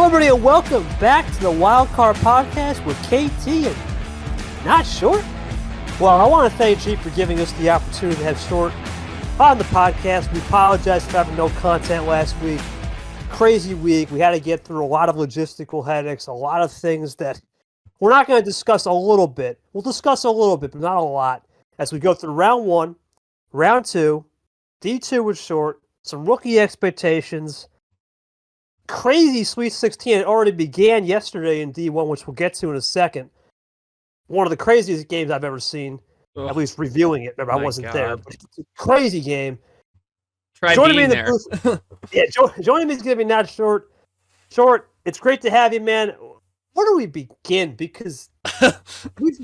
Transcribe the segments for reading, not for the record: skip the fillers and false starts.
Hello, everybody, and welcome back to the WildCard podcast with KT and Notshort. Well, I want to thank G for giving us the opportunity to have Short on the podcast. We apologize for having no content last week. Crazy week. We had to get through a lot of logistical headaches, a lot of things that we're not going to discuss a little bit. We'll discuss a little bit, but not a lot, as we go through round one, round two, D2 with Short, some rookie expectations. Crazy Sweet 16. It already began yesterday in D1, which we'll get to in a second. One of the craziest games I've ever seen, at least reviewing it. Remember, I wasn't there. But it's a crazy game. Try joining being me in the there. Joining me is going to be Not Short. Short, it's great to have you, man. Where do we begin? Because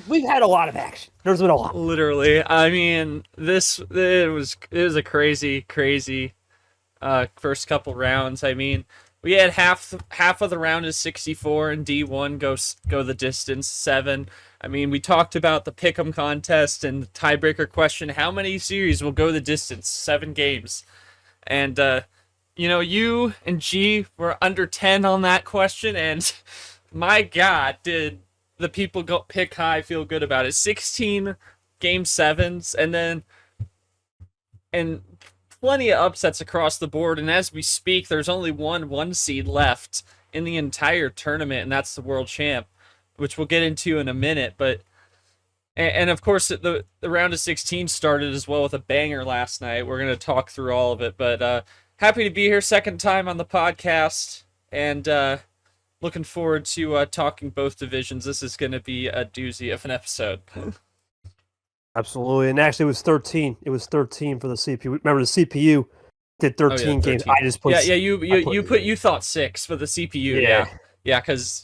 we've had a lot of action. There's been a lot. Literally. I mean, it was a crazy first couple rounds. I mean, we had half of the round is 64 and D1 go the distance 7. I mean, we talked about the pick'em contest and the tiebreaker question. How many series will go the distance? 7 games. And you and G were under 10 on that question, and my God, did the people pick high feel good about it. 16 game 7s and plenty of upsets across the board, and as we speak, there's only one seed left in the entire tournament, and that's the world champ, which we'll get into in a minute. But and of course, the round of 16 started as well with a banger last night. We're going to talk through all of it, but happy to be here, second time on the podcast, and looking forward to talking both divisions. This is going to be a doozy of an episode. Absolutely, and actually, it was 13. It was 13 for the CPU. Remember, the CPU did 13 games. I just put you thought 6 for the CPU. Yeah, because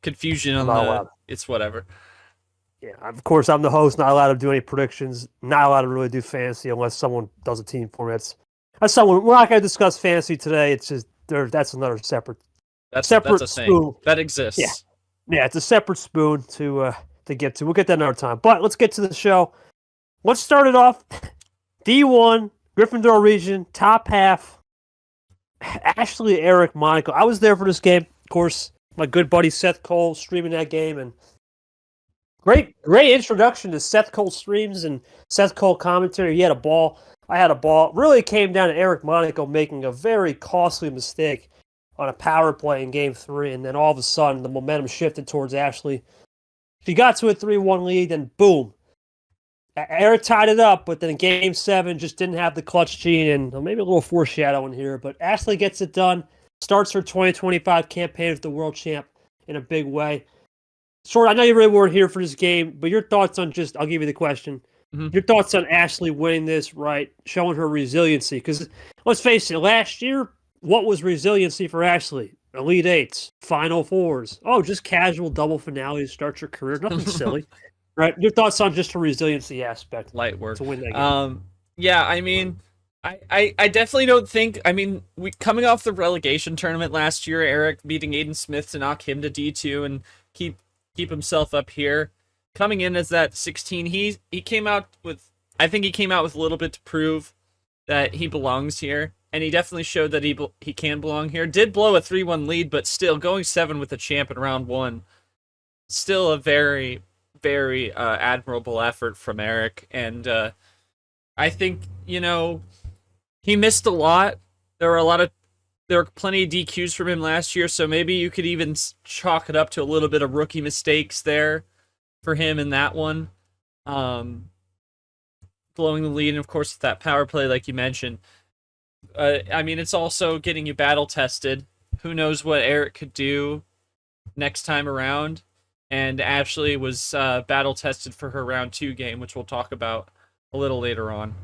confusion on the it's whatever. Yeah, of course, I'm the host. Not allowed to do any predictions. Not allowed to really do fantasy unless someone does a team for me. That's someone. We're not going to discuss fantasy today. It's just that's another separate. That's a spoon that exists. Yeah, it's a separate spoon to get to. We'll get that another time. But let's get to the show. Let's start it off. D1, Gryffindor region, top half. Ashley, Eric, Monaco. I was there for this game. Of course, my good buddy Seth Cole streaming that game. And great introduction to Seth Cole streams and Seth Cole commentary. He had a ball. I had a ball. Really came down to Eric Monaco making a very costly mistake on a power play in Game 3. And then all of a sudden, the momentum shifted towards Ashley. She got to a 3-1 lead, and boom. Eric tied it up, but then Game 7 just didn't have the clutch gene, and maybe a little foreshadowing here, but Ashley gets it done, starts her 2025 campaign with the world champ in a big way. Short, I know you really weren't here for this game, but your thoughts on I'll give you the question. Mm-hmm. Your thoughts on Ashley winning this, right, showing her resiliency, because let's face it, last year, what was resiliency for Ashley? Elite 8s, Final 4s. Oh, just casual double finale to start your career. Nothing silly. Right? Your thoughts on just the resiliency aspect. Light work. To win that game. Yeah, I mean, I definitely don't think, we coming off the relegation tournament last year, Eric beating Aiden Smith to knock him to D2 and keep himself up here. Coming in as that 16, he came out with a little bit to prove that he belongs here. And he definitely showed that he can belong here. Did blow a 3-1 lead, but still going 7 with the champ in round 1. Still a very, very admirable effort from Eric. And I think, he missed a lot. There were plenty of DQs from him last year, so maybe you could even chalk it up to a little bit of rookie mistakes there for him in that one. Blowing the lead, and of course, with that power play, like you mentioned. It's also getting you battle tested. Who knows what Eric could do next time around? And Ashley was battle tested for her round 2 game, which we'll talk about a little later on.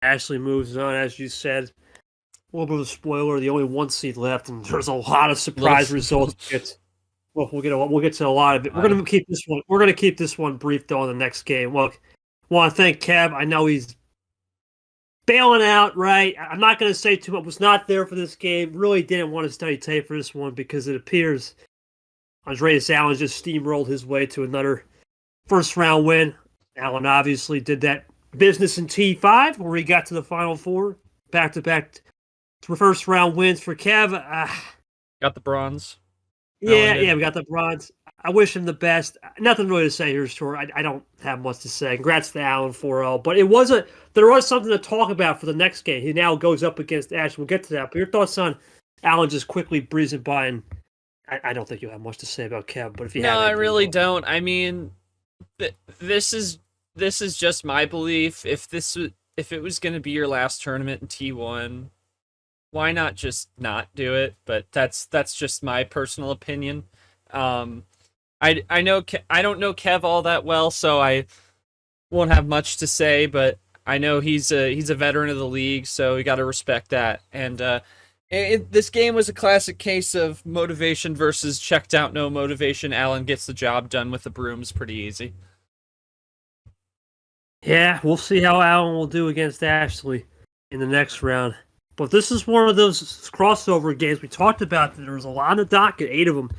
Ashley moves on, as you said. A little bit of a spoiler. The only 1 seed left, and there's a lot of surprise results. We'll get to a lot of it. We're going to keep this one. We're going to keep this one brief though in the next game. Look, I want to thank Kev. I know he's bailing out, right? I'm not going to say too much. Was not there for this game. Really didn't want to study tape for this one because it appears Andreas Allen just steamrolled his way to another first-round win. Allen obviously did that business in T5 where he got to the Final Four. Back-to-back first-round wins for Kev. Got the bronze. Yeah, yeah, we got the bronze. I wish him the best. Nothing really to say here, short. I don't have much to say. Congrats to Allen 4-0. But there was something to talk about for the next game. He now goes up against Ash. We'll get to that. But your thoughts on Allen just quickly breezing by? And I don't think you have much to say about Kev. But if you have, No, I really don't. I mean, this is just my belief. If it was going to be your last tournament in T1, why not just not do it? But that's just my personal opinion. I know I don't know Kev all that well, so I won't have much to say. But I know he's a veteran of the league, so we got to respect that. And this game was a classic case of motivation versus checked out, no motivation. Allen gets the job done with the brooms pretty easy. Yeah, we'll see how Allen will do against Ashley in the next round. But this is one of those crossover games we talked about. That there was a lot on the docket, 8 of them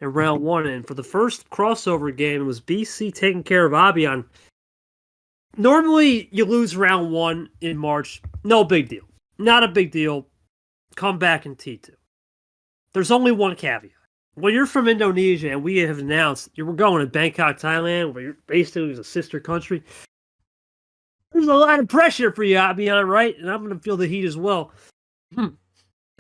in round 1. And for the first crossover game, it was BC taking care of Abion. Normally, you lose round 1 in March. No big deal. Not a big deal. Come back in T2. There's only one caveat. When you're from Indonesia and we have announced you were going to Bangkok, Thailand, where you're basically a sister country, there's a lot of pressure for you, Abion, right? And I'm going to feel the heat as well.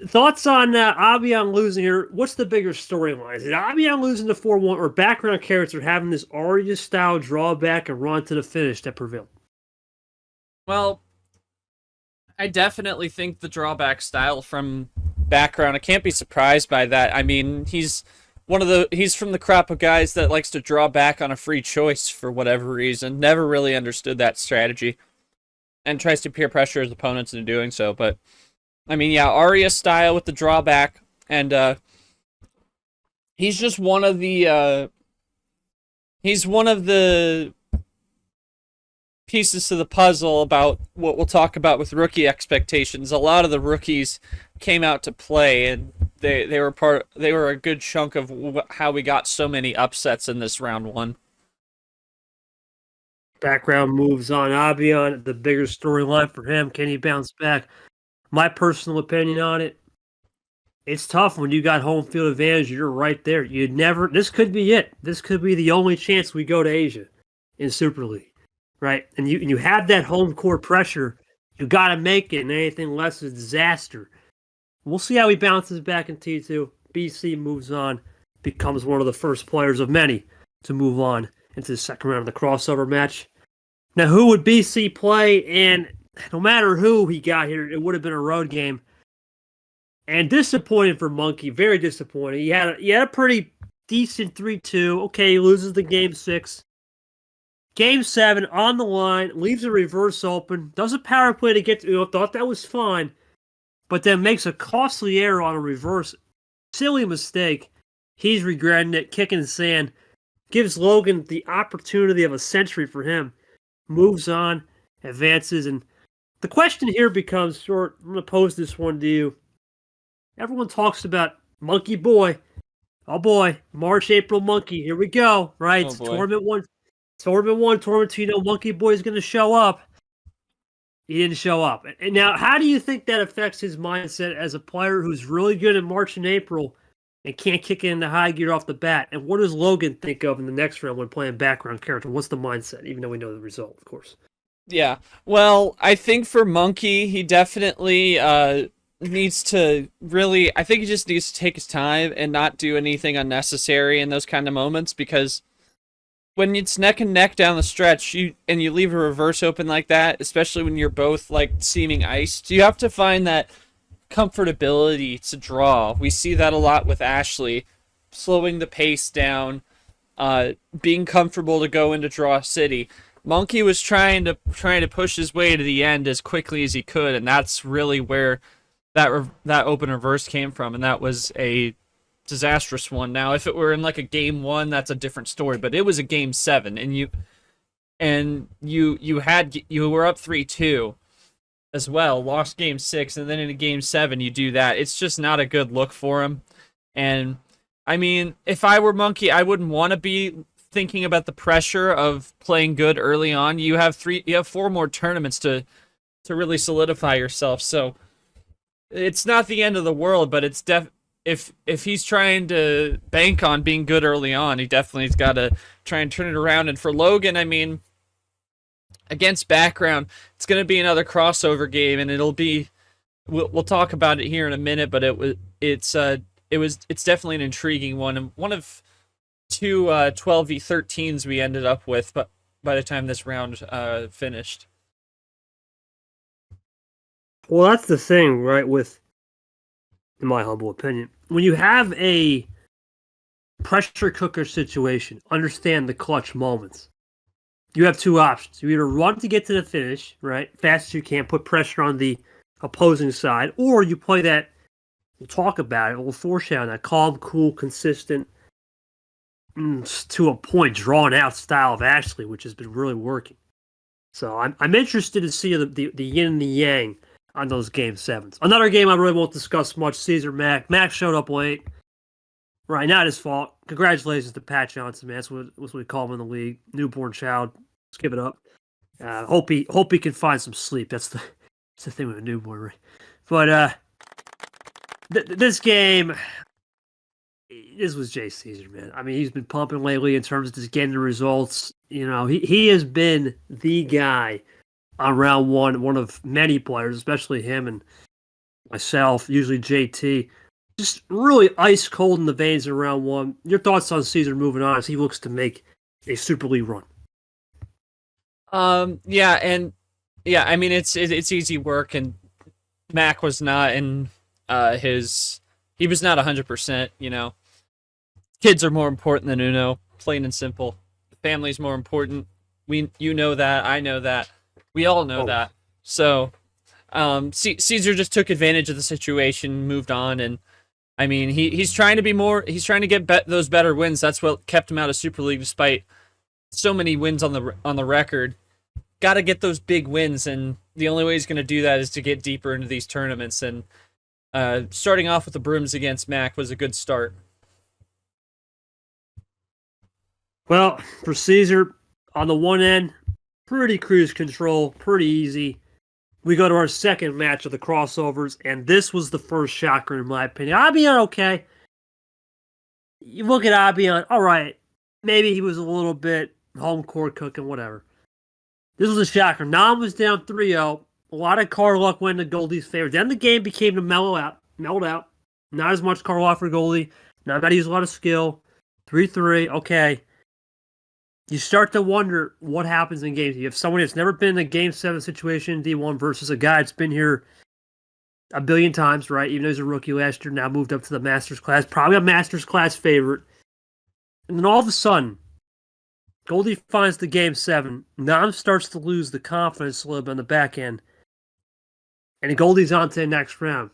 Thoughts on Abion losing here? What's the bigger storyline? Is it Abion losing the 4-1 or background character having this Arya-style drawback and run to the finish that prevailed? Well, I definitely think the drawback style from background. I can't be surprised by that. I mean, he's from the crop of guys that likes to draw back on a free choice for whatever reason. Never really understood that strategy, and tries to peer pressure his opponents into doing so. But I mean, yeah, Arya style with the drawback, and he's just one of the pieces to the puzzle about what we'll talk about with rookie expectations. A lot of the rookies came out to play, and they were a good chunk of how we got so many upsets in this round 1. Background moves on Abion, the bigger storyline for him. Can he bounce back? My personal opinion on it, it's tough when you got home field advantage. You're right there. This could be it. This could be the only chance we go to Asia in Super League, right? And you have that home court pressure. You got to make it, and anything less is disaster. We'll see how he bounces back in T2. BC moves on, becomes one of the first players of many to move on into the second round of the crossover match. Now, who would BC play? And no matter who he got here, it would have been a road game. And disappointing for Monkey, very disappointing. He had a pretty decent 3-2. Okay, he loses the game 6. Game 7 on the line, leaves a reverse open, does a power play to get to, thought that was fine, but then makes a costly error on a reverse. Silly mistake. He's regretting it, kicking sand. Gives Logan the opportunity of a century for him. Moves on, advances, and the question here becomes, Short, I'm going to pose this one to you. Everyone talks about Monkey Boy. Oh boy, March, April Monkey. Here we go, right? Oh boy. Tournament 1, Tournament 2, Monkey Boy's going to show up. He didn't show up. And now, how do you think that affects his mindset as a player who's really good in March and April and can't kick it into high gear off the bat? And what does Logan think of in the next round when playing background character? What's the mindset, even though we know the result, of course? Yeah, well, I think for Monkey, he definitely needs to really... I think he just needs to take his time and not do anything unnecessary in those kind of moments, because when it's neck and neck down the stretch, you leave a reverse open like that, especially when you're both like seeming iced, you have to find that comfortability to draw. We see that a lot with Ashley, slowing the pace down, being comfortable to go into draw city. Monkey was trying to push his way to the end as quickly as he could, and that's really where that open reverse came from, and that was a disastrous one. Now, if it were in like a game 1, that's a different story, but it was a game 7, and you were up 3-2 as well, lost game 6, and then in a game 7 you do that. It's just not a good look for him. And I mean, if I were Monkey, I wouldn't want to be thinking about the pressure of playing good early on. You have 4 more tournaments to really solidify yourself, so it's not the end of the world, but it's if he's trying to bank on being good early on, he definitely's got to try and turn it around. And for Logan, I mean, against background, it's going to be another crossover game, and it'll be we'll talk about it here in a minute. But it's definitely an intriguing one, and one of two 12v13s we ended up with, but by the time this round finished. Well, that's the thing, right? With, in my humble opinion, when you have a pressure cooker situation, understand the clutch moments. You have two options. You either run to get to the finish, right, fast as you can, put pressure on the opposing side, or you play that, we'll talk about it, we'll foreshadow that calm, cool, consistent, to a point, drawn out style of Ashley, which has been really working. So I'm interested to see the yin and the yang on those game sevens. Another game I really won't discuss much, Caesar Mac. Mac showed up late. Right, not his fault. Congratulations to Pat Johnson, man. That's what we call him in the league. Newborn child. Let's give it up. Hope he can find some sleep. That's the thing with a newborn, right? But this game, this was Jay Caesar, man. I mean, he's been pumping lately in terms of just getting the results. You know, he has been the guy on round one of many players, especially him and myself, usually JT. Just really ice cold in the veins in round one. Your thoughts on Caesar moving on as he looks to make a Super League run? I mean it's easy work, and Mac was not in he was not 100%, you know. Kids are more important than Uno, plain and simple. Family's more important. You know that, I know that. We all know that. So Caesar just took advantage of the situation, moved on, and I mean, he's trying to be more. He's trying to get those better wins. That's what kept him out of Super League, despite so many wins on the record. Got to get those big wins, and the only way he's going to do that is to get deeper into these tournaments. And starting off with the brooms against Mac was a good start. Well, for Caesar, on the one end, pretty cruise control, pretty easy. We go to our second match of the crossovers, and this was the first shocker in my opinion. Abian, okay. You look at Abian, all right, maybe he was a little bit home court cooking, whatever. This was a shocker. Nam was down 3-0. A lot of card luck went to Goldie's favor. Then the game became to mellowed out. Not as much card luck for Goldie. Now got to use a lot of skill. 3-3, okay. You start to wonder what happens in games. You have someone that's never been in a Game 7 situation in D1 versus a guy that's been here a billion times, right? Even though he's a rookie last year, now moved up to the Masters class. Probably a Masters class favorite. And then all of a sudden, Goldie finds the Game 7. Nam starts to lose the confidence a little bit on the back end. And Goldie's on to the next round.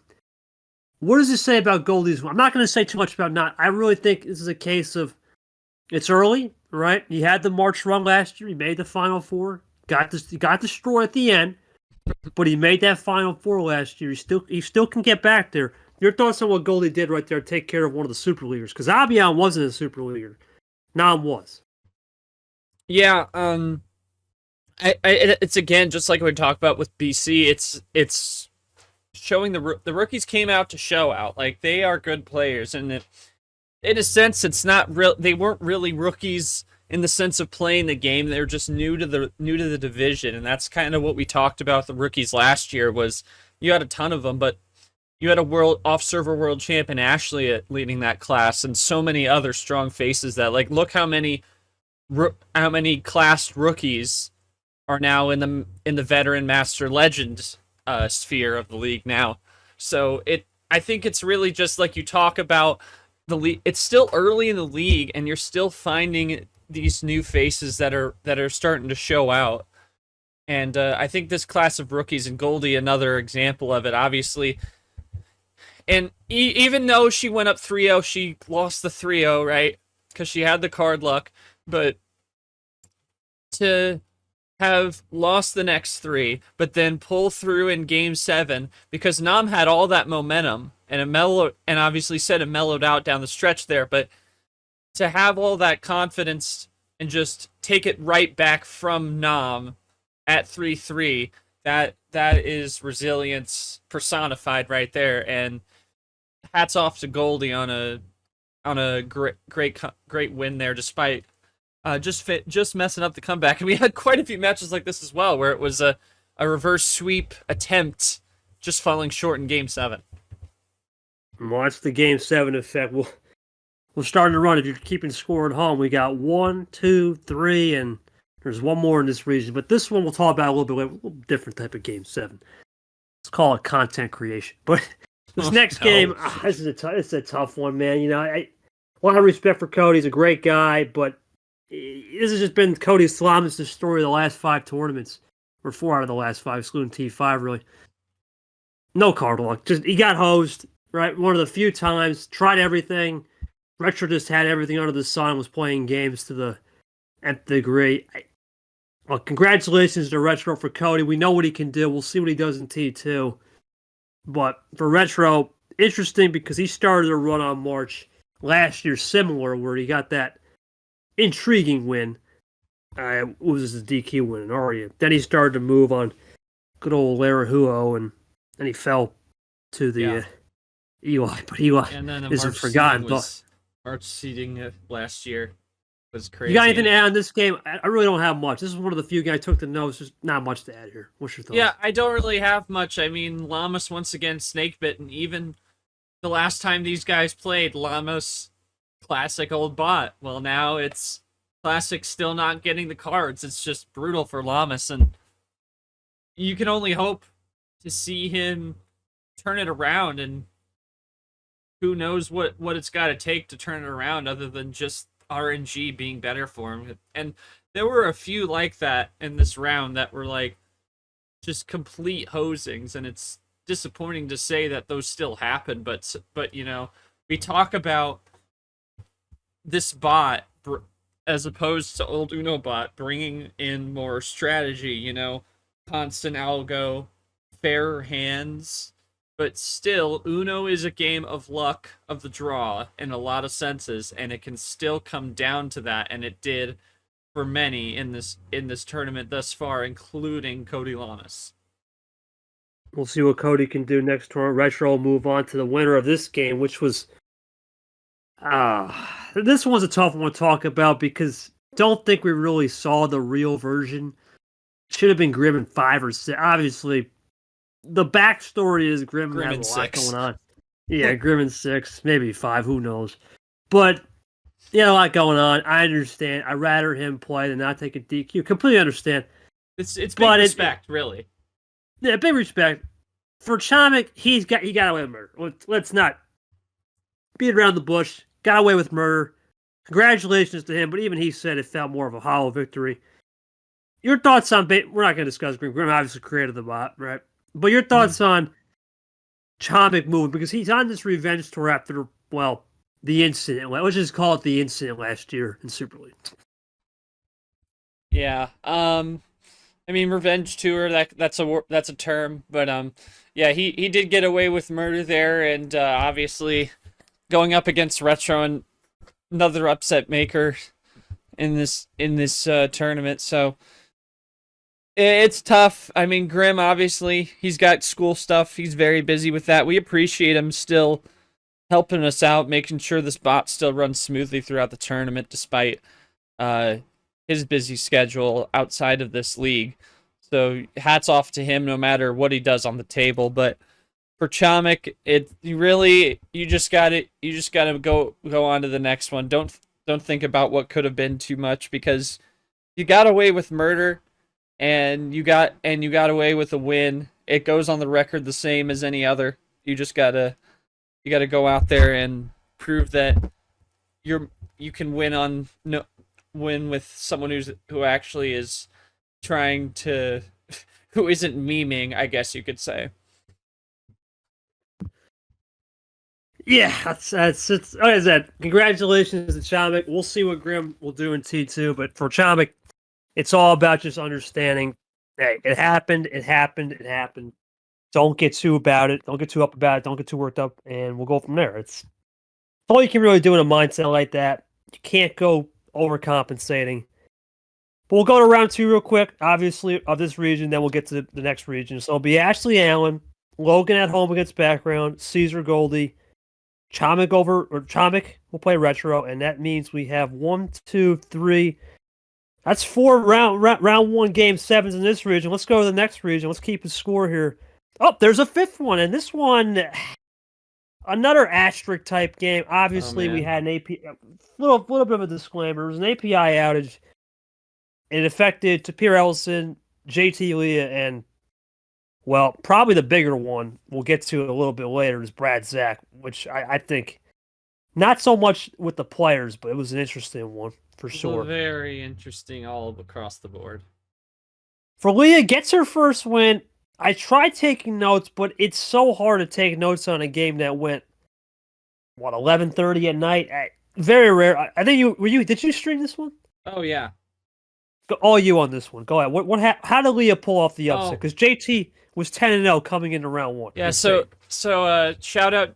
What does this say about Goldie's? I'm not going to say too much about Nam. I really think this is a case of it's early. Right, he had the March run last year. He made the Final Four. Got destroyed at the end, but he made that Final Four last year. He still can get back there. Your thoughts on what Goldie did right there? Take care of one of the Super Leaguers, because Abian wasn't a Super Leaguer. Nam was. Yeah. It's again just like we talked about with BC. It's showing the rookies came out to show out. Like, they are good players, and in a sense, it's not real. They weren't really rookies in the sense of playing the game. They're just new to the division, and that's kind of what we talked about. The rookies last year was you had a ton of them, but you had a off-server world champion Ashley leading that class, and so many other strong faces that, like, look how many classed rookies are now in the veteran master legend sphere of the league now. So I think it's really just like you talk about. The league, it's still early in the league, and you're still finding these new faces that are starting to show out. And I think this class of rookies, and Goldie, another example of it, obviously. And even though she went up 3-0, she lost the 3-0, right? Because she had the card luck. But to have lost the next three, but then pull through in Game 7, because Nam had all that momentum, and it obviously said it mellowed out down the stretch there, but to have all that confidence and just take it right back from Nam at 3-3, that is resilience personified right there. And hats off to Goldie on a great win there, despite just messing up the comeback. And we had quite a few matches like this as well, where it was a reverse sweep attempt, just falling short in Game 7. Well, that's the Game 7 effect. We're starting to run. If you're keeping score at home, we got 1, 2, 3, and there's one more in this region. But this one we'll talk about a little bit later. A little different type of Game 7. Let's call it content creation. But this next game, this is it's a tough one, man. You know, a lot of respect for Cody. He's a great guy, but this has just been Cody Salamis' story of the last 5 tournaments, or 4 out of the last 5, excluding T5, really. No card luck. Just he got hosed, right? One of the few times, tried everything. Retro just had everything under the sun, was playing games to the nth degree. Well, congratulations to Retro for Cody. We know what he can do. We'll see what he does in T2. But for Retro, interesting because he started a run on March last year similar, where he got that intriguing win. It was a DQ win in Aria. Then he started to move on good old Larahuo, and then he fell to the Eli. But Eli isn't forgotten. March seeding last year was crazy. You got anything to add on this game? I really don't have much. This is one of the few games I took the notes. There's not much to add here. What's your thoughts? Yeah, I don't really have much. I mean, Llamas once again snakebitten. Even the last time these guys played, Llamas classic old bot. Well, now it's classic still not getting the cards. It's just brutal for Llamas, and you can only hope to see him turn it around, and who knows what it's got to take to turn it around other than just RNG being better for him. And there were a few like that in this round that were like just complete hosings, and it's disappointing to say that those still happen, but you know, we talk about this bot as opposed to old Uno bot bringing in more strategy, you know, constant algo, fairer hands. But still, Uno is a game of luck of the draw in a lot of senses, and it can still come down to that, and it did for many in this tournament thus far, including Cody Llamas. We'll see what Cody can do next tournament. Retro will move on to the winner of this game, which was this one's a tough one to talk about because don't think we really saw the real version. Should have been Grim in 5 or 6. Obviously, the backstory is Grim had a lot going on. Yeah, Grim in 6, maybe 5, who knows. But he had a lot going on. I understand. I'd rather him play than not take a DQ. Completely understand. It's big respect, really. Yeah, big respect. For Chomik, he got away with murder. Let's not beat around the bush. Got away with murder. Congratulations to him, but even he said it felt more of a hollow victory. Your thoughts on... We're not going to discuss Grim. Grim obviously created the bot, right? But your thoughts on Chomik moving, because he's on this revenge tour after, well, the incident. Let's just call it the incident last year in Super League. Yeah. I mean, revenge tour, that's a term, but yeah, he did get away with murder there, and obviously going up against Retro and another upset maker in this tournament. So it's tough. I mean, Grim, obviously, he's got school stuff. He's very busy with that. We appreciate him still helping us out, making sure this bot still runs smoothly throughout the tournament, despite his busy schedule outside of this league. So hats off to him, no matter what he does on the table. But for Chomik, you just gotta go on to the next one. Don't think about what could have been too much, because you got away with murder. And you got away with a win. It goes on the record the same as any other. You just gotta go out there and prove that you can win with someone who actually is trying to, who isn't memeing, I guess you could say. Yeah, that's like I said. Congratulations to Chomik. We'll see what Grim will do in T2, but for Chomik, it's all about just understanding, hey, it happened. Don't get too about it. Don't get too up about it. Don't get too worked up, and we'll go from there. It's all you can really do in a mindset like that. You can't go overcompensating. But we'll go to round 2 real quick, obviously, of this region, then we'll get to the next region. So it'll be Ashley Allen, Logan at home against Background, Caesar Goldie, Chomik will play retro, and that means we have 1, 2, 3. That's 4 round 1 game 7s in this region. Let's go to the next region. Let's keep a score here. Oh, there's a 5th one, and this one, another asterisk type game. Obviously, we had an API. Little bit of a disclaimer. It was an API outage. It affected Tapir Ellison, JT Leah, and well, probably the bigger one we'll get to a little bit later is Brad Zach, which I think not so much with the players, but it was an interesting one for sure. Very interesting all across the board. For Leah, gets her first win. I tried taking notes, but it's so hard to take notes on a game that went 11:30 at night. Very rare. I think did you stream this one? Oh yeah. All you on this one. Go ahead. How did Leah pull off the upset? Because JT was 10-0 coming into round 1. Yeah. So shout out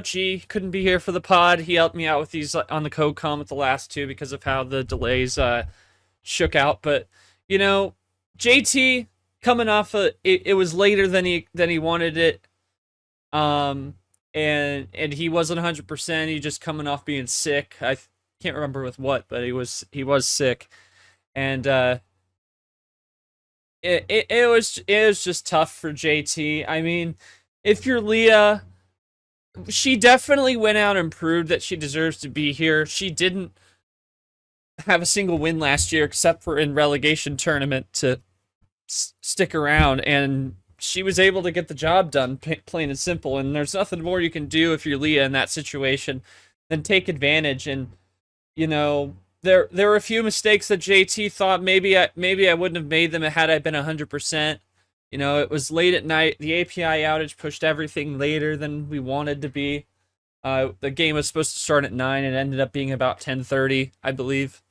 G. Couldn't be here for the pod. He helped me out with these on the code com with the last 2 because of how the delays shook out. But JT coming off it was later than he wanted it. And he wasn't 100%. He just coming off being sick. I can't remember with what, but he was sick. And it was just tough for JT. I mean, if you're Leah, she definitely went out and proved that she deserves to be here. She didn't have a single win last year except for in relegation tournament to stick around, and she was able to get the job done, plain and simple. And there's nothing more you can do if you're Leah in that situation than take advantage. And there were a few mistakes that JT thought maybe I wouldn't have made them had I been 100%. It was late at night. The API outage pushed everything later than we wanted to be. The game was supposed to start at 9 and ended up being about 10:30, I believe.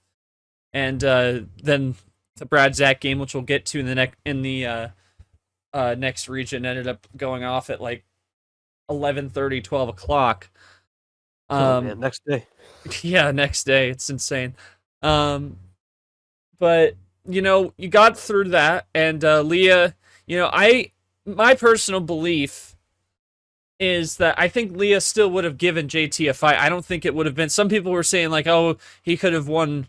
And then the Brad Zach game, which we'll get to in the next region, ended up going off at like 11:30, 12 o'clock. Man, next day. Yeah, next day. It's insane. But you got through that, and Leah, my personal belief is that I think Leah still would have given JT a fight. I don't think it would have been. Some people were saying like, oh, he could have won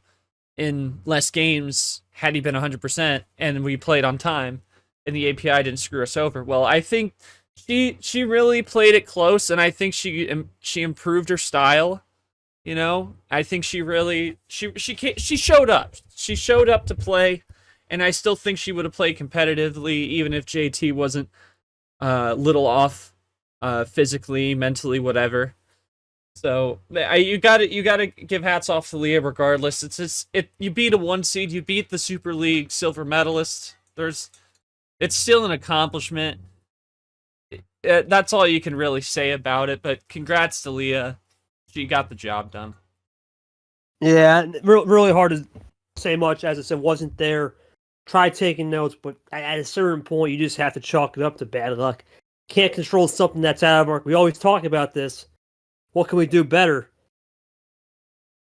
in less games had he been 100%, and we played on time, and the API didn't screw us over. Well, I think she really played it close, and I think she improved her style. I think she showed up. She showed up to play, and I still think she would have played competitively even if JT wasn't little off physically, mentally, whatever. So you gotta give hats off to Leah regardless. You beat a 1 seed, you beat the Super League silver medalist. It's still an accomplishment. That's all you can really say about it. But congrats to Leah. She got the job done. Yeah, really hard to say much. As I said, wasn't there. Tried taking notes, but at a certain point, you just have to chalk it up to bad luck. Can't control something that's out of our. We always talk about this. What can we do better?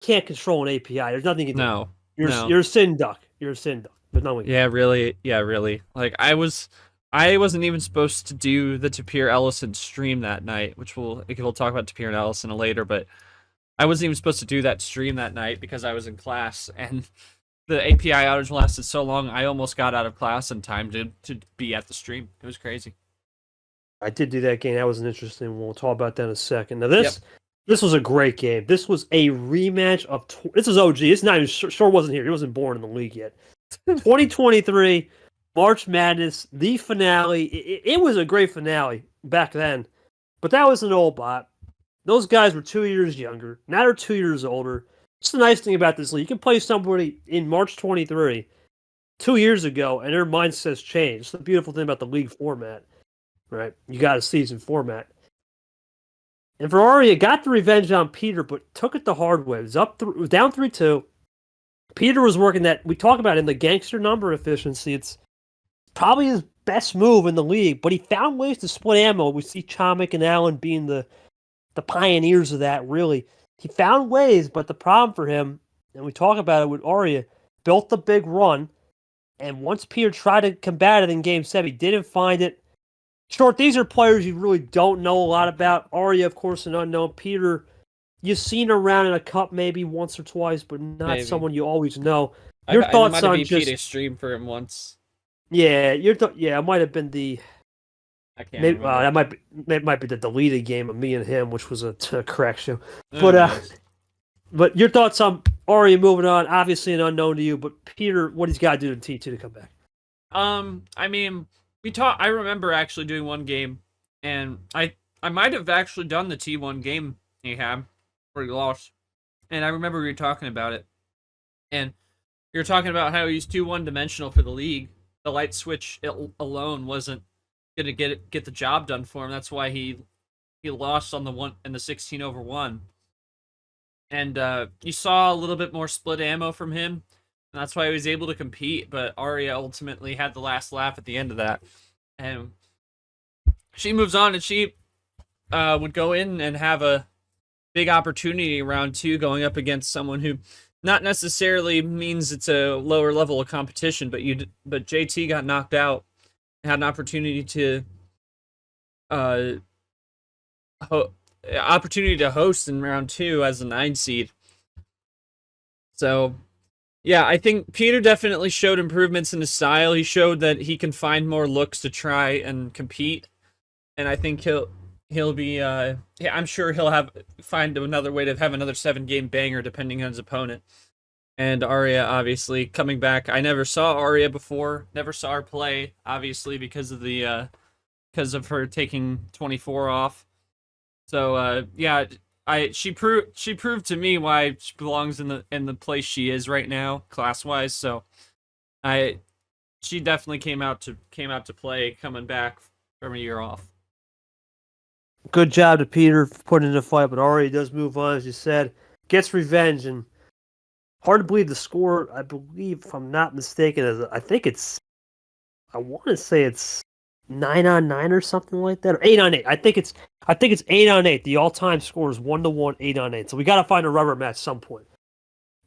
Can't control an API. There's nothing you can do. You're a sin duck. You're a sin duck. There's nothing. Yeah, really. Yeah, really. Like I wasn't even supposed to do the Tapir Ellison stream that night, which we'll talk about Tapir and Ellison later, but I wasn't even supposed to do that stream that night because I was in class, and the API outage lasted so long, I almost got out of class in time to be at the stream. It was crazy. I did do that game. That was an interesting one. We'll talk about that in a second. Now, this was a great game. This was a rematch of... This is OG. It's not even... Shore wasn't here. He wasn't born in the league yet. 2023, March Madness, the finale. It was a great finale back then, but that was an old bot. Those guys were 2 years younger. Now they're 2 years older. It's the nice thing about this league. You can play somebody in March 23, 2 years ago, and their mindset's changed. It's the beautiful thing about the league format, right? You got a season format. And Ferrari got the revenge on Peter, but took it the hard way. It was down 3-2. Peter was working that, we talk about in the gangster number efficiency. It's probably his best move in the league, but he found ways to split ammo. We see Chomik and Allen being the pioneers of that, really. He found ways, but the problem for him, and we talk about it with Arya, built the big run, and once Peter tried to combat it in Game 7, he didn't find it. Short, these are players you really don't know a lot about. Arya, of course, an unknown. Peter, you've seen around in a cup maybe once or twice, but not someone you always know. Your thoughts I might on have just... VP'd a stream for him once. Yeah, it might have been the... I can't remember. That might be the deleted game of me and him, which was a correction. But your thoughts on Arya moving on? Obviously an unknown to you, but Peter, what he's got to do in T2 to come back? I mean, I remember actually doing one game, and I might have actually done the T1 game he had, where he lost, and I remember we were talking about it, and you were talking about how he's too one-dimensional for the league. The light switch alone wasn't gonna get the job done for him. That's why he lost on the 16/1. And you saw a little bit more split ammo from him, and that's why he was able to compete. But Arya ultimately had the last laugh at the end of that, and she moves on, and she would go in and have a big opportunity round 2, going up against someone who not necessarily means it's a lower level of competition, but JT got knocked out, had an opportunity to host in round 2 as a 9 seed. So yeah, I think Peter definitely showed improvements in his style. He showed that he can find more looks to try and compete, and I think he'll be I'm sure he'll find another way to have another 7-game banger depending on his opponent. And Arya obviously coming back. I never saw Arya before, never saw her play, obviously because of her taking 24 off. So yeah, she proved to me why she belongs in the place she is right now, class-wise. So she definitely came out to play, coming back from a year off. Good job to Peter for putting in a fight, but Arya does move on, as you said, gets revenge, and hard to believe the score. I believe, if I'm not mistaken, I want to say it's 9-on-9 or something like that, or 8-on-8. I think it's 8-on-8. The all-time score is 1-1, 8-on-8. So we got to find a rubber match at some point.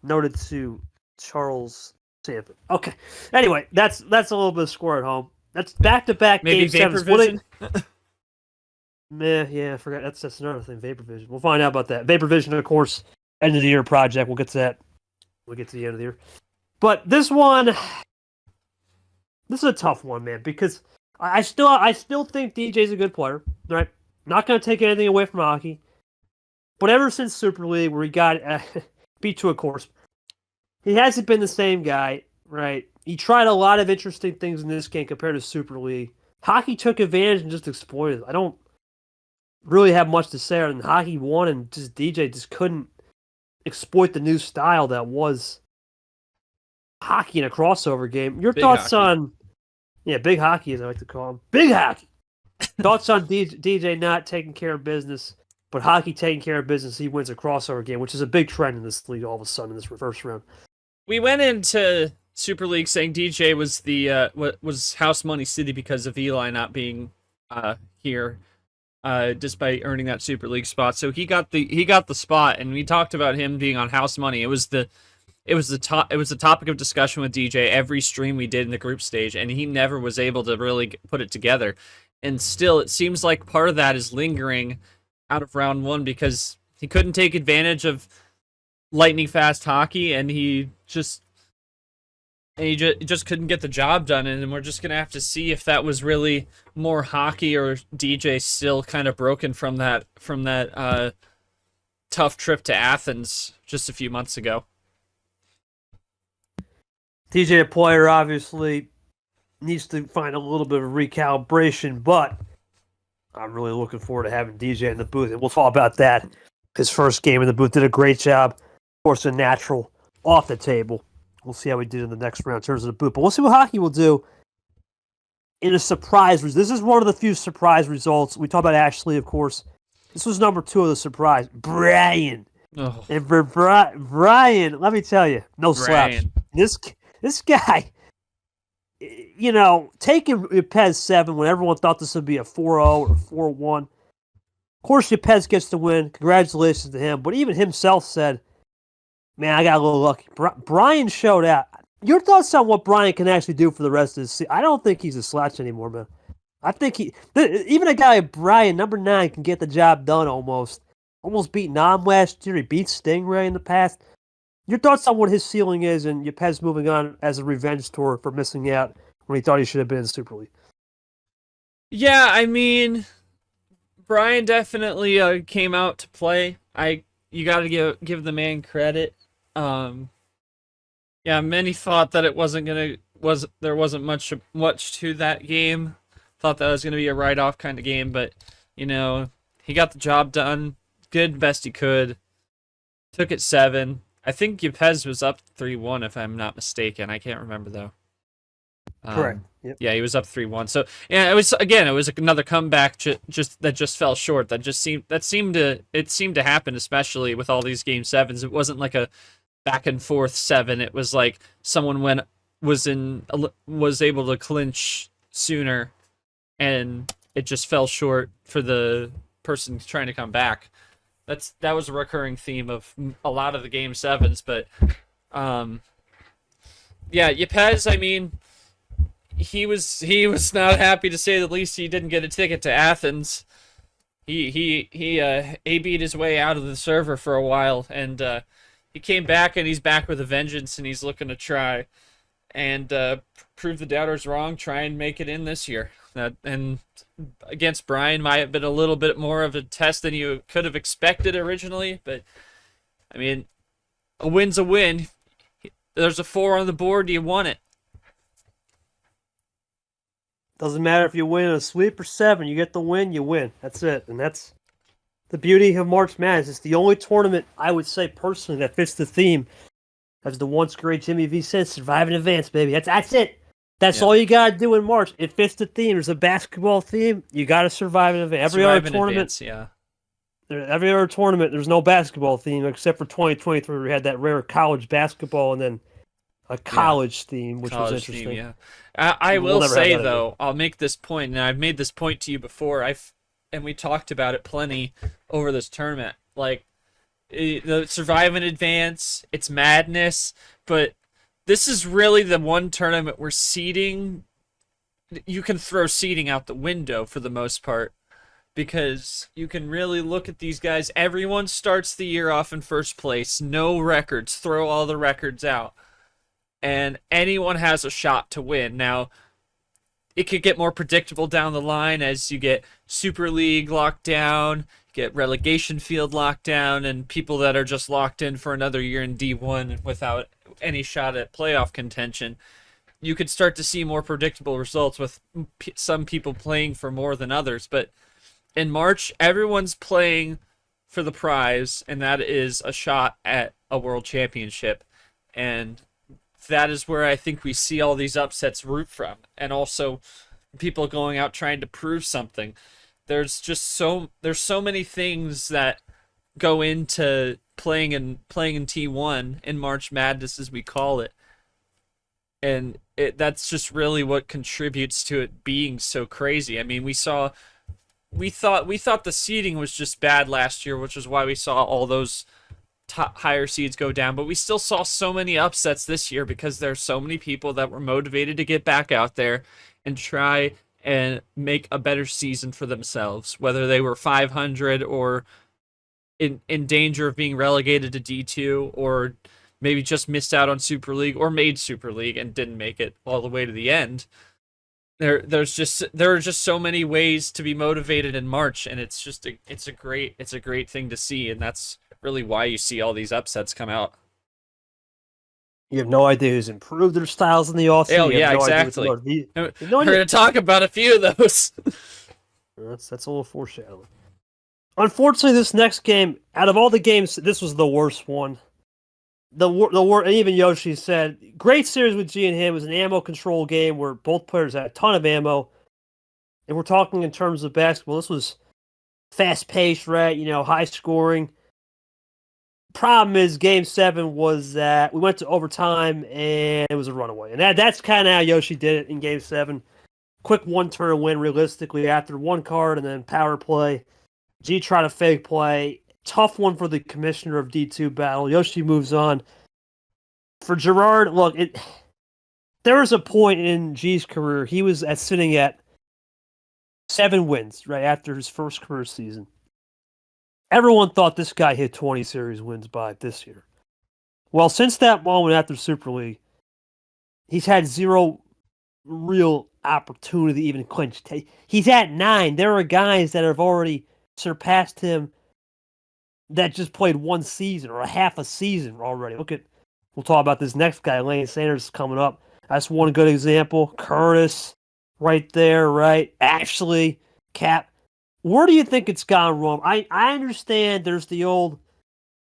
Noted to Charles Sanford. Okay. Anyway, that's a little bit of score at home. That's back-to-back maybe game Vapor 7s. Vision. Yeah, I forgot. That's another thing. Vapor Vision. We'll find out about that. Vapor Vision, of course, end of the year project. We'll get to that. We'll get to the end of the year. But this is a tough one, man, because I still think DJ's a good player, right? Not going to take anything away from hockey. But ever since Super League, where he got beat to a course, he hasn't been the same guy, right? He tried a lot of interesting things in this game compared to Super League. Hockey took advantage and just exploited it. I don't really have much to say other than hockey won, and just DJ just couldn't exploit the new style that was hockey in a crossover game. Your thoughts on... Yeah, big hockey, as I like to call him. Big hockey! Thoughts on DJ not taking care of business, but hockey taking care of business, he wins a crossover game, which is a big trend in this league all of a sudden in this first round. We went into Super League saying DJ was was House Money City because of Eli not being here, despite earning that Super League spot. So he got the spot, and we talked about him being on House Money. It was the topic of discussion with DJ every stream we did in the group stage, and he never was able to really put it together. And still, it seems like part of that is lingering out of round 1 because he couldn't take advantage of lightning fast hockey, and he just couldn't get the job done. And we're just gonna have to see if that was really more hockey or DJ still kind of broken from that tough trip to Athens just a few months ago. DJ, a player, obviously needs to find a little bit of recalibration, but I'm really looking forward to having DJ in the booth, and we'll talk about that. His first game in the booth did a great job. Of course, a natural off the table. We'll see how he did in the next round in terms of the booth, but we'll see what hockey will do in a surprise. This is one of the few surprise results. We talk about Ashley, of course. This was number 2 of the surprise. Brian. Oh. And for Brian, let me tell you, no slaps. This guy, you know, taking Ypez 7 when everyone thought this would be a 4-0 or 4-1. Of course, Ypez gets the win. Congratulations to him. But even himself said, man, I got a little lucky. Brian showed out. Your thoughts on what Brian can actually do for the rest of the season? I don't think he's a slouch anymore, man. I think even a guy like Brian, number 9, can get the job done almost. Almost beat Nam last year. He beat Stingray in the past. Your thoughts on what his ceiling is and Yepes moving on as a revenge tour for missing out when he thought he should have been in Super League? Yeah, I mean, Brian definitely came out to play. You got to give the man credit. Yeah, many thought that it there wasn't much to that game. Thought that was gonna be a write-off kind of game, but he got the job done. Did best he could. Took it 7. I think Yepes was up 3-1 if I'm not mistaken. I can't remember though. Correct. Yep. Yeah, he was up 3-1. So yeah, it was another comeback that fell short. It seemed to happen, especially with all these game 7s. It wasn't like a back and forth 7. It was like someone was able to clinch sooner, and it just fell short for the person trying to come back. That was a recurring theme of a lot of the game 7s, but yeah, Yepes, I mean, he was not happy, to say the least. He didn't get a ticket to Athens. He AB'd his way out of the server for a while, and he came back, and he's back with a vengeance, and he's looking to try and prove the doubters wrong, try and make it in this year. And against Brian might have been a little bit more of a test than you could have expected originally, but I mean, a win's a win. There's a 4 on the board, you won it. Doesn't matter if you win a sweep or 7, you get the win, you win. That's it. And that's the beauty of March Madness. It's the only tournament, I would say personally, that fits the theme. As the once great Jimmy V says, survive in advance, baby. That's it. That's all you gotta do in March. It fits the theme. There's a basketball theme. You gotta survive in advance. Every other tournament, every other tournament, there's no basketball theme except for 2023. We had that rare college basketball and then a college theme, which was interesting. Theme, yeah. I will say though, I'll make this point, and I've made this point to you before. And we talked about it plenty over this tournament. Like, the survive in advance, it's madness, but this is really the one tournament where seeding, you can throw seeding out the window for the most part, because you can really look at these guys. Everyone starts the year off in first place, no records, throw all the records out, and anyone has a shot to win. Now, it could get more predictable down the line as you get Super League locked down, get relegation field locked down, and people that are just locked in for another year in D1 without any shot at playoff contention. You could start to see more predictable results with some people playing for more than others. But in March, everyone's playing for the prize, and that is a shot at a world championship. And that is where I think we see all these upsets root from, and also people going out trying to prove something. There's so many things that go into playing in T1 in March Madness, as we call it, and that's just really what contributes to it being so crazy. I mean, we thought the seeding was just bad last year, which is why we saw all those higher seeds go down, but we still saw so many upsets this year because there's so many people that were motivated to get back out there and try and make a better season for themselves, whether they were 500 or in danger of being relegated to D2, or maybe just missed out on Super League or made Super League and didn't make it all the way to the end. There are just so many ways to be motivated in March, and it's a great thing to see, and that's really why you see all these upsets come out. You have no idea who's improved their styles in the offseason. Oh yeah, exactly. We're going to talk about a few of those. That's a little foreshadowing. Unfortunately, this next game, out of all the games, this was the worst one. And even Yoshi said, great series with G and him. It was an ammo control game where both players had a ton of ammo. And we're talking in terms of basketball. This was fast-paced, right? High scoring. Problem is, Game 7 was that we went to overtime and it was a runaway. And that's kind of how Yoshi did it in Game 7. Quick one-turn win, realistically, after one card and then power play. G tried a fake play. Tough one for the commissioner of D2 battle. Yoshi moves on. For Gerard, look, there was a point in G's career he was sitting at 7 wins right after his first career season. Everyone thought this guy hit 20 series wins by this year. Well, since that moment after Super League, he's had 0 real opportunity to even clinch. He's at 9. There are guys that have already surpassed him that just played 1 season or a half a season already. We'll talk about this next guy, Lane Sanders, coming up. That's one good example. Curtis, right there, right? Ashley, Cap. Where do you think it's gone wrong? I understand there's the old,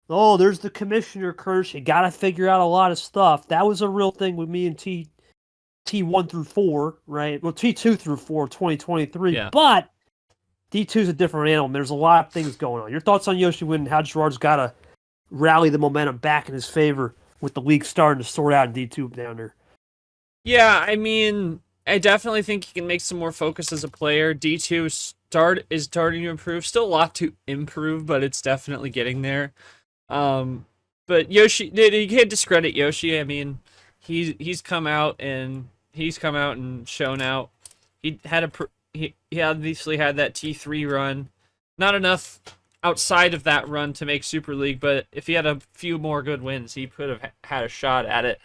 there's the commissioner curse. You got to figure out a lot of stuff. That was a real thing with me and T1 through 4, right? Well, T2 through 4, 2023. Yeah. But D2 is a different animal. There's a lot of things going on. Your thoughts on Yoshi Win and how Gerard's got to rally the momentum back in his favor with the league starting to sort out in D2 down there? Yeah, I mean, I definitely think he can make some more focus as a player. D2 is starting to improve. Still a lot to improve, but it's definitely getting there. But Yoshi, you can't discredit Yoshi. I mean, he's come out and shown out. He obviously had that T3 run. Not enough outside of that run to make Super League, but if he had a few more good wins, he could have had a shot at it.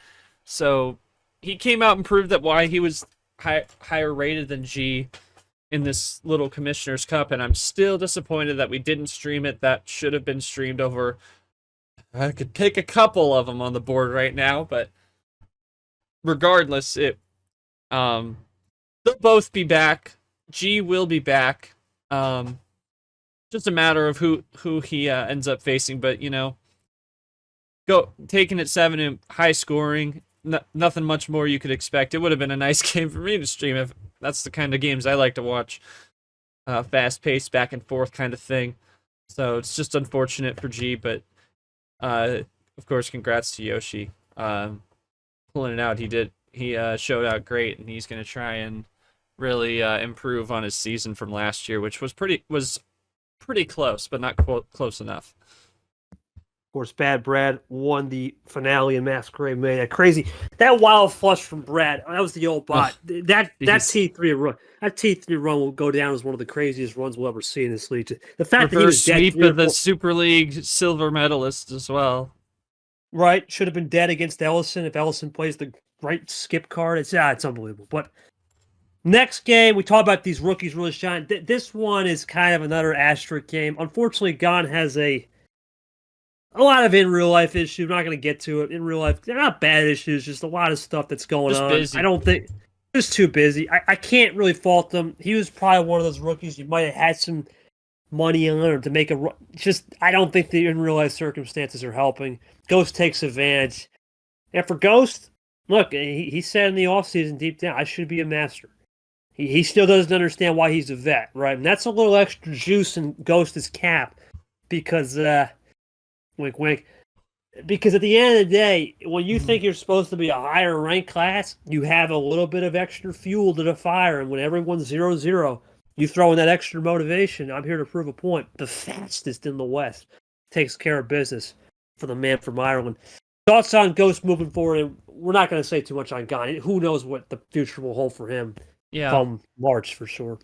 So he came out and proved that why he was higher rated than G in this little Commissioner's Cup, and I'm still disappointed that we didn't stream it. That should have been streamed over. I could pick a couple of them on the board right now, but regardless, they'll both be back. G will be back. Just a matter of who he ends up facing, but taking it 7 and high scoring. Nothing much more you could expect. It would have been a nice game for me to stream if that's the kind of games I like to watch. Fast paced, back and forth kind of thing. So it's just unfortunate for G, but of course, congrats to Yoshi. Pulling it out, he showed out great, and he's going to try and really improve on his season from last year, which was pretty close, but not close enough. Of course, Bad Brad won the finale in Masquerade Mania. Crazy. That wild flush from Brad, that was the old bot. That T3 run will go down as one of the craziest runs we'll ever see in this league. The fact that he was dead sweep of the Super League silver medalist as well. Right. Should have been dead against Ellison if Ellison plays the right skip card. It's unbelievable. But next game, we talk about these rookies really shining. This one is kind of another asterisk game. Unfortunately, Gon has a lot of in real life issues. I'm not going to get to it. In real life, they're not bad issues, just a lot of stuff that's going on. Busy. I don't think just too busy. I can't really fault them. He was probably one of those rookies you might have had some money on or to make a run. Just I don't think the in real life circumstances are helping. Ghost takes advantage. And for Ghost, look, he said in the offseason deep down, I should be a master. He still doesn't understand why he's a vet, right? And that's a little extra juice in Ghost's cap because wink, wink. Because at the end of the day, when you think you're supposed to be a higher rank class, you have a little bit of extra fuel to the fire. And when everyone's 0-0, you throw in that extra motivation. I'm here to prove a point. The fastest in the West takes care of business for the man from Ireland. Thoughts on Ghost moving forward? And we're not going to say too much on Gon. Who knows what the future will hold for him come March for sure.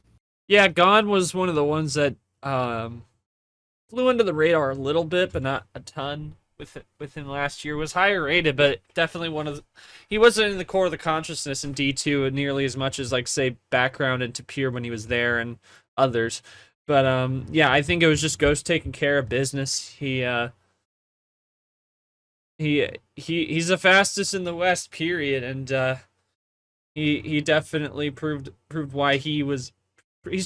Yeah, Gon was one of the ones that flew under the radar a little bit, but not a ton within last year. Was higher rated, but definitely he wasn't in the core of the consciousness in D2 nearly as much as say Background and Tapir when he was there and others. But I think it was just Ghost taking care of business. He's the fastest in the West, period, and he definitely proved why he's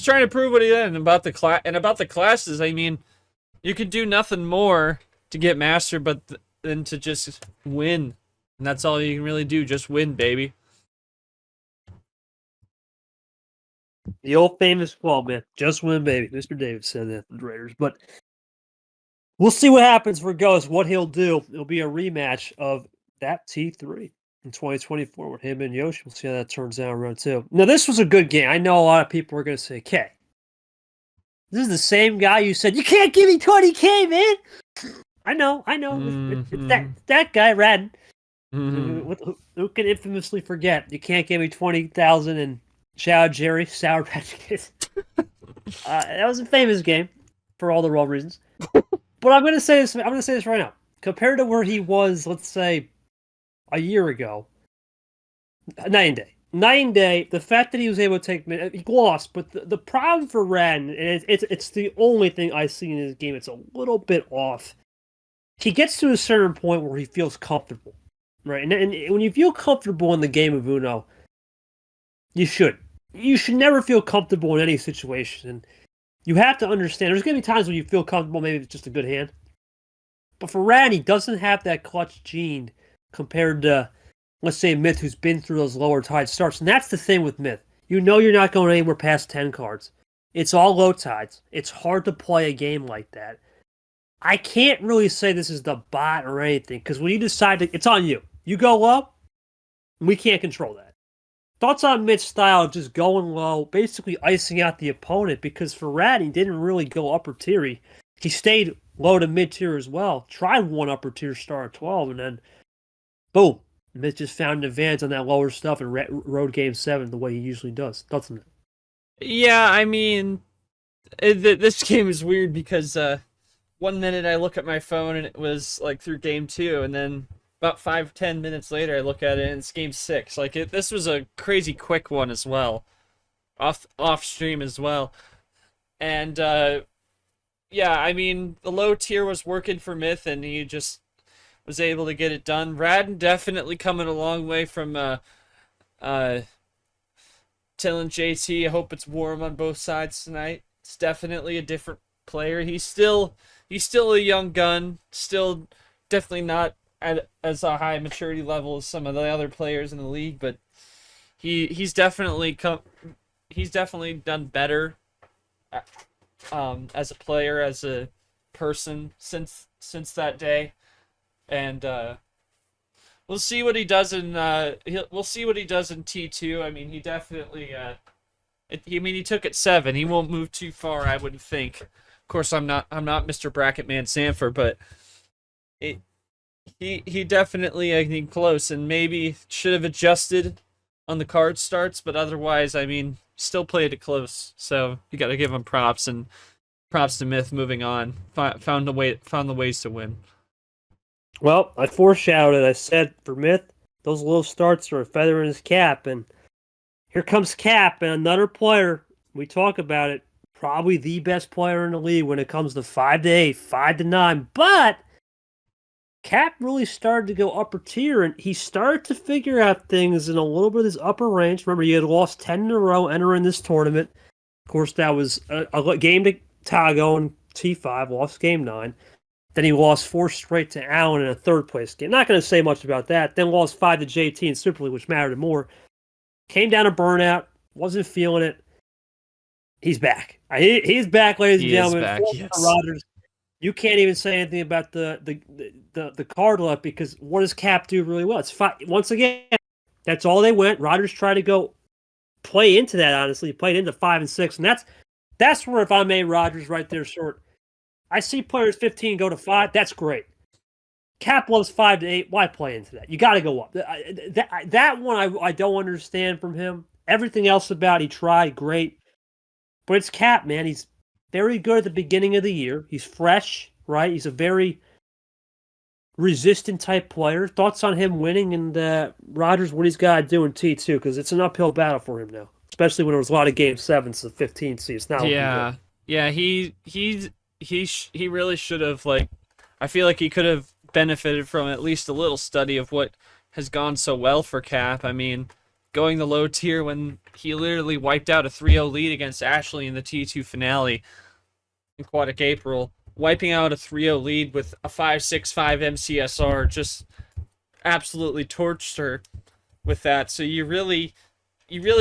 trying to prove what he did. And about the classes, I mean, you could do nothing more to get master than to just win. And that's all you can really do, just win, baby. The old famous quote, man. Just win, baby. Mr. Davis said that for the Raiders. But we'll see what happens for Ghost, what he'll do. It'll be a rematch of that T3 in 2024 with him and Yoshi. We'll see how that turns out in round 2. Now, this was a good game. I know a lot of people are going to say, "Okay, this is the same guy you said, you can't give me 20K, man." I know. It's that guy, Radden. Mm-hmm. Who can infamously forget? You can't give me 20,000 and shout out Jerry, Sour Patch Kids. That was a famous game for all the wrong reasons. But I'm gonna say this. I'm gonna say this right now. Compared to where he was, let's say, a year ago, night and day. Night and day. The fact that he was able to take, he lost, but the problem for Radden, and it's the only thing I see in his game. It's a little bit off. He gets to a certain point where he feels comfortable, right? And when you feel comfortable in the game of Uno, you should. You should never feel comfortable in any situation. And you have to understand, there's going to be times when you feel comfortable, maybe it's just a good hand. But for Rad, he doesn't have that clutch gene compared to, let's say, Myth, who's been through those lower tide starts. And that's the thing with Myth. You know you're not going anywhere past 10 cards. It's all low tides. It's hard to play a game like that. I can't really say this is the bot or anything, because when you decide to, it's on you. You go low, we can't control that. Thoughts on Mitch's style of just going low, basically icing out the opponent, because for Rad, he didn't really go upper tier. He stayed low to mid tier as well. Tried one upper tier star at 12, and then boom. Mitch just found an advantage on that lower stuff and rode game 7 the way he usually does. Thoughts on that? Yeah, I mean, this game is weird because 1 minute I look at my phone and it was like through game 2, and then about 5-10 minutes later I look at it and it's game 6. Like this was a crazy quick one as well, off stream as well, and yeah, I mean the low tier was working for Myth and he just was able to get it done. Radden definitely coming a long way from Till and JT. I hope it's warm on both sides tonight. It's definitely a different player. He's still a young gun, still definitely not at as a high maturity level as some of the other players in the league, but he's definitely done better as a player, as a person since that day, and we'll see what he does in we'll see what he does in T2. I mean, he definitely he took it 7. He won't move too far, I wouldn't think. Of course, I'm not Mr. Bracket Man Sanford, but he definitely, I think, close, and maybe should have adjusted on the card starts, but otherwise, I mean, still played it close. So you got to give him props, and props to Myth moving on. Found the ways to win. Well, I foreshadowed it. I said for Myth, those low starts are a feather in his cap, and here comes Cap, and another player. We talk about it. Probably the best player in the league when it comes to 5 to 8, 5 to 9. But Cap really started to go upper tier, and he started to figure out things in a little bit of his upper range. Remember, he had lost 10 in a row entering this tournament. Of course, that was a game to Tago in T5, lost game 9. Then he lost 4 straight to Allen in a third-place game. Not going to say much about that. Then lost 5 to JT in Super League, which mattered more. Came down a burnout, wasn't feeling it. He's back. He's back, ladies and gentlemen. Back, yes. Rodgers. You can't even say anything about the card left, because what does Cap do really well? It's once again, that's all they went. Rodgers tried to go play into that, honestly. He played into 5 and 6, and that's where, if I'm a Rodgers right there short, I see players 15 go to 5. That's great. Cap loves 5 to 8. Why play into that? You got to go up. That one I don't understand from him. Everything else about he tried, great. But it's Cap, man. He's very good at the beginning of the year. He's fresh, right? He's a very resistant type player. Thoughts on him winning, and Rodgers, what he's got to do in T2, because it's an uphill battle for him now, especially when there was a lot of game 7s, the 15 seeds. Now, yeah, he really should have, like, I feel like he could have benefited from at least a little study of what has gone so well for Cap. I mean, going the low tier when he literally wiped out a 3-0 lead against Ashley in the T2 finale in Aquatic April, wiping out a 3-0 lead with a 5.65 MCSR, just absolutely torched her with that. So you really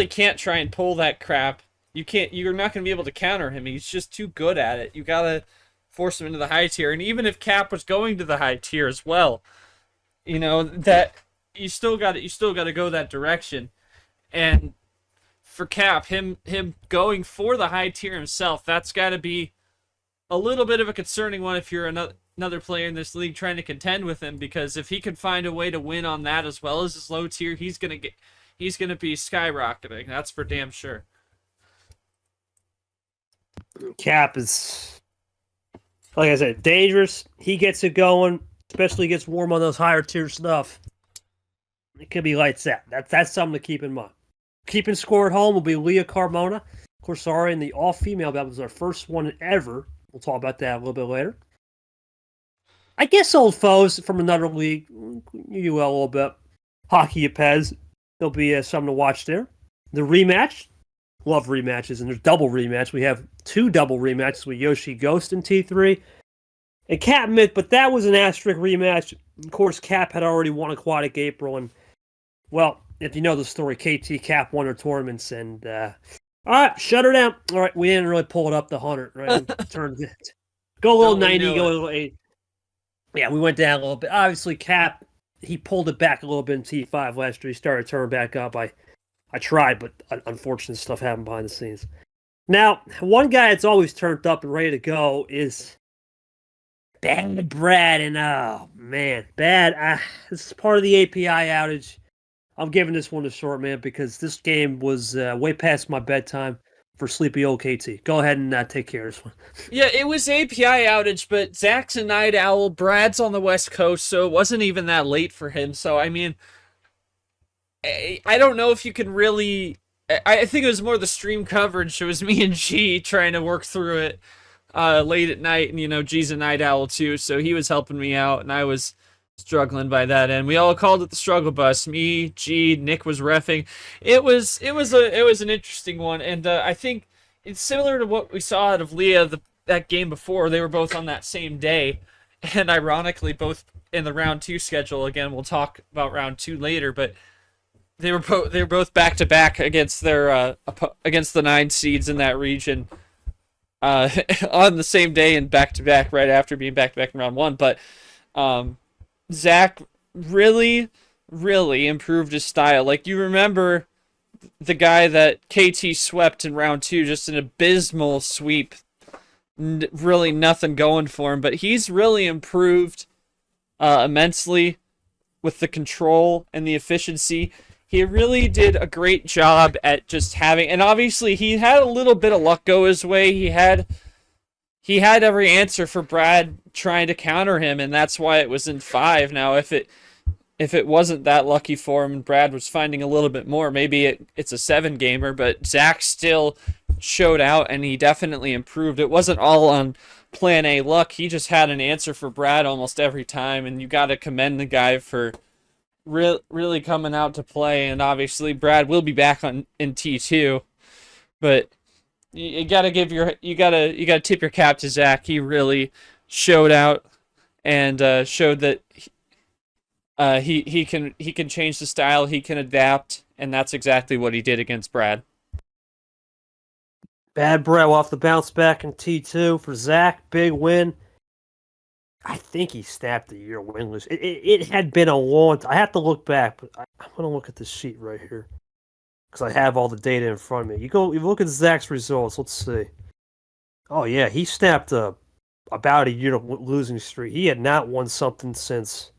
can't try and pull that crap. You're not going to be able to counter him. He's just too good at it. You got to force him into the high tier. And even if Cap was going to the high tier as well, you know, that you still got to go that direction. And for Cap, him going for the high tier himself, that's got to be a little bit of a concerning one if you're another player in this league trying to contend with him, because if he could find a way to win on that as well as his low tier, he's gonna be skyrocketing. That's for damn sure. Cap is, like I said, dangerous. He gets it going, especially gets warm on those higher tier stuff. It could be lights out. That's something to keep in mind. Keeping score at home will be Leah Carmona. Corsari in the all-female. That was our first one ever. We'll talk about that a little bit later. I guess old foes from another league. You will a little bit. Hockey Pez. There'll be something to watch there. The rematch. Love rematches, and there's double rematch. We have 2 double rematches with Yoshi Ghost in T3 and Cap Myth, but that was an asterisk rematch. Of course, Cap had already won Aquatic April, and well, if you know the story, KT Cap won her tournaments, and all right, shut her down. All right, we didn't really pull it up the 100, right? Turned it. Go a little 90, go a little 80. Yeah, we went down a little bit. Obviously, Cap, he pulled it back a little bit in T5 last year. He started turning back up. I tried, but unfortunate stuff happened behind the scenes. Now, one guy that's always turned up and ready to go is Bad Brad. And oh, man, Bad. This is part of the API outage. I'm giving this one a short, man, because this game was way past my bedtime for sleepy old KT. Go ahead and take care of this one. Yeah, it was API outage, but Zach's a night owl. Brad's on the West Coast, so it wasn't even that late for him. So, I mean, I don't know if you can really... I think it was more the stream coverage. It was me and G trying to work through it late at night, and, G's a night owl too, so he was helping me out, and I was struggling by that end. We all called it the struggle bus. Me, G, Nick was reffing. It was an interesting one, and I think it's similar to what we saw out of Leah that game before. They were both on that same day, and ironically, both in the round 2 schedule. Again, we'll talk about round 2 later, but they were both back to back against their against the 9 seeds in that region on the same day and back to back right after being back to back in round 1. But Zach really improved his style. Like, you remember the guy that KT swept in round 2, just an abysmal sweep, really nothing going for him. But he's really improved immensely with the control and the efficiency. He really did a great job at just having, and obviously he had a little bit of luck go his way. He had every answer for Brad trying to counter him, and that's why it was in 5. Now, if it wasn't that lucky for him and Brad was finding a little bit more, maybe it's a 7 gamer, but Zach still showed out, and he definitely improved. It wasn't all on plan A luck. He just had an answer for Brad almost every time, and you got to commend the guy for really coming out to play. And obviously Brad will be back in T2, but you gotta tip your cap to Zach. He really showed out and showed that he can change the style, he can adapt, and that's exactly what he did against Brad. Bad Brad off the bounce back in T2 for Zach. Big win. I think he snapped the year winless. It had been a long time. I have to look back, but I'm going to look at this sheet right here because I have all the data in front of me. You look at Zach's results. Let's see. Oh, yeah. He snapped about a year losing streak. He had not won something since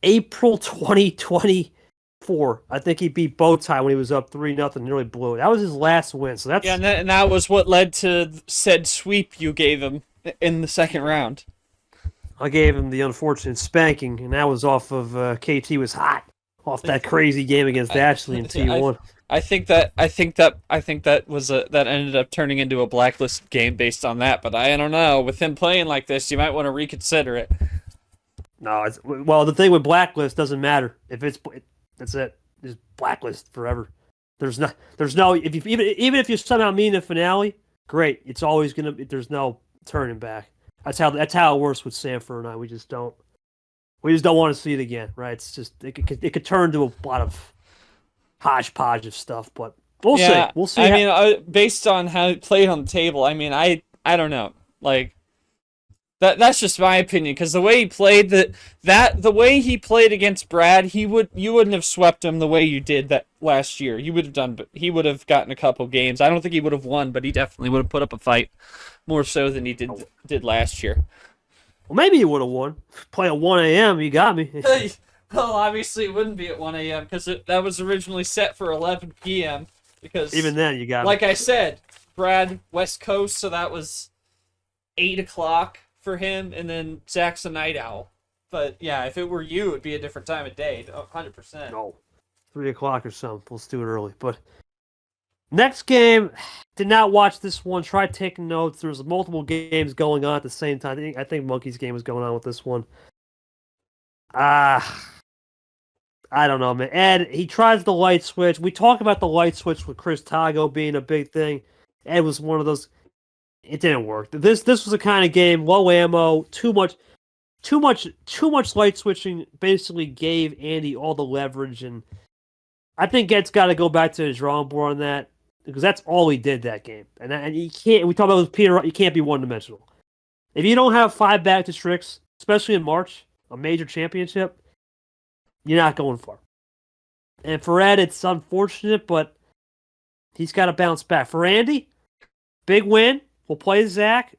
April 2024. I think he beat Bowtie when he was up 3-0, nearly blew it. That was his last win. So that's and that was what led to said sweep you gave him in the second round. I gave him the unfortunate spanking, and that was off of KT was hot off that crazy game against Ashley in T1. I think that was that ended up turning into a blacklist game based on that. But I don't know. With him playing like this, you might want to reconsider it. No, well, the thing with blacklist doesn't matter if that's it. It's blacklist forever. There's no even if you somehow meet the finale, great. It's always there's no turning back. That's how it works with Sanford and I. We just don't want to see it again, right? It's just it could turn to a lot of hodgepodge of stuff, but we'll see. We'll see. I mean, based on how it played on the table, I mean, I don't know, like that's just my opinion because the way he played the way he played against Brad, you wouldn't have swept him the way you did that last year. He would have gotten a couple games. I don't think he would have won, but he definitely would have put up a fight. More so than he did last year. Well, maybe he would have won. Play at 1 a.m., you got me. Well, obviously it wouldn't be at 1 a.m. because that was originally set for 11 p.m. Because even then, you got like me. I said, Brad West Coast, so that was 8 o'clock for him, and then Zach's a night owl. But yeah, if it were you, it'd be a different time of day, 100%. No, 3 o'clock or something. Let's do it early. But next game, did not watch this one. Tried taking notes. There was multiple games going on at the same time. I think Monkey's game was going on with this one. I don't know, man. Ed, he tries the light switch. We talk about the light switch with Chris Tago being a big thing. Ed was one of those. It didn't work. This was a kind of game, low ammo, too much light switching. Basically, gave Andy all the leverage, and I think Ed's got to go back to his drawing board on that because that's all he did that game. And you can't. We talk about with Peter. You can't be one dimensional. If you don't have 5 back to tricks, especially in March, a major championship, you're not going far. And for Ed, it's unfortunate, but he's got to bounce back. For Andy, big win. We'll play Zach.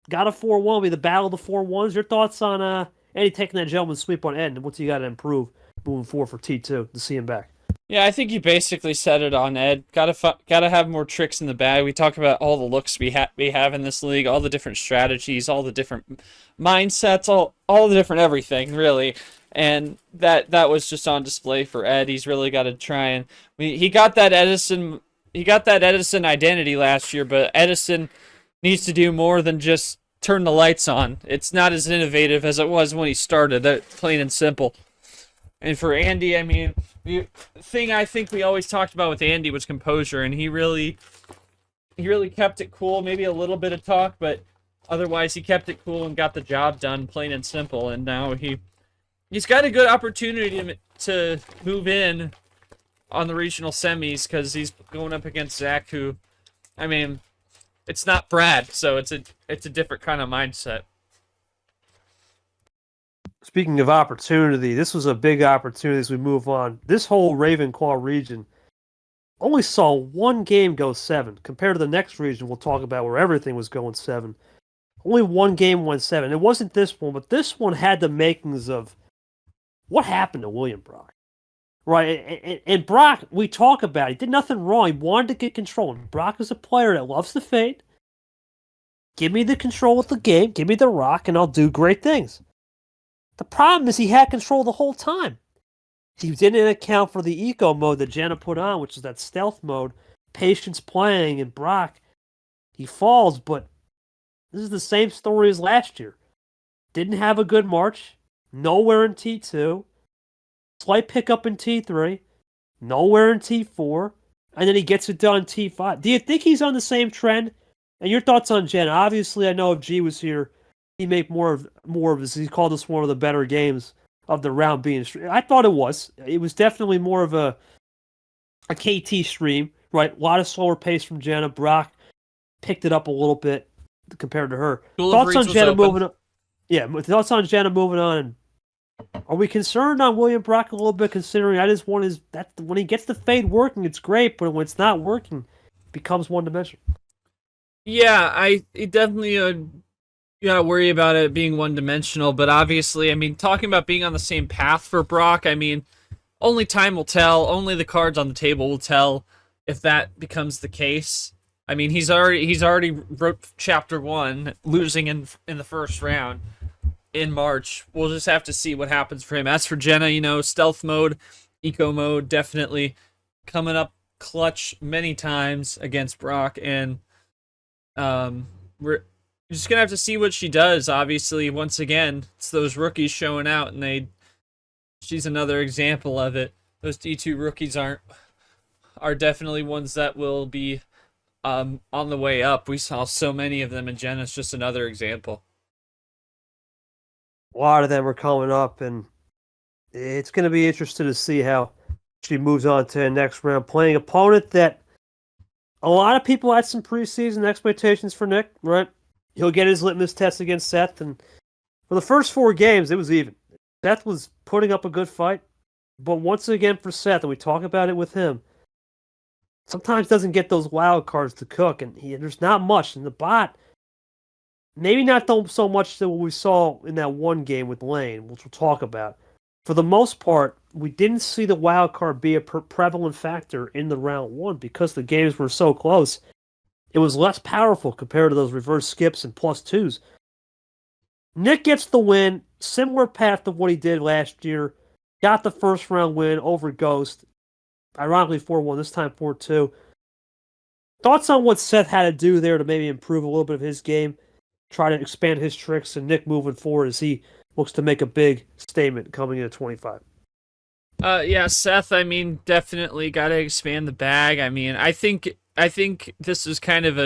Got a 4-1. Be the battle of the 4-1s. Your thoughts on Andy taking that gentleman's sweep on Ed, and what's he got to improve moving forward for T2 to see him back? Yeah, I think you basically said it on Ed. Gotta have more tricks in the bag. We talk about all the looks we have in this league, all the different strategies, all the different mindsets, all the different everything, really. And that was just on display for Ed. He's really got to try and he got that Edison identity last year, but Edison needs to do more than just turn the lights on. It's not as innovative as it was when he started. That plain and simple. And for Andy, I mean, the thing I think we always talked about with Andy was composure, and he really kept it cool. Maybe a little bit of talk, but otherwise he kept it cool and got the job done, plain and simple. And now he's got a good opportunity to move in on the regional semis because he's going up against Zach, who, I mean, it's not Brad, so it's a different kind of mindset. Speaking of opportunity, this was a big opportunity as we move on. This whole Ravenclaw region only saw one game go 7 compared to the next region we'll talk about where everything was going 7. Only one game went 7. It wasn't this one, but this one had the makings of what happened to William Brock. Right, and Brock, we talk about, he did nothing wrong. He wanted to get control. And Brock is a player that loves the fate. Give me the control of the game, give me the rock, and I'll do great things. The problem is he had control the whole time. He didn't account for the eco mode that Jenna put on, which is that stealth mode. Patience playing, and Brock, he falls, but this is the same story as last year. Didn't have a good March. Nowhere in T2. Slight pickup in T3. Nowhere in T4. And then he gets it done in T5. Do you think he's on the same trend? And your thoughts on Jenna? Obviously, I know if G was here, he'd make more of this. He called this one of the better games of the round being. I thought it was. It was definitely more of a KT stream, right? A lot of slower pace from Jenna. Brock picked it up a little bit compared to her. Thoughts on Jenna moving on? Yeah, thoughts on Jenna moving on. And are we concerned on William Brock a little bit, considering I just want that when he gets the fade working, it's great, but when it's not working, it becomes one-dimensional. Yeah, I definitely you gotta worry about it being one-dimensional, but obviously, I mean, talking about being on the same path for Brock, I mean, only time will tell, only the cards on the table will tell if that becomes the case. I mean, he's already wrote chapter 1, losing in the first round in March. We'll just have to see what happens for him. As for Jenna, stealth mode, eco mode, definitely coming up clutch many times against Brock, and we're just gonna have to see what she does. Obviously, once again, it's those rookies showing out, and she's another example of it. Those D2 rookies are definitely ones that will be on the way up. We saw so many of them, and Jenna's just another example. A lot of them are coming up, and it's going to be interesting to see how she moves on to the next round, playing an opponent that a lot of people had some preseason expectations for Nick, right? He'll get his litmus test against Seth, and for the first 4 games, it was even. Seth was putting up a good fight, but once again for Seth, and we talk about it with him, sometimes doesn't get those wild cards to cook, and there's not much. And the bot, maybe not so much that what we saw in that one game with Lane, which we'll talk about. For the most part, we didn't see the wild card be a prevalent factor in the round 1 because the games were so close. it was less powerful compared to those reverse skips and plus twos. Nick gets the win, similar path to what he did last year. Got the first round win over Ghost. Ironically 4-1, this time 4-2. Thoughts on what Seth had to do there to maybe improve a little bit of his game, try to expand his tricks, and Nick moving forward as he looks to make a big statement coming into 25? Yeah, Seth, I mean, definitely got to expand the bag. I mean, I think this is kind of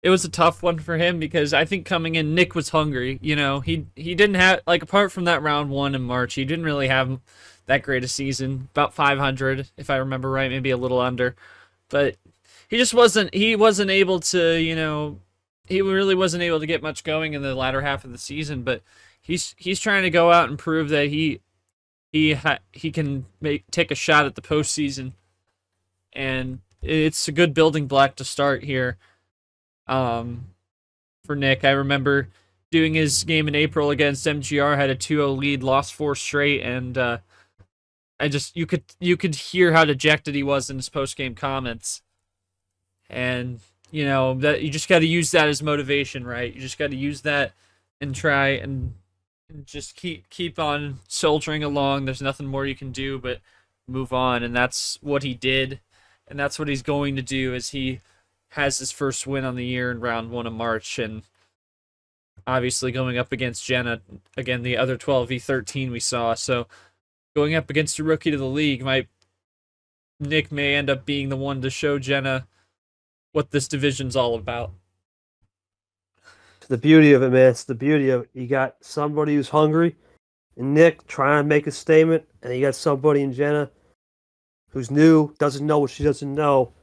it was a tough one for him because I think coming in, Nick was hungry. You know, he didn't have, like, apart from that round 1 in March, he didn't really have that great a season. About 500, if I remember right, maybe a little under. But he just wasn't able to, you know, he really wasn't able to get much going in the latter half of the season. But he's trying to go out and prove that he can take a shot at the postseason, and it's a good building block to start here. For Nick, I remember doing his game in April against MGR, had a 2-0 lead, lost 4 straight, and you could hear how dejected he was in his post game comments, and you know that you just got to use that as motivation, right? You just got to use that and try and just keep on soldiering along. There's nothing more you can do but move on, and that's what he did, and that's what he's going to do as he has his first win on the year in round 1 of March, and obviously going up against Jenna again, the other 12v13 we saw. So going up against a rookie to the league, Nick may end up being the one to show Jenna what this division's all about. The beauty of it, man. It's the beauty of it. You got somebody who's hungry, and Nick trying to make a statement, and you got somebody in Jenna who's new, doesn't know what she doesn't know.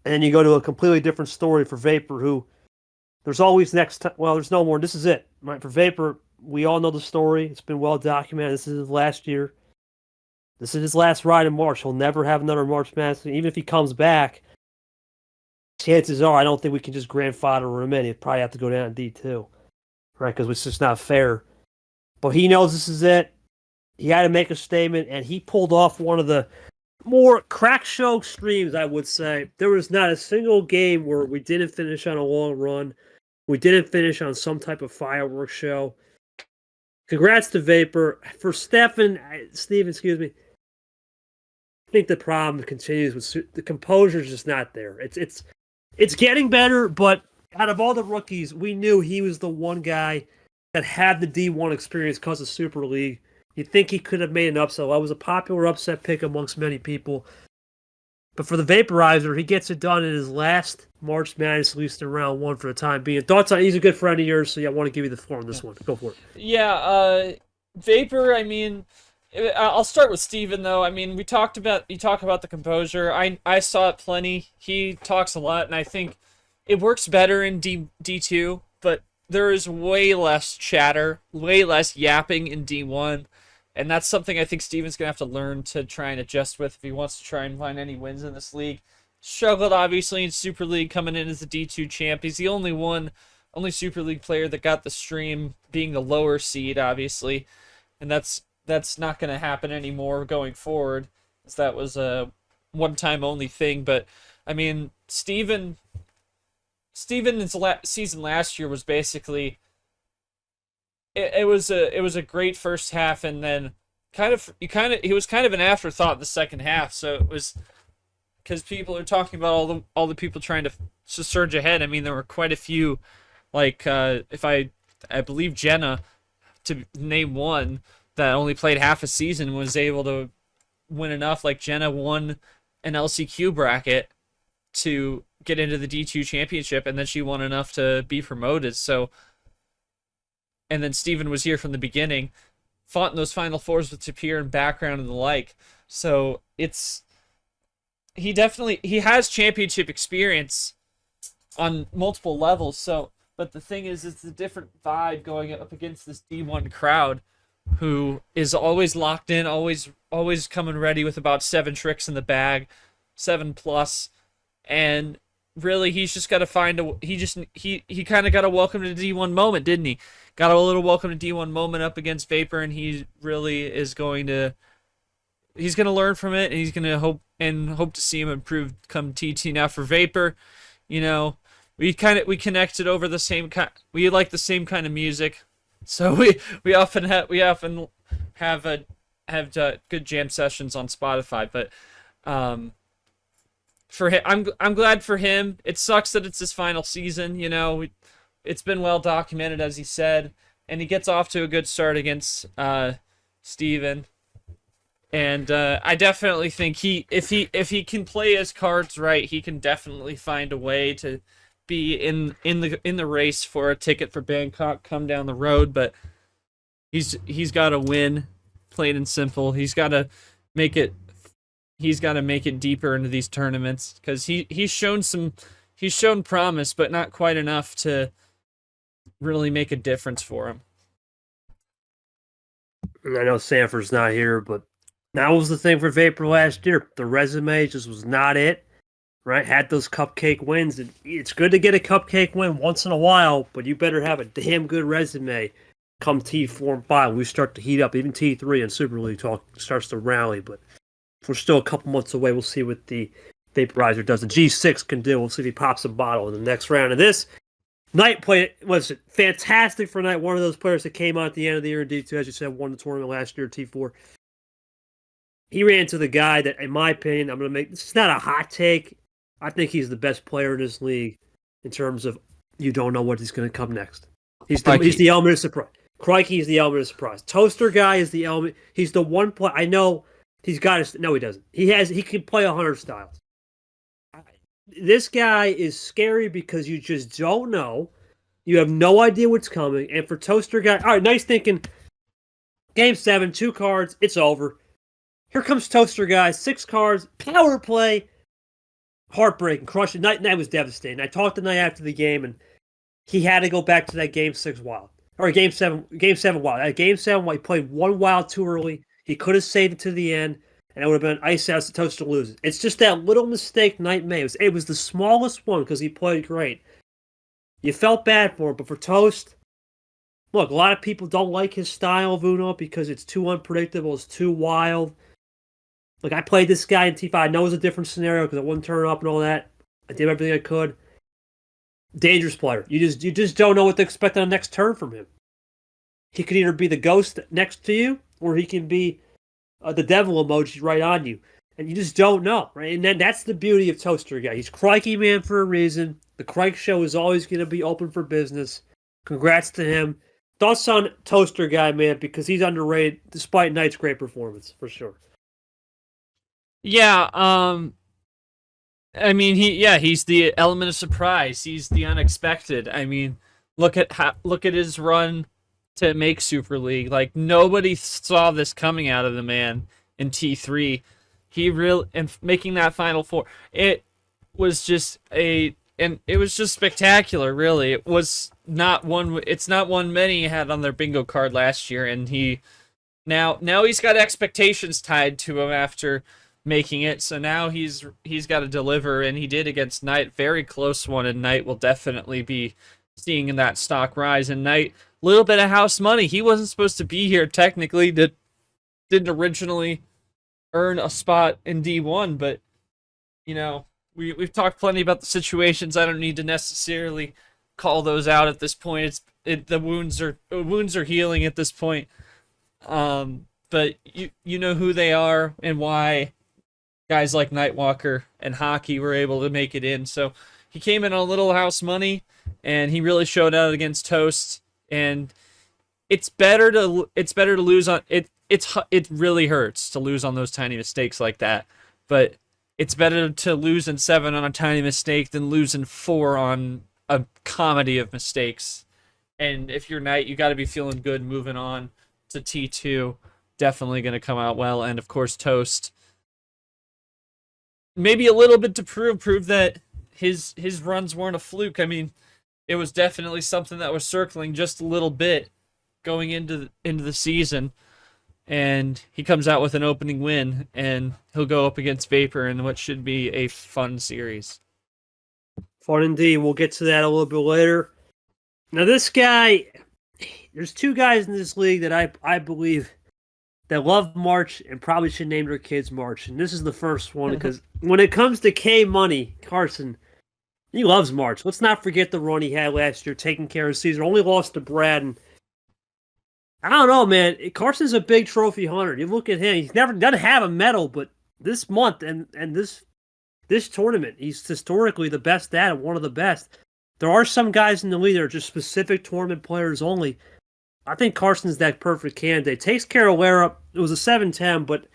And then you go to a completely different story for Vapor, who there's always next time. Well, there's no more. This is it, right? For Vapor, we all know the story. It's been well documented. This is his last year. This is his last ride in March. He'll never have another March Madness. Even if he comes back, chances are I don't think we can just grandfather him in. He'd probably have to go down to D2, right? Because it's just not fair. But he knows this is it. He had to make a statement, and he pulled off one of the more crack show streams, I would say. There was not a single game where we didn't finish on a long run. We didn't finish on some type of fireworks show. Congrats to Vapor. For Steven, excuse me. I think the problem continues with the composure is just not there. It's getting better, but out of all the rookies, we knew he was the one guy that had the D1 experience because of Super League. You'd think he could have made an upset. Well, it was a popular upset pick amongst many people. But for the Vaporizer, he gets it done in his last March Madness, at least in round 1 for the time being. Thoughts on, he's a good friend of yours, so yeah, I want to give you the floor on this one. Go for it. Yeah, Vapor, I mean, I'll start with Steven, though. I mean, you talk about the composure. I saw it plenty. He talks a lot, and I think it works better in D2, but there is way less chatter, way less yapping in D1. And that's something I think Steven's going to have to learn to try and adjust with if he wants to try and find any wins in this league. Struggled, obviously, in Super League coming in as the D2 champ. He's the only Super League player that got the stream, being the lower seed, obviously. And that's not going to happen anymore going forward, as that was a one-time only thing. But, I mean, Steven's season last year was basically... It was a great first half, and then he was kind of an afterthought in the second half. So it was because people are talking about all the people trying to surge ahead. I mean, there were quite a few, like if I believe Jenna, to name one, that only played half a season, was able to win enough. Like Jenna won an LCQ bracket to get into the D2 championship, and then she won enough to be promoted. So. And then Steven was here from the beginning, fought in those Final Fours with Tapir and background and the like. So he has championship experience on multiple levels. So, but the thing is, it's a different vibe going up against this D1 crowd, who is always locked in, always coming ready with about 7 tricks in the bag, 7+, and really he's just got to find he kind of got a welcome to D1 moment, didn't he? Got a little welcome to D1 moment up against Vapor, and he really is going to learn from it, and he's going to hope to see him improve come TT. Now for Vapor, you know, we connected over the same kind. We like the same kind of music, so we often have good jam sessions on Spotify. But for him, I'm glad for him. It sucks that it's his final season. It's been well documented, as he said, and he gets off to a good start against Steven. And I definitely think if he can play his cards right, he can definitely find a way to be in the race for a ticket for Bangkok come down the road. But he's got to win, plain and simple. He's got to make it deeper into these tournaments, because he's shown promise, but not quite enough to really make a difference for him. I know Sanford's not here, but that was the thing for Vapor last year. The resume just was not it, right? Had those cupcake wins. It's good to get a cupcake win once in a while, but you better have a damn good resume come T4 and 5. We start to heat up. Even T3 and Super League talk starts to rally, but we're still a couple months away. We'll see what the Vaporizer does. The G6 can do. We'll see if he pops a bottle in the next round of this. Knight played was fantastic for Knight. One of those players that came out at the end of the year in D2, as you said, won the tournament last year, T4. He ran into the guy that, in my opinion, this is not a hot take. I think he's the best player in this league in terms of you don't know what is going to come next. He's the element of surprise. Crikey is the element of surprise. Toaster guy is the element. He's the one player. I know he's got his. No, he doesn't. He can play 100 styles. This guy is scary because you just don't know. You have no idea what's coming. And for Toaster guy, all right, nice thinking. Game 7, 2 cards, it's over. Here comes Toaster guy, 6 cards, power play, heartbreaking, crushing. Knight was devastating. I talked to Knight after the game, and he had to go back to that Game 6 wild. Or Game 7 wild. At Game 7, he played one wild too early. He could have saved it to the end, and it would have been an ice out to Toaster loses. It's just that little mistake Knight made. It was the smallest one because he played great. You felt bad for him, but for Toast, look, a lot of people don't like his style of Uno because it's too unpredictable, it's too wild. Look, I played this guy in T5. I know it was a different scenario because I wouldn't turn up and all that. I did everything I could. Dangerous player. You just don't know what to expect on the next turn from him. He could either be the ghost next to you, or he can be the devil emoji right on you. And you just don't know, right? And then that's the beauty of Toaster guy. He's Crikey Man for a reason. The Crike Show is always going to be open for business. Congrats to him. Thoughts on Toaster guy, man, because he's underrated despite Knight's great performance, for sure. Yeah, I mean, he's the element of surprise. He's the unexpected. I mean, look at his run to make Super League. Like, nobody saw this coming out of the man in T3. And making that Final Four, it was just spectacular, really. It's not one many had on their bingo card last year, and now he's got expectations tied to him after making it, so now he's got to deliver, and he did against Knight. Very close one, and Knight will definitely be seeing that stock rise. And Knight, a little bit of house money. He wasn't supposed to be here technically. Didn't originally earn a spot in D1, but we've talked plenty about the situations. I don't need to necessarily call those out at this point. The wounds are healing at this point. But you know who they are and why guys like Nightwalker and Hockey were able to make it in. So he came in on a little house money, and he really showed out against Toast. And it's better to lose on it. It really hurts to lose on those tiny mistakes like that, but it's better to lose in 7 on a tiny mistake than lose in 4 on a comedy of mistakes. And if you're Knight, you got to be feeling good moving on to T2. Definitely going to come out well. And of course, Toast, maybe a little bit to prove that his runs weren't a fluke. I mean, it was definitely something that was circling just a little bit going into the season. And he comes out with an opening win, and he'll go up against Vapor in what should be a fun series. Fun indeed. We'll get to that a little bit later. Now, this guy, there's 2 guys in this league that I believe that love March and probably should name their kids March. And this is the first one, because when it comes to K Money, Carson, He loves March. Let's not forget the run he had last year, taking care of Caesar. Only lost to Brad. And I don't know, man. Carson's a big trophy hunter. You look at him; he's never doesn't have a medal, but this month and this tournament, he's historically the best at it, one of the best. There are some guys in the league that are just specific tournament players only. I think Carson's that perfect candidate. Takes care of Lara. It was a 7-10, but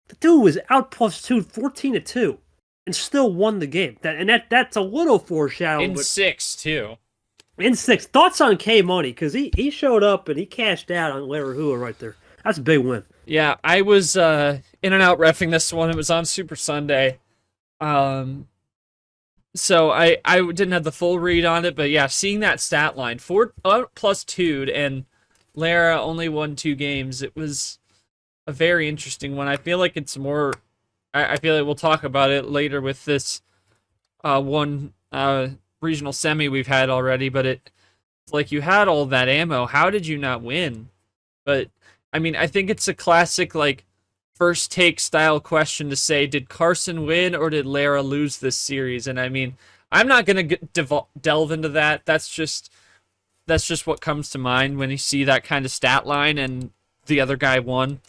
the dude was out +2, 14-2, and still won the game. That's a little foreshadowing. In 6, too. In 6. Thoughts on K Money? Because he showed up and he cashed out on Lara Hua right there. That's a big win. Yeah, I was in and out reffing this one. It was on Super Sunday. So I didn't have the full read on it, but yeah, seeing that stat line, 4+2, and Lara only won 2 games. It was a very interesting one. I feel like it's more. I feel like we'll talk about it later with this one regional semi we've had already. But it's like you had all that ammo. How did you not win? But I mean, I think it's a classic like first take style question to say, did Carson win or did Lara lose this series? And I mean, I'm not going to delve into that. That's just what comes to mind when you see that kind of stat line and the other guy won.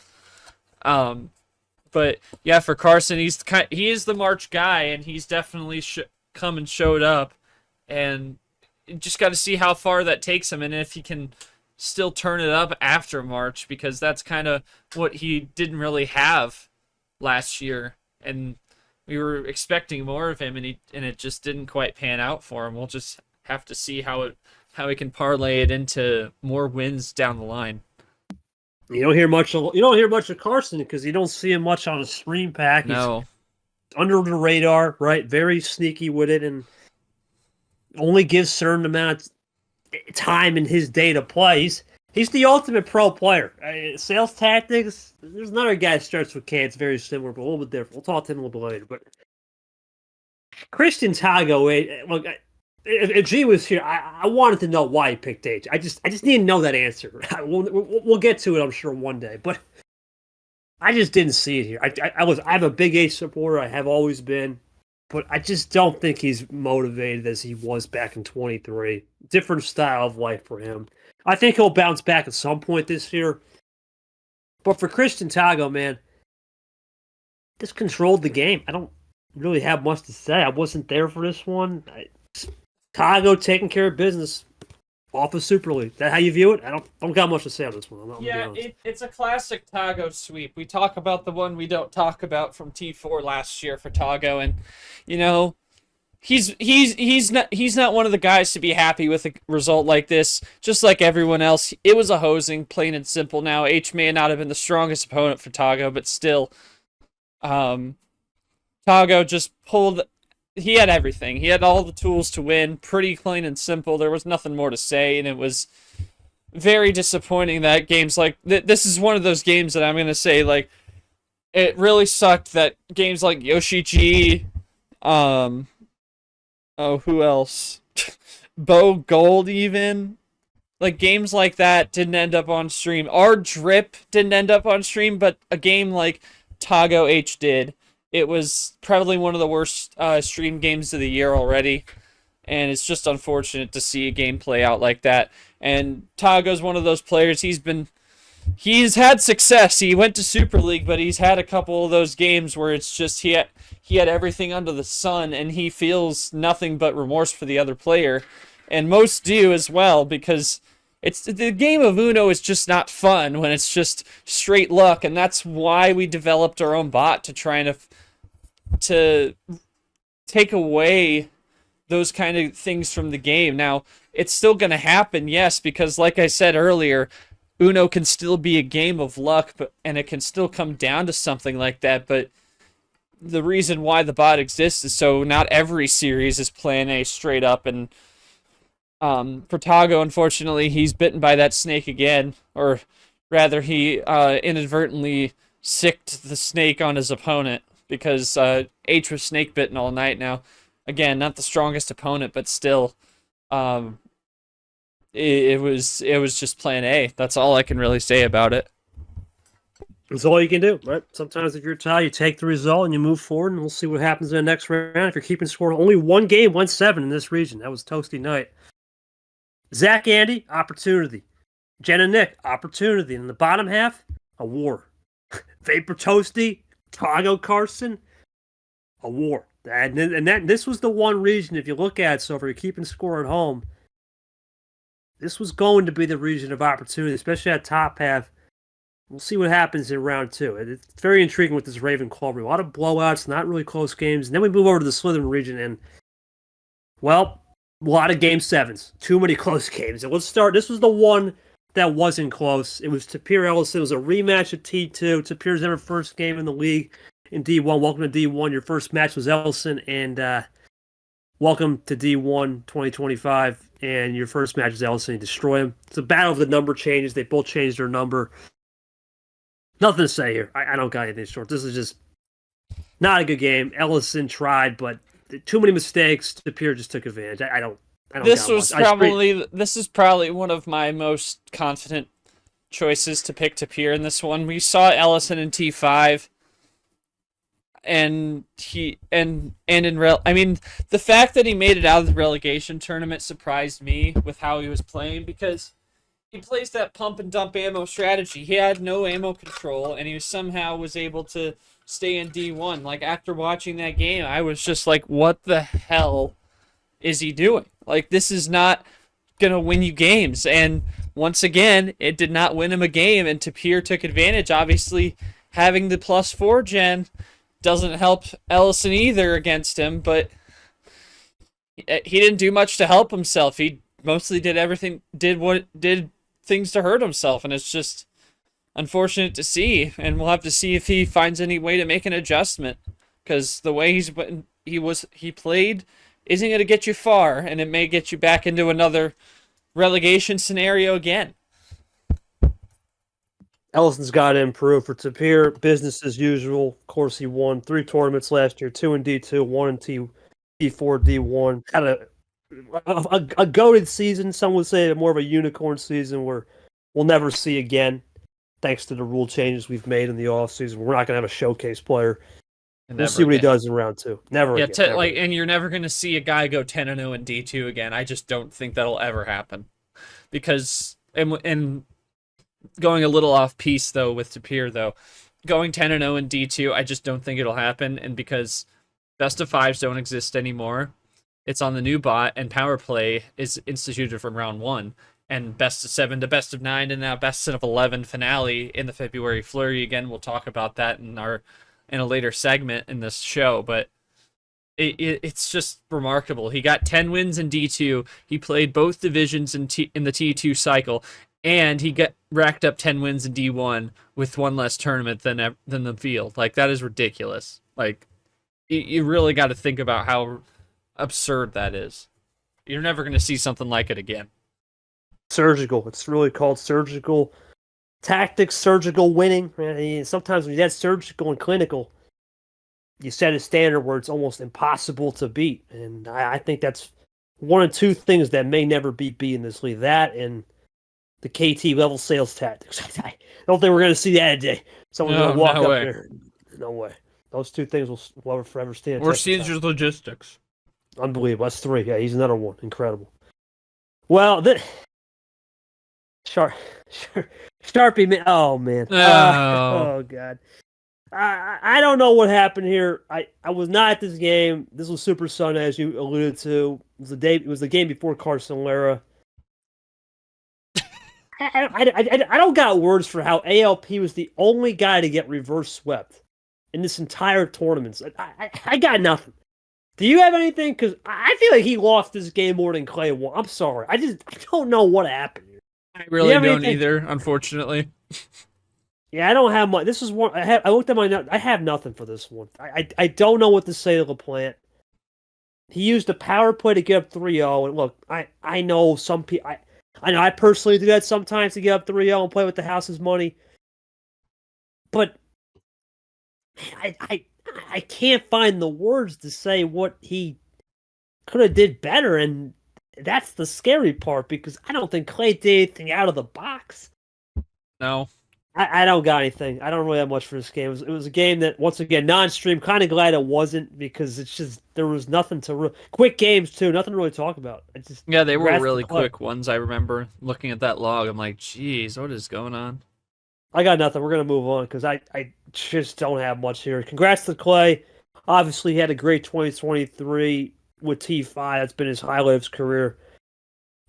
But yeah, for Carson, he is the March guy, and he's definitely come and showed up, and you just got to see how far that takes him and if he can still turn it up after March, because that's kind of what he didn't really have last year, and we were expecting more of him, and it just didn't quite pan out for him. We'll just have to see how he can parlay it into more wins down the line. You don't hear much of Carson because you don't see him much on a stream pack. No, he's under the radar, right? Very sneaky with it, and only gives certain amount of time in his day to play. He's the ultimate pro player. Sales tactics. There's another guy that starts with K. It's very similar, but a little bit different. We'll talk to him a little bit later. But Christian Tago, look, if G was here, I wanted to know why he picked H. I just need to know that answer. We'll get to it, I'm sure, one day. But I just didn't see it here. I'm a big H supporter. I have always been. But I just don't think he's motivated as he was back in 23. Different style of life for him. I think he'll bounce back at some point this year. But for Christian Tago, man, just controlled the game. I don't really have much to say. I wasn't there for this one. Tago taking care of business off of Super League. Is that how you view it? I don't got much to say on this one. Yeah, it's a classic Tago sweep. We talk about the one we don't talk about from T4 last year for Tago, and you know, he's not one of the guys to be happy with a result like this. Just like everyone else, it was a hosing, plain and simple. Now H may not have been the strongest opponent for Tago, but still, Tago just pulled. He had everything. He had all the tools to win. Pretty plain and simple. There was nothing more to say, and it was very disappointing that games like this is one of those games that I'm going to say, like, it really sucked that games like Yoshi G, who else? Bo Gold even. Like, games like that didn't end up on stream. Our Drip didn't end up on stream, but a game like Tago H did. It was probably one of the worst stream games of the year already, and it's just unfortunate to see a game play out like that. And Tago's one of those players. He's had success. He went to Super League, but he's had a couple of those games where it's just he had everything under the sun, and he feels nothing but remorse for the other player, and most do as well, because it's the game of Uno is just not fun when it's just straight luck, and that's why we developed our own bot to try and to take away those kind of things from the game. Now, it's still going to happen, yes, because like I said earlier, Uno can still be a game of luck, and it can still come down to something like that, but the reason why the bot exists is so not every series is plan A straight up, and for Tago, unfortunately, he's bitten by that snake again, or rather, he inadvertently sicked the snake on his opponent, because H was snake bitten all night now. Again, not the strongest opponent, but still, it was just plan A. That's all I can really say about it. That's all you can do, right? Sometimes if you're tied, you take the result and you move forward, and we'll see what happens in the next round. If you're keeping score, only one game went 7 in this region. That was Toasty Night. Zach Andy, opportunity. Jen and Nick, opportunity. And in the bottom half, a war. Vapor Toasty, Tago Carson, a war. This was the one region, if you look at it, so if you're keeping score at home, this was going to be the region of opportunity, especially at top half. We'll see what happens in round 2. It's very intriguing with this Ravenclaw. A lot of blowouts, not really close games. And then we move over to the Slytherin region, and, well, a lot of game 7s. Too many close games. And let's start. This was the one that wasn't close. It was Tapir Ellison. It was a rematch at T2. Tapir's ever first game in the league in D1. Welcome to D1. Your first match was Ellison, and welcome to D1 2025. And your first match is Ellison. You destroy him. It's a battle of the number changes. They both changed their number. Nothing to say here. I don't got anything short. This is just not a good game. Ellison tried, but too many mistakes. Tapir just took advantage. I don't. This is probably one of my most confident choices to pick Tapir in this one. We saw Ellison in T5, and the fact that he made it out of the relegation tournament surprised me with how he was playing, because he plays that pump and dump ammo strategy. He had no ammo control, and he somehow was able to stay in D1. Like, after watching that game, I was just like, what the hell is he doing? Like, this is not going to win you games. And once again, it did not win him a game, and Tapir took advantage. Obviously, having the +4 gen doesn't help Ellison either against him, but he didn't do much to help himself. He mostly did things to hurt himself, and it's just unfortunate to see. And we'll have to see if he finds any way to make an adjustment, because the way he played isn't going to get you far, and it may get you back into another relegation scenario again. Ellison's got to improve. For Tapir, business as usual. Of course, he won 3 tournaments last year, 2 in D2, 1 in T4, D1. Had a goated season. Some would say more of a unicorn season where we'll never see again, thanks to the rule changes we've made in the offseason. We're not going to have a showcase player. We'll see what he does in round 2. Never again. And you're never going to see a guy go 10-0 in D2 again. I just don't think that'll ever happen. Because, and going a little off piece, though, with Tapir, though, going 10-0 in D2, I just don't think it'll happen. And because best of 5s don't exist anymore, it's on the new bot, and power play is instituted from round 1. And best of 7 to best of 9, and now best of 11 finale in the February flurry. Again, we'll talk about that in a later segment in this show, but it's just remarkable. He got 10 wins in D2. He played both divisions in the T2 cycle, and he racked up 10 wins in D1 with one less tournament than the field. Like, that is ridiculous. Like, you really got to think about how absurd that is. You're never going to see something like it again. Surgical. It's really called surgical tactics, surgical winning. Sometimes when you add surgical and clinical, you set a standard where it's almost impossible to beat. And I think that's one of 2 things that may never be beat in this league. That and the KT level sales tactics. I don't think we're going to see that today. Someone's going to walk up there. No way. Those 2 things will forever stand. Or Caesar's logistics. Unbelievable. That's 3. Yeah, he's another one. Incredible. Well, Sharpie, man. Oh, man. Oh God. I don't know what happened here. I was not at this game. This was Super Sunday, as you alluded to. It was the game before Carson Lara. I don't got words for how ALP was the only guy to get reverse swept in this entire tournament. I got nothing. Do you have anything? Because I feel like he lost this game more than Clay won. I'm sorry. I don't know what happened. I really don't either, unfortunately. Yeah, I don't have much. This is one. I looked at my notes. I have nothing for this one. I don't know what to say to LaPlante. He used a power play to get up 3-0. And look, I know some people. I know I personally do that sometimes to get up 3-0 and play with the house's money. But I can't find the words to say what he could have did better, and that's the scary part, because I don't think Clay did anything out of the box. No. I don't got anything. I don't really have much for this game. It was a game that, once again, non-stream. Kind of glad it wasn't, because it's just there was nothing to quick games too. Nothing to really talk about. It's just Yeah, they were congrats to really Clay. quick ones. I remember looking at that log. I'm like, geez, what is going on? I got nothing. We're gonna move on because I just don't have much here. Congrats to Clay. Obviously, he had a great 2023 with T5. That's been his highlight of his career.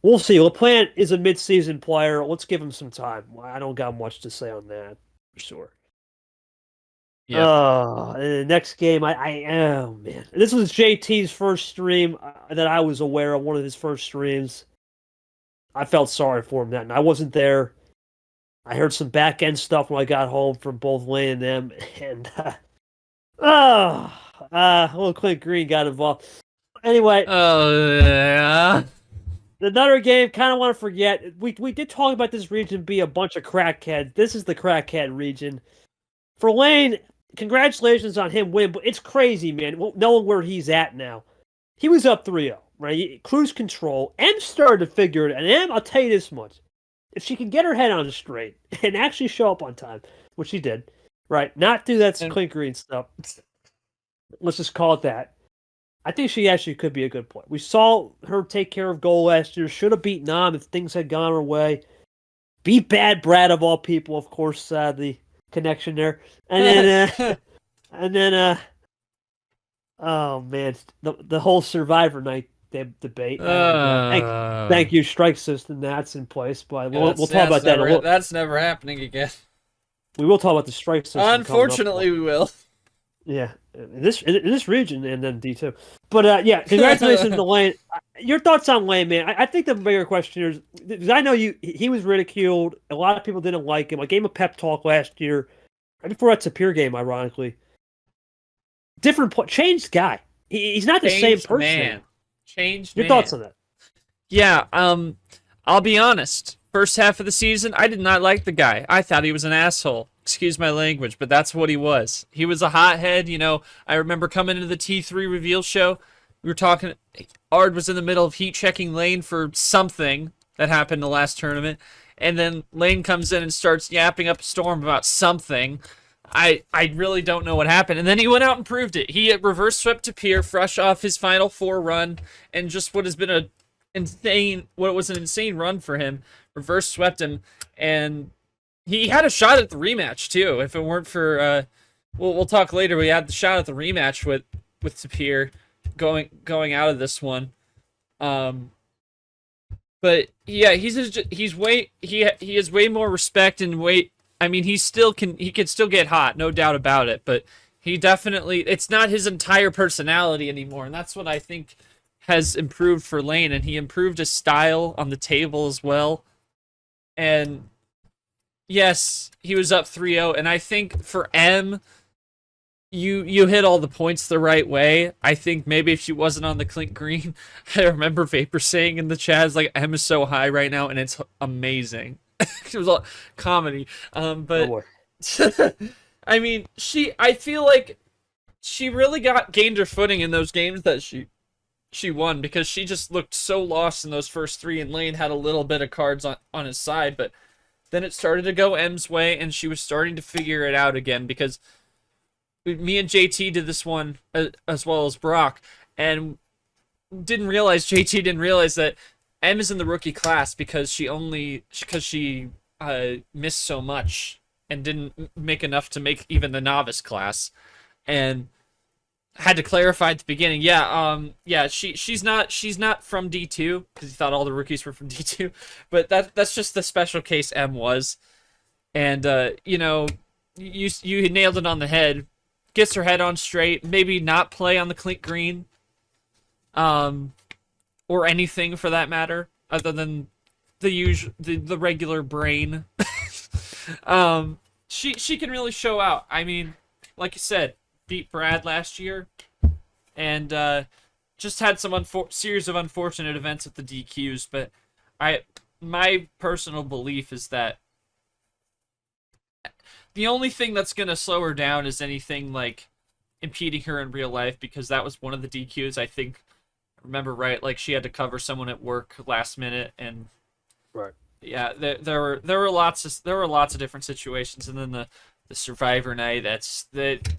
We'll see. LaPlante is a mid-season player. Let's give him some time. I don't got much to say on that for sure. Yeah. The next game, oh man, this was JT's first stream that I was aware of. One of his first streams. I felt sorry for him that, and I wasn't there. I heard some back end stuff when I got home from both Lane and them, and little Clint Green got involved. Anyway, Yeah. another game, kind of want to forget. We did talk about this region be a bunch of crackheads. This is the crackhead region. For Lane, congratulations on him winning, but it's crazy, man, knowing where he's at now. He was up 3-0, right? Cruise control. M started to figure it, and M, I'll tell you this much. If she can get her head on straight and actually show up on time, which she did, right? Not do that Clint Green stuff. Let's just call it that. I think she actually could be a good player. We saw her take care of goal last year. Should have beat Nam if things had gone her way. Beat Bad Brad of all people, of course, the connection there. And then, oh man, the whole Survivor Night debate. Thank you, strike system. That's in place, but we'll talk about that. That's never happening again. We will talk about the strike system. Unfortunately, we will. Yeah, in this region, and then D2. But yeah, congratulations to Lane. Your thoughts on Lane, man? I think the bigger question is, because I know he was ridiculed. A lot of people didn't like him. I gave him a pep talk last year, right before that Sapir game, ironically. Changed guy. He's not the same person. Man. Changed Your man. thoughts on that? Yeah, I'll be honest. First half of the season, I did not like the guy. I thought he was an asshole. Excuse my language, but that's what he was. He was a hothead, I remember coming into the T3 reveal show, we were talking, Ard was in the middle of heat checking Lane for something that happened in the last tournament, and then Lane comes in and starts yapping up a storm about something. I really don't know what happened. And then he went out and proved it. He reverse swept to Pier, fresh off his Final Four run, and just what was an insane run for him. Reverse swept him, and he had a shot at the rematch too. If it weren't for, we'll talk later. We had the shot at the rematch with Tapir going out of this one. But yeah, he has way more respect and he can still get hot, no doubt about it. But he definitely, it's not his entire personality anymore, and that's what I think has improved for Lane. And he improved his style on the table as well. And yes, he was up 3-0, and I think for M, you hit all the points the right way. I think maybe if she wasn't on the Clint Green, I remember Vapor saying in the chat, like, M is so high right now, and it's amazing. It was all comedy. But I mean, I feel like she really gained her footing in those games that she won, because she just looked so lost in those first three, and Lane had a little bit of cards on his side, but then it started to go M's way, and she was starting to figure it out again, because me and JT did this one as well as Brock, and JT didn't realize that M is in the rookie class because she missed so much and didn't make enough to make even the novice class, and had to clarify at the beginning. She's not from D2, because he thought all the rookies were from D2, but that's just the special case M was. And you nailed it on the head. Gets her head on straight, maybe not play on the Clint Green, or anything for that matter, other than the regular brain. She can really show out. I mean, like you said, beat Brad last year, and just had some series of unfortunate events at the DQs. But my personal belief is that the only thing that's gonna slow her down is anything like impeding her in real life, because that was one of the DQs. I think, remember right, like she had to cover someone at work last minute, and right. Yeah, there were lots of different situations, and then the Survivor night. That's that.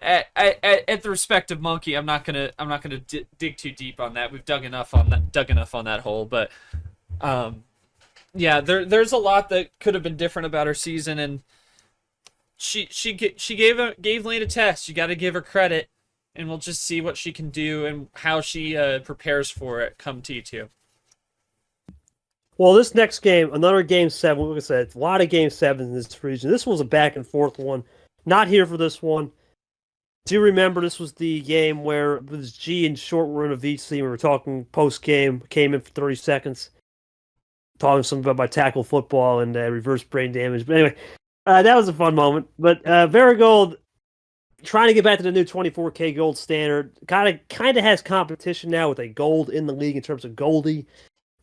At the respect of Monkey, I'm not gonna dig too deep on that. We've dug enough on that hole, but um, yeah, there's a lot that could have been different about her season, and she gave Lane a test. You got to give her credit, and we'll just see what she can do and how she prepares for it come T2. Well, this next game, another Game 7. Like I said, a lot of Game 7s in this region. This was a back-and-forth one. Not here for this one. Do you remember this was the game where it was G and Short were in a VC? We were talking post-game, came in for 30 seconds, talking something about my tackle football and reverse brain damage. But anyway, that was a fun moment. But Varigold, trying to get back to the new 24K gold standard, kind of has competition now with a gold in the league in terms of Goldie,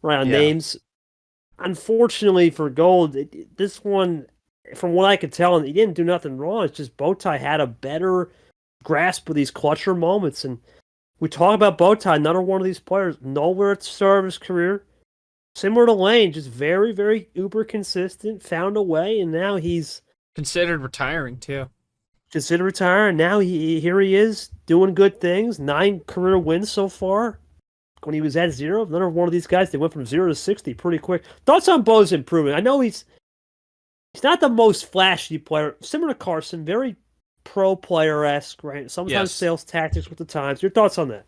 right on names. Unfortunately for Gold, this one, from what I could tell, and he didn't do nothing wrong. It's just Bowtie had a better grasp of these clutcher moments. And we talk about Bowtie, another one of these players, nowhere at the start of his career. Similar to Lane, just very, very uber consistent, found a way, and now he's considered retiring too. Considered retiring. Now here he is doing good things. 9 career wins so far. When he was at 0, another one of these guys, they went from 0 to 60 pretty quick. Thoughts on Bo's improvement? I know he's not the most flashy player. Similar to Carson, very pro player-esque, right? Sometimes sales tactics with the times. Your thoughts on that?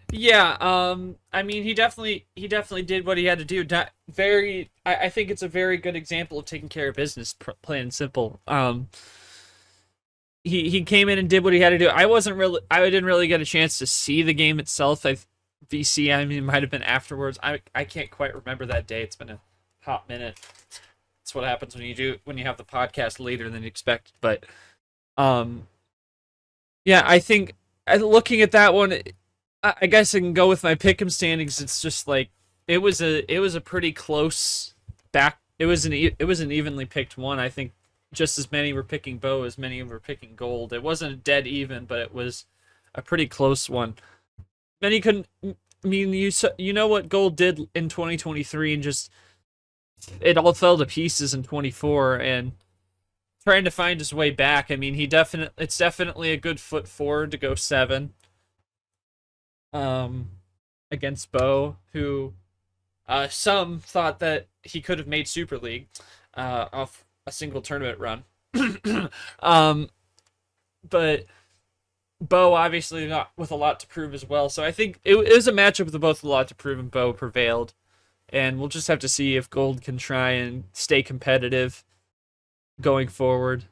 Yeah, I mean, he definitely did what he had to do. I think it's a very good example of taking care of business, plain and simple. He came in and did what he had to do. I didn't really get a chance to see the game itself. VC, I mean, it might have been afterwards. I can't quite remember that day. It's been a hot minute. It's what happens when you have the podcast later than you expect. But yeah, I think looking at that one, I guess I can go with my pick'em standings. It's just like it was a pretty close back. It was an evenly picked one. I think just as many were picking Bo as many were picking Gold. It wasn't dead even, but it was a pretty close one. Many couldn't. I mean, you know what Gold did in 2023, and just it all fell to pieces in 24, and trying to find his way back. I mean, it's definitely a good foot forward to go 7 against Bo, who some thought that he could have made Super League off a single tournament run. But Bo obviously not with a lot to prove as well. So I think it was a matchup with both a lot to prove, and Bo prevailed. And we'll just have to see if Gold can try and stay competitive going forward.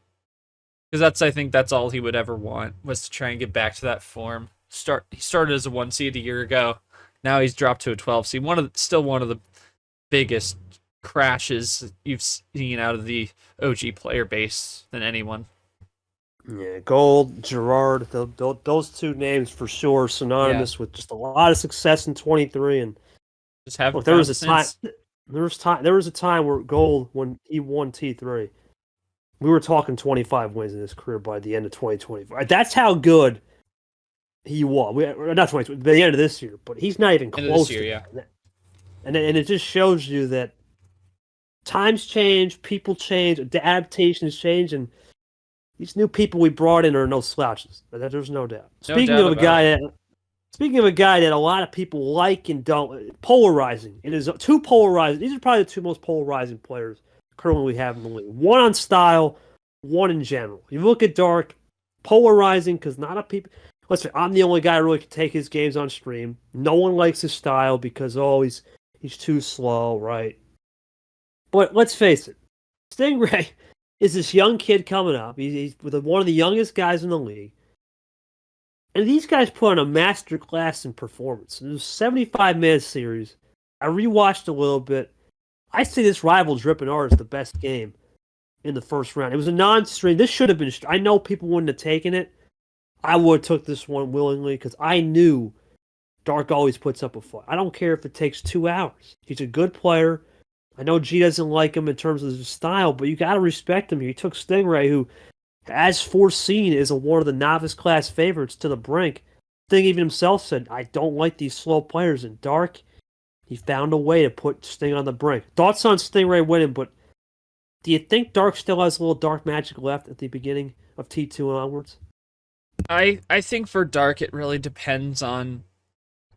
Because I think that's all he would ever want, was to try and get back to that form. He started as a 1 seed a year ago. Now he's dropped to a 12 seed. Still one of the biggest crashes you've seen out of the OG player base than anyone. Yeah, Gold, Gerard, those two names for sure synonymous with just a lot of success in 23. And just have there was a time where Gold, when he won T3, we were talking 25 wins in his career by the end of 2024. That's how good he was. Not 20, by the end of this year, but he's not even close to that. And it just shows you that times change, people change, adaptations change, and these new people we brought in are no slouches. There's no doubt. Speaking of a guy that a lot of people like and don't, polarizing. It is too polarizing. These are probably the two most polarizing players currently we have in the league. One on style, one in general. You look at Dark, polarizing because not a people. Listen, I'm the only guy who really can take his games on stream. No one likes his style because he's too slow, right? But let's face it, Stingray is this young kid coming up. He's with one of the youngest guys in the league. And these guys put on a master class in performance. It was a 75-man series. I rewatched a little bit. I say this Rival Drippin' R is the best game in the first round. It was a non-stream. This should have been. I know people wouldn't have taken it. I would have took this one willingly because I knew Dark always puts up a fight. I don't care if it takes 2 hours. He's a good player. I know G doesn't like him in terms of his style, but you got to respect him. He took Stingray, who, as foreseen, is one of the novice class favorites to the brink. Sting even himself said, I don't like these slow players. And Dark, He found a way to put Sting on the brink. Thoughts on Stingray winning, but do you think Dark still has a little dark magic left at the beginning of T2 and onwards? I think for Dark it really depends on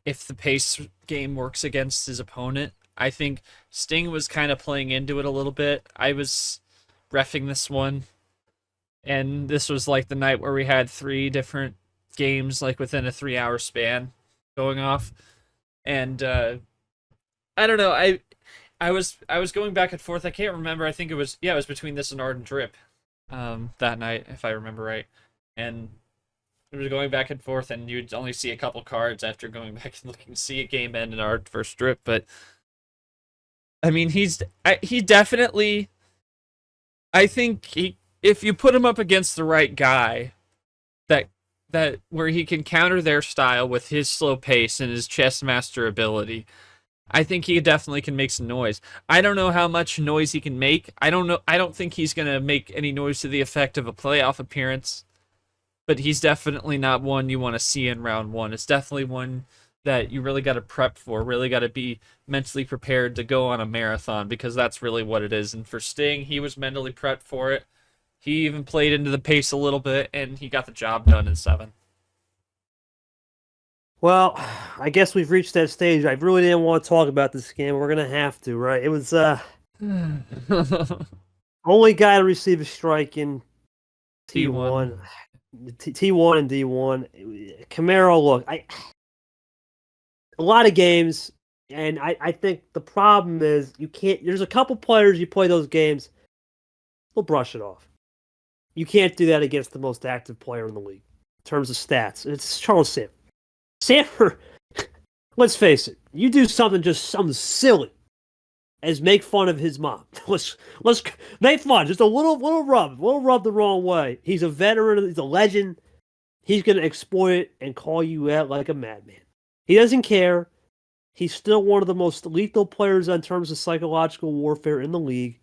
if the pace game works against his opponent. I think Sting was kind of playing into it a little bit. I was reffing this one, and this was like the night where we had 3 different games like within a 3-hour span going off, and I don't know. I was going back and forth. I can't remember. I think it was between this and Ardent Drip, that night if I remember right, and it was going back and forth, and you'd only see a couple cards after going back and looking to see a game end in Ardent versus Drip. But I mean, he definitely. I think if you put him up against the right guy, that where he can counter their style with his slow pace and his chess master ability, I think he definitely can make some noise. I don't know how much noise he can make. I don't know. I don't think he's gonna make any noise to the effect of a playoff appearance, but he's definitely not one you want to see in round 1. It's definitely one that you really got to prep for, really got to be mentally prepared to go on a marathon, because that's really what it is. And for Sting, he was mentally prepped for it. He even played into the pace a little bit, and he got the job done in 7. Well, I guess we've reached that stage. I really didn't want to talk about this game. We're going to have to, right? It was only guy to receive a strike in T1. T1 and D1. Camaro, look, a lot of games, and I think the problem is you can't. There's a couple players you play those games, they'll brush it off. You can't do that against the most active player in the league in terms of stats. It's Charles Sanford. Sanford, let's face it, you do something silly as make fun of his mom. Let's make fun, just a little rub the wrong way. He's a veteran, he's a legend. He's gonna exploit it and call you out like a madman. He doesn't care. He's still one of the most lethal players in terms of psychological warfare in the league.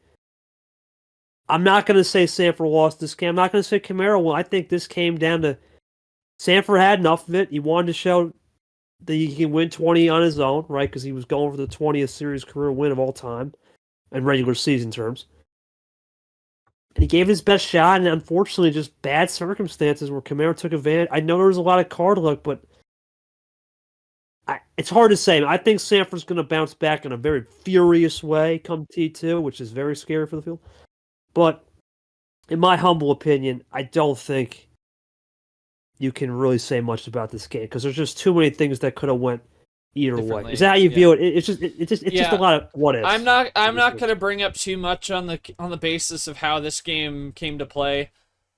I'm not going to say Sanford lost this game. I'm not going to say Camaro won. I think this came down to Sanford had enough of it. He wanted to show that he can win 20 on his own, right? Because he was going for the 20th series career win of all time in regular season terms. And he gave his best shot, and unfortunately, just bad circumstances where Camaro took advantage. I know there was a lot of card luck, but it's hard to say. I think Sanford's going to bounce back in a very furious way come T2, which is very scary for the field. But in my humble opinion, I don't think you can really say much about this game because there's just too many things that could have went either way. Is that how you view it? It's just a lot of what ifs. I'm not going to bring up too much on the basis of how this game came to play.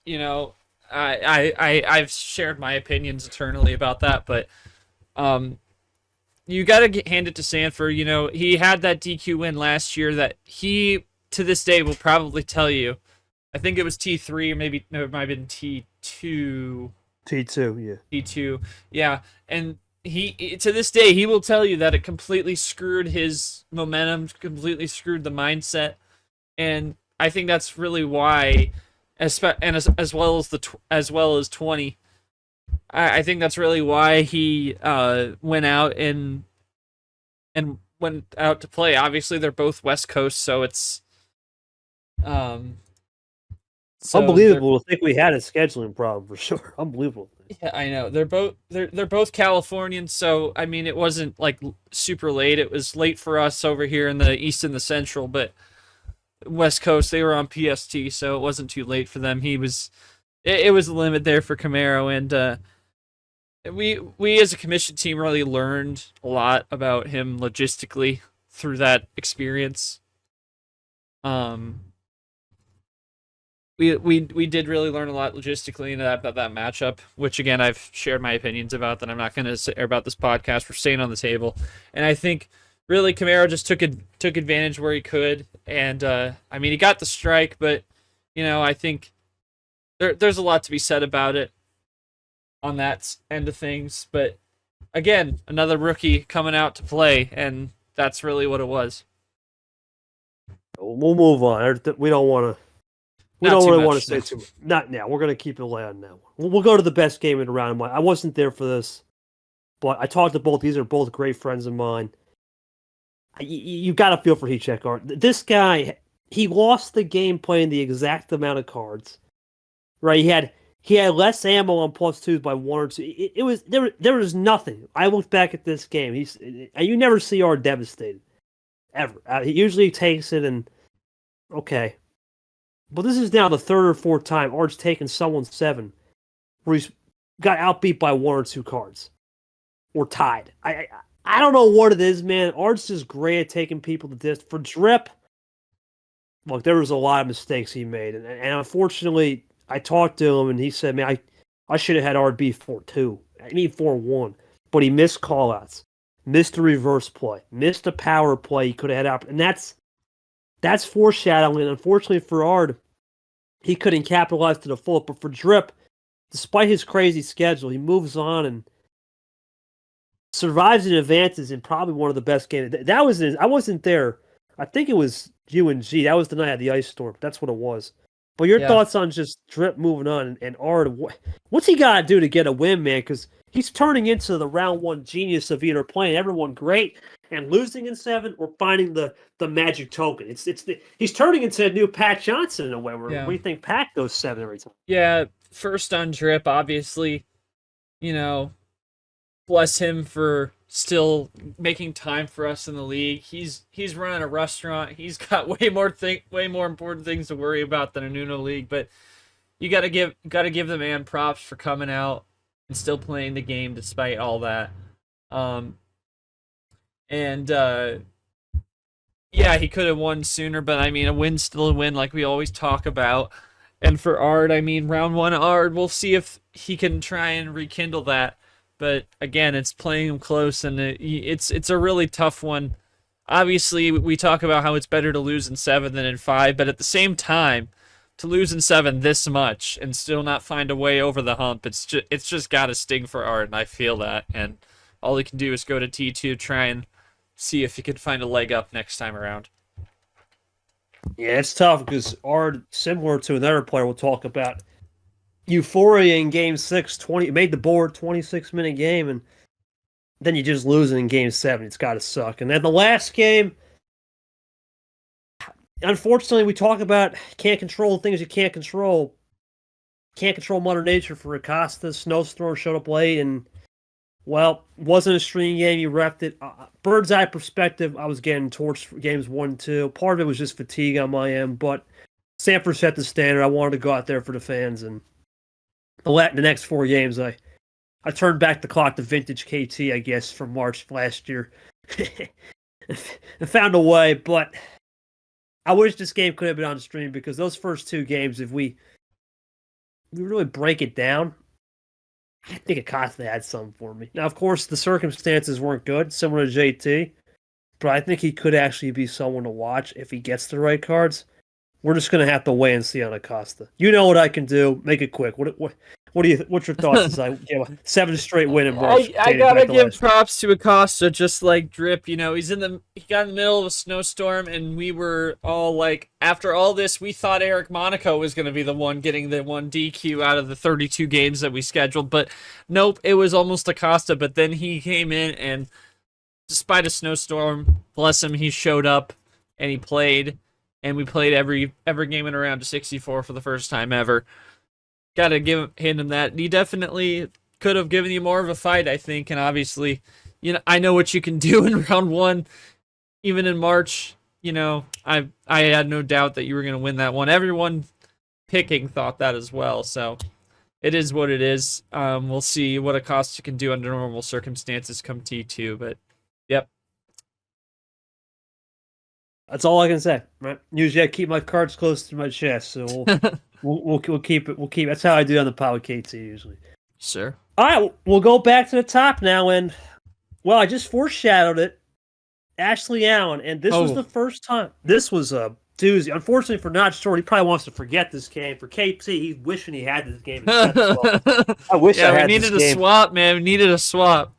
You know, I've shared my opinions eternally about that, but you got to hand it to Sanford. You know, he had that DQ win last year that he, to this day, will probably tell you. I think it was T3, or maybe no, it might have been T2. T2, yeah. T2, yeah. And he, to this day, he will tell you that it completely screwed his momentum, completely screwed the mindset. And I think that's really why, as well as 20. I think that's really why he went out and went out to play. Obviously, they're both West Coast, so it's unbelievable to think we had a scheduling problem for sure. Unbelievable. Yeah, I know. They're both Californians, so I mean, it wasn't like super late. It was late for us over here in the East and the Central, but West Coast, they were on PST, so it wasn't too late for them. It was a limit there for Camaro, and we as a commission team really learned a lot about him logistically through that experience. We did really learn a lot logistically about that matchup, which again I've shared my opinions about that I'm not going to say about this podcast. We're staying on the table, and I think really Camaro just took advantage where he could, and I mean he got the strike, but you know I think there's a lot to be said about it on that end of things. But again, another rookie coming out to play, and that's really what it was. We'll move on. We don't want to. We don't really want to say too much. Not now. We're going to keep it light on now. We'll go to the best game in the round. I wasn't there for this, but I talked to both. These are both great friends of mine. You got to feel for Heat-Check Art. This guy, he lost the game playing the exact amount of cards. Right? He had less ammo on +2s by 1 or 2. It was there was nothing. I looked back at this game. You never see Art devastated ever. He usually takes it and okay. But this is now the third or fourth time Art's taken someone's 7 where he's got outbeat by 1 or 2 cards or tied. I don't know what it is, man. Art's just great at taking people to this. For Drip, look, there was a lot of mistakes he made, and unfortunately, I talked to him and he said, "Man, I should have had RB 4-2. I need 4-1." But he missed callouts, missed a reverse play, missed a power play. He could have had out, and that's foreshadowing. And unfortunately for Ard, he couldn't capitalize to the full. But for Drip, despite his crazy schedule, he moves on and survives and advances in probably one of the best games. That was I wasn't there. I think it was UNG. That was the night of the ice storm. That's what it was. But your thoughts on just Drip moving on and Ard, what's he got to do to get a win, man? Because he's turning into the round 1 genius of either playing everyone great and losing in 7 or finding the magic token. He's turning into a new Pat Johnson in a way where we think Pat goes 7 every time. Yeah, first on Drip, obviously, bless him for still making time for us in the league. He's running a restaurant. He's got way more important things to worry about than a Nuno league. But you gotta give the man props for coming out and still playing the game despite all that. He could have won sooner, but I mean, a win's still a win, like we always talk about. And for Ard, I mean, round 1 Ard, we'll see if he can try and rekindle that. But again, it's playing him close, and it's a really tough one. Obviously, we talk about how it's better to lose in 7 than in 5, but at the same time, to lose in 7 this much and still not find a way over the hump, it's just got to sting for Art, and I feel that. And all he can do is go to T2, try and see if he can find a leg up next time around. Yeah, it's tough because Art, similar to another player we'll talk about, euphoria in Game 6, made the board, 26-minute game, and then you just lose it in Game 7. It's got to suck. And then the last game, unfortunately, we talk about can't control things you can't control. Can't control Mother Nature for Acosta. Snowstorm showed up late, and, well, wasn't a stream game. You wrecked it. Bird's eye perspective, I was getting torched for Games 1 and 2. Part of it was just fatigue on my end, but Sanford set the standard. I wanted to go out there for the fans, and the next 4 games, I turned back the clock to vintage KT, I guess, from March last year. And found a way, but I wish this game could have been on stream because those first 2 games, if we really break it down, I think Acosta had something for me. Now, of course, the circumstances weren't good, similar to JT, but I think he could actually be someone to watch if he gets the right cards. We're just going to have to wait and see on Acosta. You know what I can do. Make it quick. What's your thoughts as I give a 7 straight win in March? I gotta give props to Acosta, just like Drip. He got in the middle of a snowstorm, and we were all like, after all this, we thought Eric Monaco was going to be the one getting the 1 DQ out of the 32 games that we scheduled, but nope, it was almost Acosta. But then he came in, and despite a snowstorm, bless him, he showed up and he played. And we played every game in a round to 64 for the first time ever. Gotta hand him that. He definitely could have given you more of a fight, I think. And obviously, I know what you can do in round 1. Even in March, I had no doubt that you were going to win that one. Everyone picking thought that as well. So it is what it is. We'll see what Acosta can do under normal circumstances come T2. But, yep. That's all I can say. Right? Usually, I keep my cards close to my chest, so we'll keep it. We'll keep. That's how I do on the Power KT usually. Sure. All right, we'll go back to the top now, and I just foreshadowed it. Ashley Allen, and this was the first time. This was a doozy. Unfortunately for Notshort, he probably wants to forget this game. For KT, he's wishing he had this game. I wish I had this game. We needed a swap, man. We needed a swap.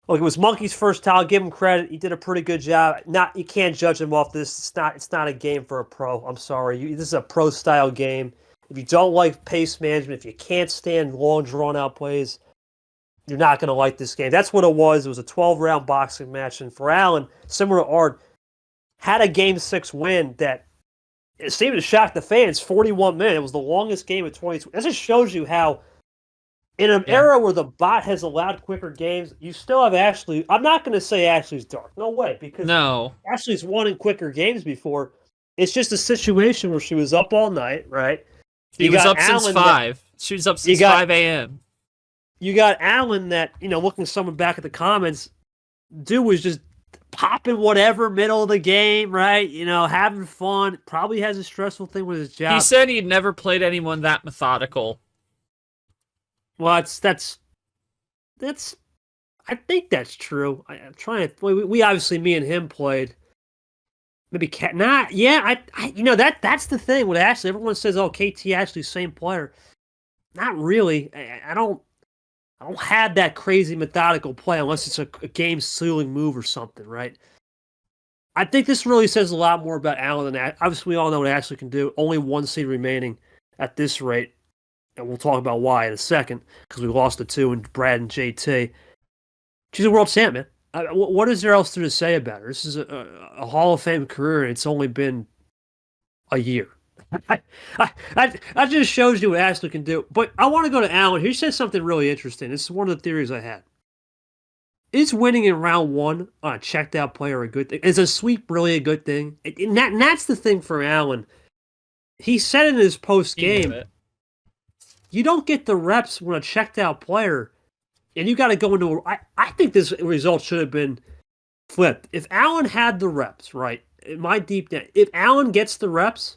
Look, it was Monkey's first tile. Give him credit. He did a pretty good job. You can't judge him off this. It's not a game for a pro. I'm sorry. This is a pro style game. If you don't like pace management, if you can't stand long drawn out plays, you're not going to like this game. That's what it was. It was a 12-round boxing match. And for Allen, similar to Ard, had a Game 6 win that it seemed to shock the fans. 41 minutes. It was the longest game of 2020. That just shows you how, in an era where the bot has allowed quicker games, you still have Ashley. I'm not going to say Ashley's dark. No way. Because Ashley's won in quicker games before. It's just a situation where she was up all night, right? She was up since 5. She was up since 5 a.m. You got Allen that, looking someone back at the comments, dude was just popping whatever middle of the game, right? Having fun. Probably has a stressful thing with his job. He said he'd never played anyone that methodical. Well, that's I think that's true. I'm trying to. We obviously, me and him played. Maybe that's the thing with Ashley. Everyone says, "Oh, KT Ashley, same player." Not really. I don't have that crazy methodical play unless it's a game sealing move or something, right? I think this really says a lot more about Allen than obviously we all know what Ashley can do. Only 1 seed remaining at this rate, and we'll talk about why in a second because we lost the 2 and Brad and JT. She's a world champ, man. What is there else to say about her? This is a Hall of Fame career, and it's only been a year. That just shows you what Ashley can do. But I want to go to Allen. He said something really interesting. This is one of the theories I had. Is winning in round 1 on a checked out player a good thing? Is a sweep really a good thing? And that's the thing for Allen. He said in his post game, you don't get the reps when a checked out player. And you got to go into I think this result should have been flipped. If Allen had the reps, right? In my deep net, if Allen gets the reps,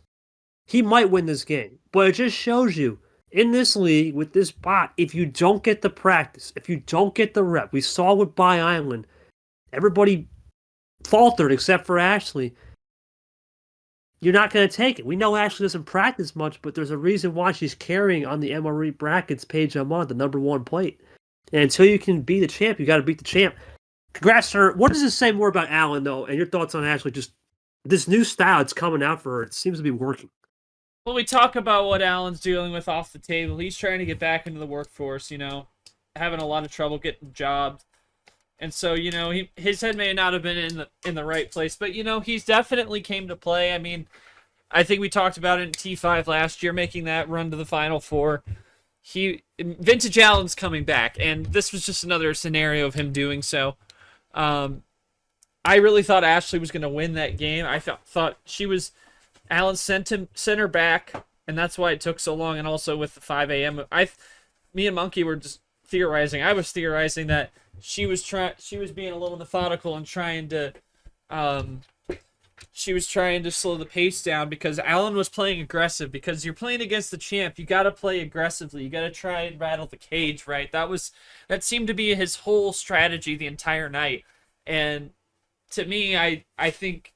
he might win this game. But it just shows you, in this league, with this bot, if you don't get the practice, if you don't get the rep, we saw with By Island, everybody faltered except for Ashley. You're not going to take it. We know Ashley doesn't practice much, but there's a reason why she's carrying on the MRE brackets page I'm on, the number 1 plate. And until you can be the champ, you got to beat the champ. Congrats to her. What does this say more about Allen, though, and your thoughts on Ashley? Just this new style that's coming out for her, it seems to be working. Well, we talk about what Allen's dealing with off the table. He's trying to get back into the workforce, having a lot of trouble getting jobs. And so, his head may not have been in the right place, but, he's definitely came to play. I mean, I think we talked about it in T5 last year, making that run to the Final Four. Vintage Allen's coming back, and this was just another scenario of him doing so. I really thought Ashley was going to win that game. I thought Allen sent her back, and that's why it took so long. And also with the 5 a.m., me and Monkey were just theorizing. I was theorizing that she was being a little methodical and trying to slow the pace down because Allen was playing aggressive. Because you're playing against the champ, you got to play aggressively. You got to try and rattle the cage, right? That seemed to be his whole strategy the entire night. And to me, I think,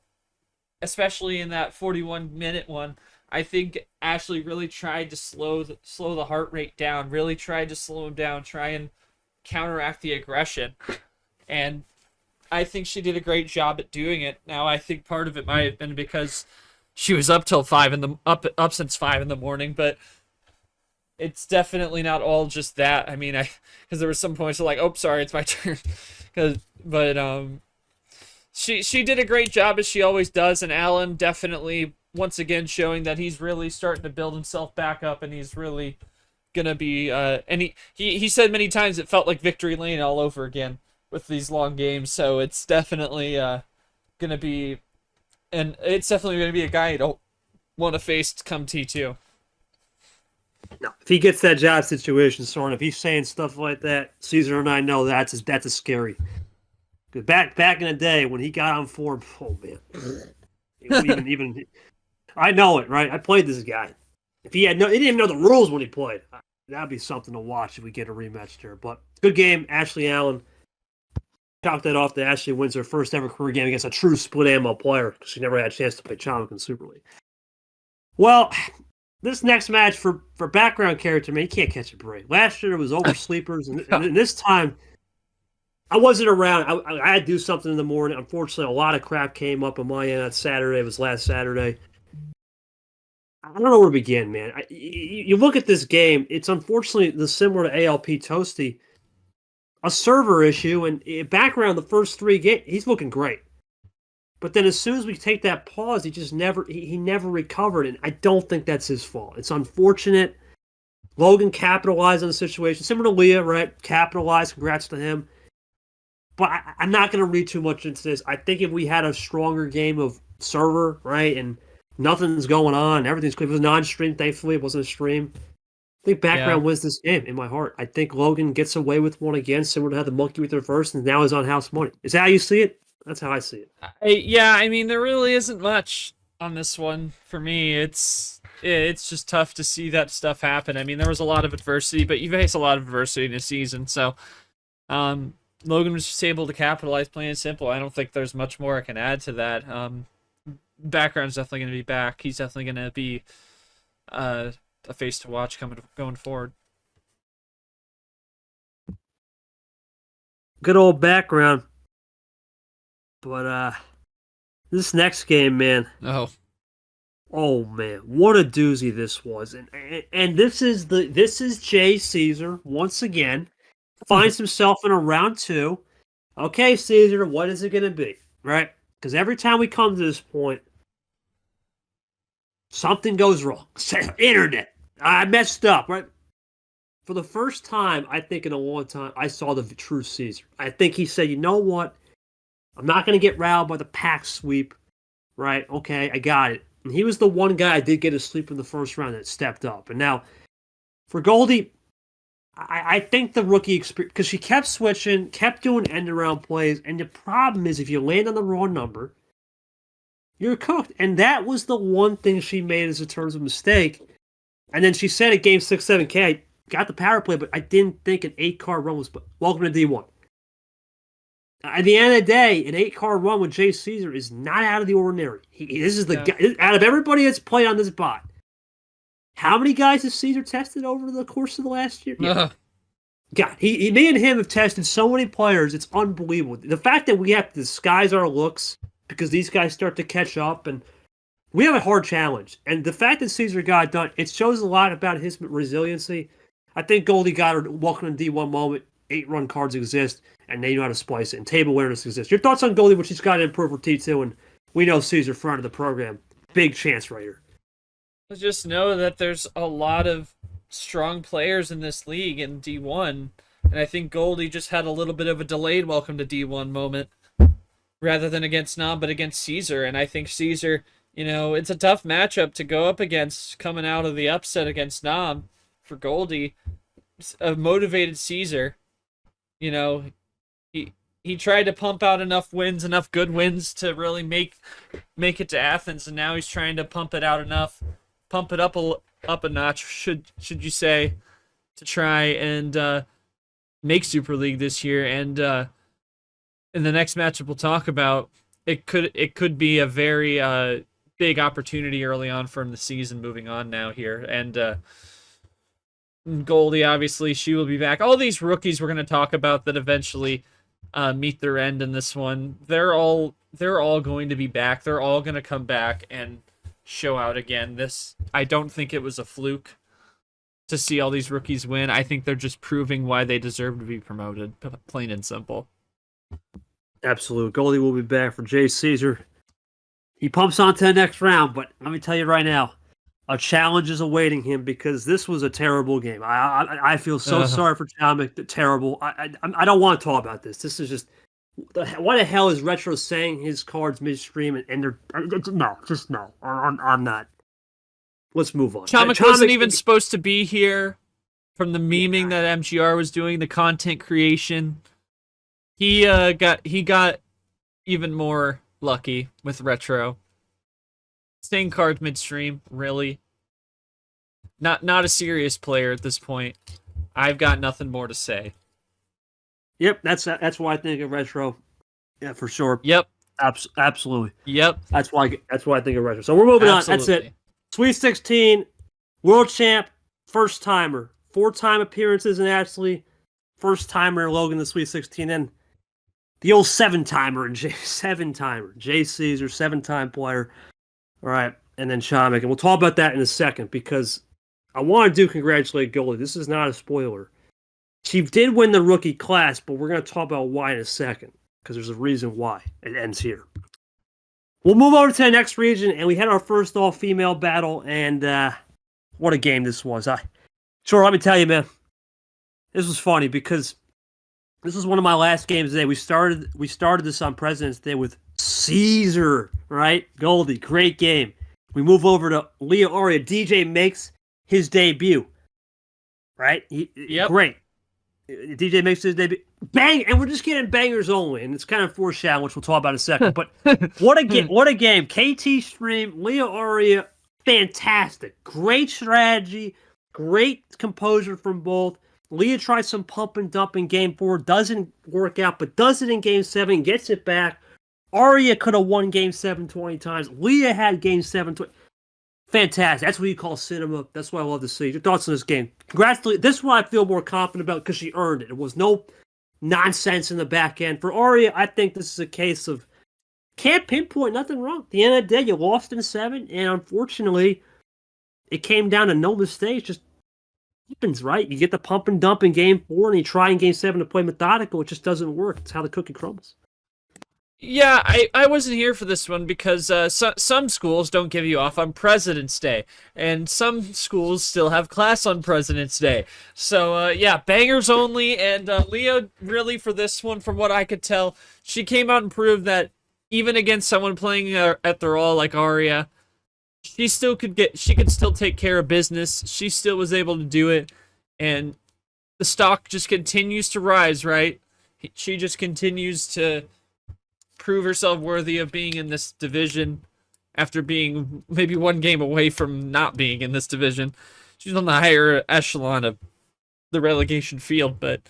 especially in that 41-minute one, I think Ashley really tried to slow the heart rate down. Really tried to slow him down. Try and counteract the aggression. And I think she did a great job at doing it. Now, I think part of it might have been because she was up till up since 5 in the morning, but it's definitely not all just that. I mean, because there were some points like, oh, sorry, it's my turn. She did a great job as she always does, and Allen definitely once again showing that he's really starting to build himself back up, and he's really gonna be. And he said many times it felt like victory lane all over again with these long games. So it's definitely gonna be, and it's definitely gonna be a guy you don't want to face come T2. No, if he gets that job situation, Soren, if he's saying stuff like that, Caesar and I know that's a scary. Because back in the day when he got on form, oh man, even I know it, right? I played this guy. If he didn't even know the rules when he played. That'd be something to watch if we get a rematch there. But good game, Ashley Allen. Chalk that off. That Ashley wins her first ever career game against a true split ammo player because she never had a chance to play Chomik in Super League. Well, this next match for background character, man, you can't catch a break. Last year it was over sleepers, and this time I wasn't around. I had to do something in the morning. Unfortunately, a lot of crap came up on my end on Saturday. It was last Saturday. I don't know where to begin, man. You look at this game, it's unfortunately similar to ALP Toasty. a server issue, and background the first 3 games, he's looking great. But then as soon as we take that pause, he never recovered, and I don't think that's his fault. It's unfortunate. Logan capitalized on the situation, similar to Leah, right? Capitalized. Congrats to him. But I'm not going to read too much into this. I think if we had a stronger game of server, right, and nothing's going on, everything's clear. It was a non-stream, thankfully. It wasn't a stream. I think background wins this game in my heart. I think Logan gets away with one again, similar to how the monkey with their first, and now he's on house money. Is that how you see it? That's how I see it. I mean, there really isn't much on this one for me. It's just tough to see that stuff happen. I mean, there was a lot of adversity, but you face a lot of adversity in a season, so Logan was just able to capitalize, plain and simple. I don't think there's much more I can add to that. Background's definitely going to be back. He's definitely going to be a face to watch going forward. Good old background. But this next game, man. Oh man, what a doozy this was. And this is Jay Caesar once again. Finds himself in a round 2. Okay, Caesar, what is it going to be? Right? Because every time we come to this point, something goes wrong. Internet. I messed up, right? For the first time, I think in a long time, I saw the true Caesar. I think he said, you know what? I'm not going to get riled by the pack sweep, right? Okay, I got it. And he was the one guy I did get to sleep in the first round that stepped up. And now, for Goldie, I think the rookie experience, because she kept switching, kept doing end-around plays, and the problem is if you land on the wrong number, you're cooked. And that was the one thing she made as in terms of mistake. And then she said at game 6, 7K, I got the power play, but I didn't think an 8-card run was... Welcome to D1. At the end of the day, an 8-card run with Jay Caesar is not out of the ordinary. This is the guy, out of everybody that's played on this bot. How many guys has Caesar tested over the course of the last year? Yeah. God, me and him have tested so many players, it's unbelievable. The fact that we have to disguise our looks because these guys start to catch up, and we have a hard challenge. And the fact that Caesar got it done, it shows a lot about his resiliency. I think Goldie got her welcome to D1 moment. 8-run cards exist, and they know how to splice it, and table awareness exists. Your thoughts on Goldie, which she's got to improve for T2, and we know Caesar front of the program. Big chance right here. Just know that there's a lot of strong players in this league in D1, and I think Goldie just had a little bit of a delayed welcome to D1 moment rather than against Nam, but against Caesar. And I think Caesar, it's a tough matchup to go up against coming out of the upset against Nam for Goldie. A motivated Caesar, he tried to pump out enough good wins to really make it to Athens, and now he's trying to pump it up a notch, should you say, to try and make Super League this year. And in the next matchup we'll talk about, it could be a very big opportunity early on from the season moving on now here. And Goldie, obviously, she will be back. All these rookies we're going to talk about that eventually meet their end in this one, they're all going to be back. They're all going to come back and show out again. I don't think it was a fluke to see all these rookies win. I think they're just proving why they deserve to be promoted, plain and simple. Absolute. Goldie will be back for Jay Caesar. He pumps on to the next round, but let me tell you right now, a challenge is awaiting him because this was a terrible game. I feel so sorry for Chamick. Terrible. I don't want to talk about this. This is just... What the hell is Retro saying his cards midstream and they're... No. I'm not. Let's move on. Chamick wasn't even supposed to be here from the memeing that MGR was doing, the content creation. He got even more lucky with Retro. Staying cards midstream, really. Not a serious player at this point. I've got nothing more to say. Yep, that's why I think of Retro. Yeah, for sure. Yep. Absolutely. Yep. That's why I think of Retro. So we're moving on. That's it. Sweet 16, world champ, first timer, 4-time appearances in Ashley, first timer Logan the Sweet 16, and the old 7-timer and Jay Caesar, 7-time player. All right, and then Chamick, and we'll talk about that in a second because I want to congratulate Goldie. This is not a spoiler. She did win the rookie class, but we're going to talk about why in a second, because there's a reason why it ends here. We'll move over to the next region, and we had our first all-female battle, and what a game this was. Sure, let me tell you, man, this was funny because this was one of my last games today. We started this on President's Day with Caesar, right? Goldie, great game. We move over to Leah Aria. DJ makes his debut, right? Great. DJ makes his debut. Bang! And we're just getting bangers only, and it's kind of foreshadowing, which we'll talk about in a second. But what a game! What a game! KT Stream, Leah Aria, fantastic. Great strategy, great composure from both. Leah tries some pump and dump in game 4, doesn't work out, but does it in game 7, gets it back. Aria could have won game 7 20 times. Leah had game 7 20. Fantastic. That's what you call cinema. That's what I love to see. Your thoughts on this game? Congrats to Leah. This is what I feel more confident about because she earned it. It was no nonsense in the back end. For Aria, I think this is a case of can't pinpoint nothing wrong. At the end of the day, you lost in 7, and unfortunately, it came down to no mistakes. Just happens, right? You get the pump and dump in game 4, and you try in game 7 to play methodical. It just doesn't work. It's how the cookie crumbles. Yeah, I wasn't here for this one because some schools don't give you off on President's Day, and some schools still have class on President's Day. So, yeah, bangers only, and Leah, really, for this one, from what I could tell, she came out and proved that even against someone playing at their all like Aria, she could still take care of business. She still was able to do it, and the stock just continues to rise, right? She just continues to prove herself worthy of being in this division after being maybe one game away from not being in this division. She's on the higher echelon of the relegation field, but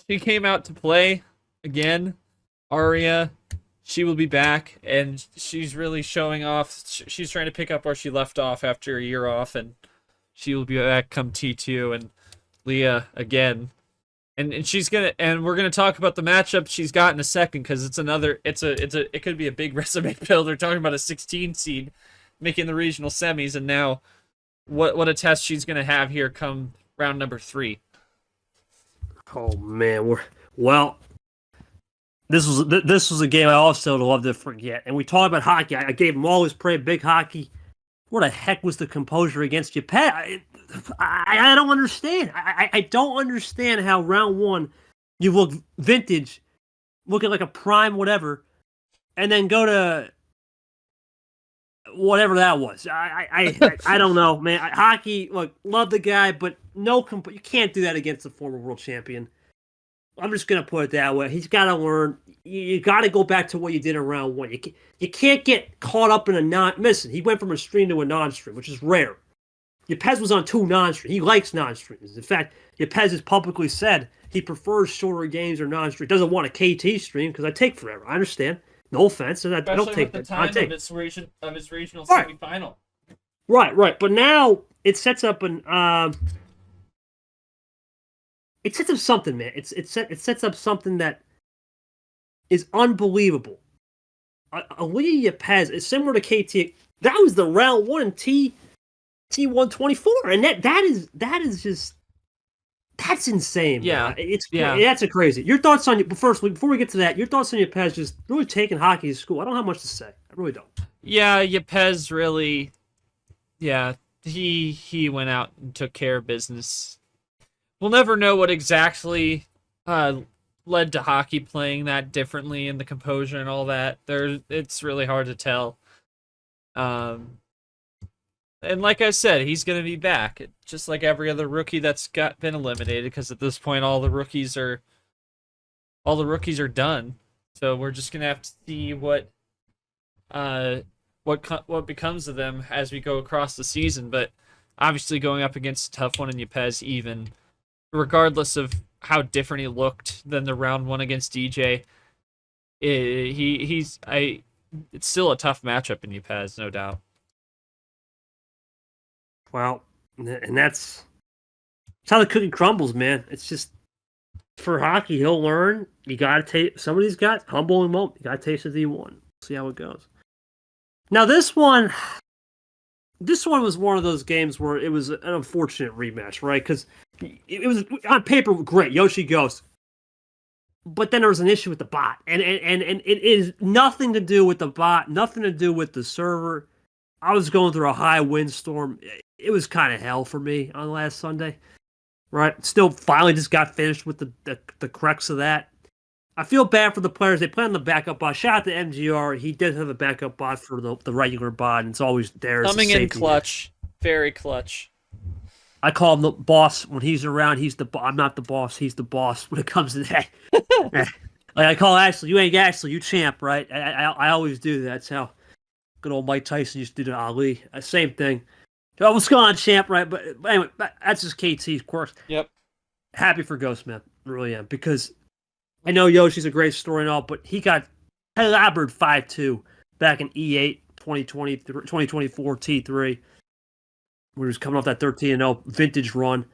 she came out to play again. Aria, she will be back, and she's really showing off. She's trying to pick up where she left off after a year off, and she will be back come T2. And Leah again, and we're gonna talk about the matchup she's got in a second because it could be a big resume build. They're talking about a 16 seed making the regional semis, and now what a test she's gonna have here come round number 3. Oh man, This was a game I also love to forget. And we talked about hockey. I gave him all his praise, big hockey. What the heck was the composure against Japan? I don't understand. I don't understand how round 1 you look vintage, looking like a prime whatever, and then go to whatever that was. I don't know, man. Hockey, look, love the guy, but you can't do that against a former world champion. I'm just going to put it that way. He's got to learn. You got to go back to what you did in round 1. You can't get caught up in a listen, he went from a stream to a non-stream, which is rare. Yepes was on 2 non-streams. He likes non-streams. In fact, Yepes has publicly said he prefers shorter games or non-stream. Doesn't want a KT stream because I take forever. I understand. No offense. I don't take the time of his regional right. semifinal. Right. But now it sets up it sets up something, man. It sets up something that is unbelievable. Leah Yepes is similar to KT. That was the round 1 T124, and that is just that's insane. Yeah, man. That's a crazy. Your thoughts on first before we get to that? Your thoughts on Yepes just really taking hockey to school. I don't have much to say. I really don't. Yeah, Yepes really. Yeah, he went out and took care of business. We'll never know what exactly led to hockey playing that differently and the composure and all that. It's really hard to tell. And like I said, he's going to be back, just like every other rookie that's been eliminated. Because at this point, all the rookies are done. So we're just going to have to see what becomes of them as we go across the season. But obviously, going up against a tough one in Yepes, even. Regardless of how different he looked than the round 1 against DJ, it's still a tough matchup in Yepes, no doubt. Well, and that's how the cookie crumbles, man. It's just for hockey, he'll learn. You gotta take some of these guys, humble him up. You gotta taste the D1. See how it goes. Now this one, this one was one of those games where it was an unfortunate rematch, right? Because it was on paper great. Yoshi goes, but then there was an issue with the bot, and it is nothing to do with the bot, nothing to do with the server. I was going through a high windstorm. It was kind of hell for me on last Sunday, right? Still, finally just got finished with the crux of that. I feel bad for the players. They play on the backup bot. Shout out to MGR. He did have a backup bot for the regular bot, and it's always there. Coming in clutch. Very clutch. I call him the boss when he's around. I'm not the boss. He's the boss when it comes to that. Like I call Ashley. You ain't Ashley. You champ, right? I always do that. That's how good old Mike Tyson used to do to Ali. Same thing. Oh, what's going on, champ? Right? But anyway, that's just KT's quirks. Yep. Happy for Ghost, man. Really am, because I know Yoshi's a great story and all, but he got clobbered 5-2 back in E8 2024 T3. Where he was coming off that 13-0 vintage run.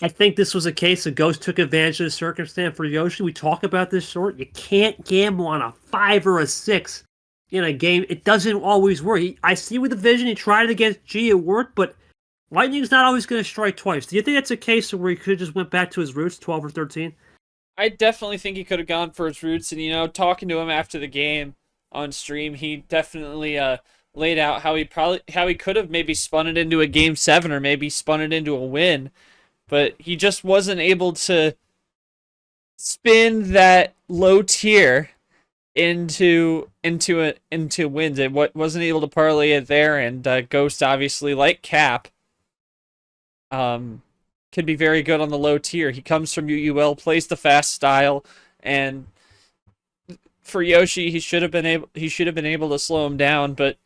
I think this was a case of Ghost took advantage of the circumstance for Yoshi. We talk about this short. You can't gamble on a 5 or a 6 in a game. It doesn't always work. I see with the vision, he tried it against G, it worked, but Lightning's not always going to strike twice. Do you think that's a case where he could have just went back to his roots, 12 or 13? I definitely think he could have gone for his roots, and talking to him after the game on stream, he definitely laid out how he could have maybe spun it into a game 7 or maybe spun it into a win, but he just wasn't able to spin that low tier into wins. It wasn't able to parlay it there, and Ghost, obviously, like Cap, could be very good on the low tier. He comes from UUL, plays the fast style, and for Yoshi, he should have been able to slow him down, but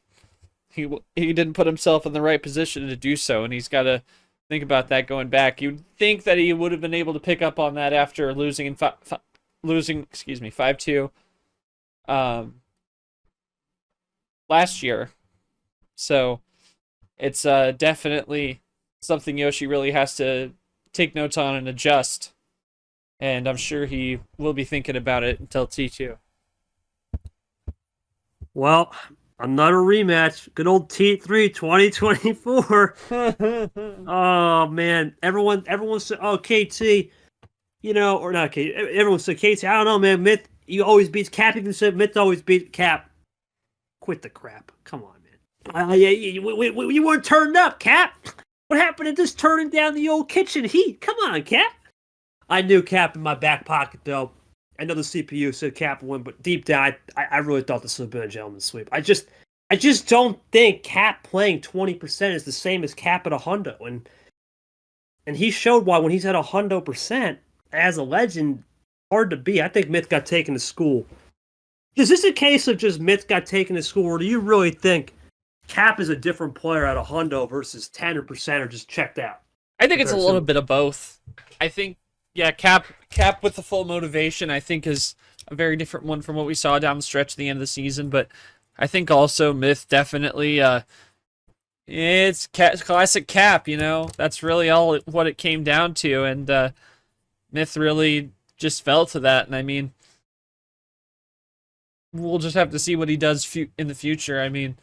he didn't put himself in the right position to do so, and he's got to think about that going back. You'd think that he would have been able to pick up on that after losing 5-2 last year. So it's definitely something Yoshi really has to take notes on and adjust, and I'm sure he will be thinking about it until T2. Well, another rematch. Good old T3 2024. Oh, man. Everyone said, oh, KT, or not KT. Everyone said, KT, I don't know, man. Myth, you always beats Cap. Even said Myth always beats Cap. Quit the crap. Come on, man. You weren't turned up, Cap. What happened to just turning down the old kitchen heat? Come on, Cap. I knew Cap in my back pocket, though. I know the CPU said Cap win, but deep down, I really thought this would have been a gentleman's sweep. I just don't think Cap playing 20% is the same as Cap at a hundo, and he showed why when he's at 100% as a legend, hard to beat. I think Myth got taken to school. Is this a case of just Myth got taken to school, or do you really think Cap is a different player at a hundo versus 10% or just checked out? I think it's a little bit of both. I think, yeah, Cap with the full motivation, I think, is a very different one from what we saw down the stretch at the end of the season. But I think also Myth definitely, it's classic Cap, That's really all what it came down to. And Myth really just fell to that. And I mean, we'll just have to see what he does in the future. I mean,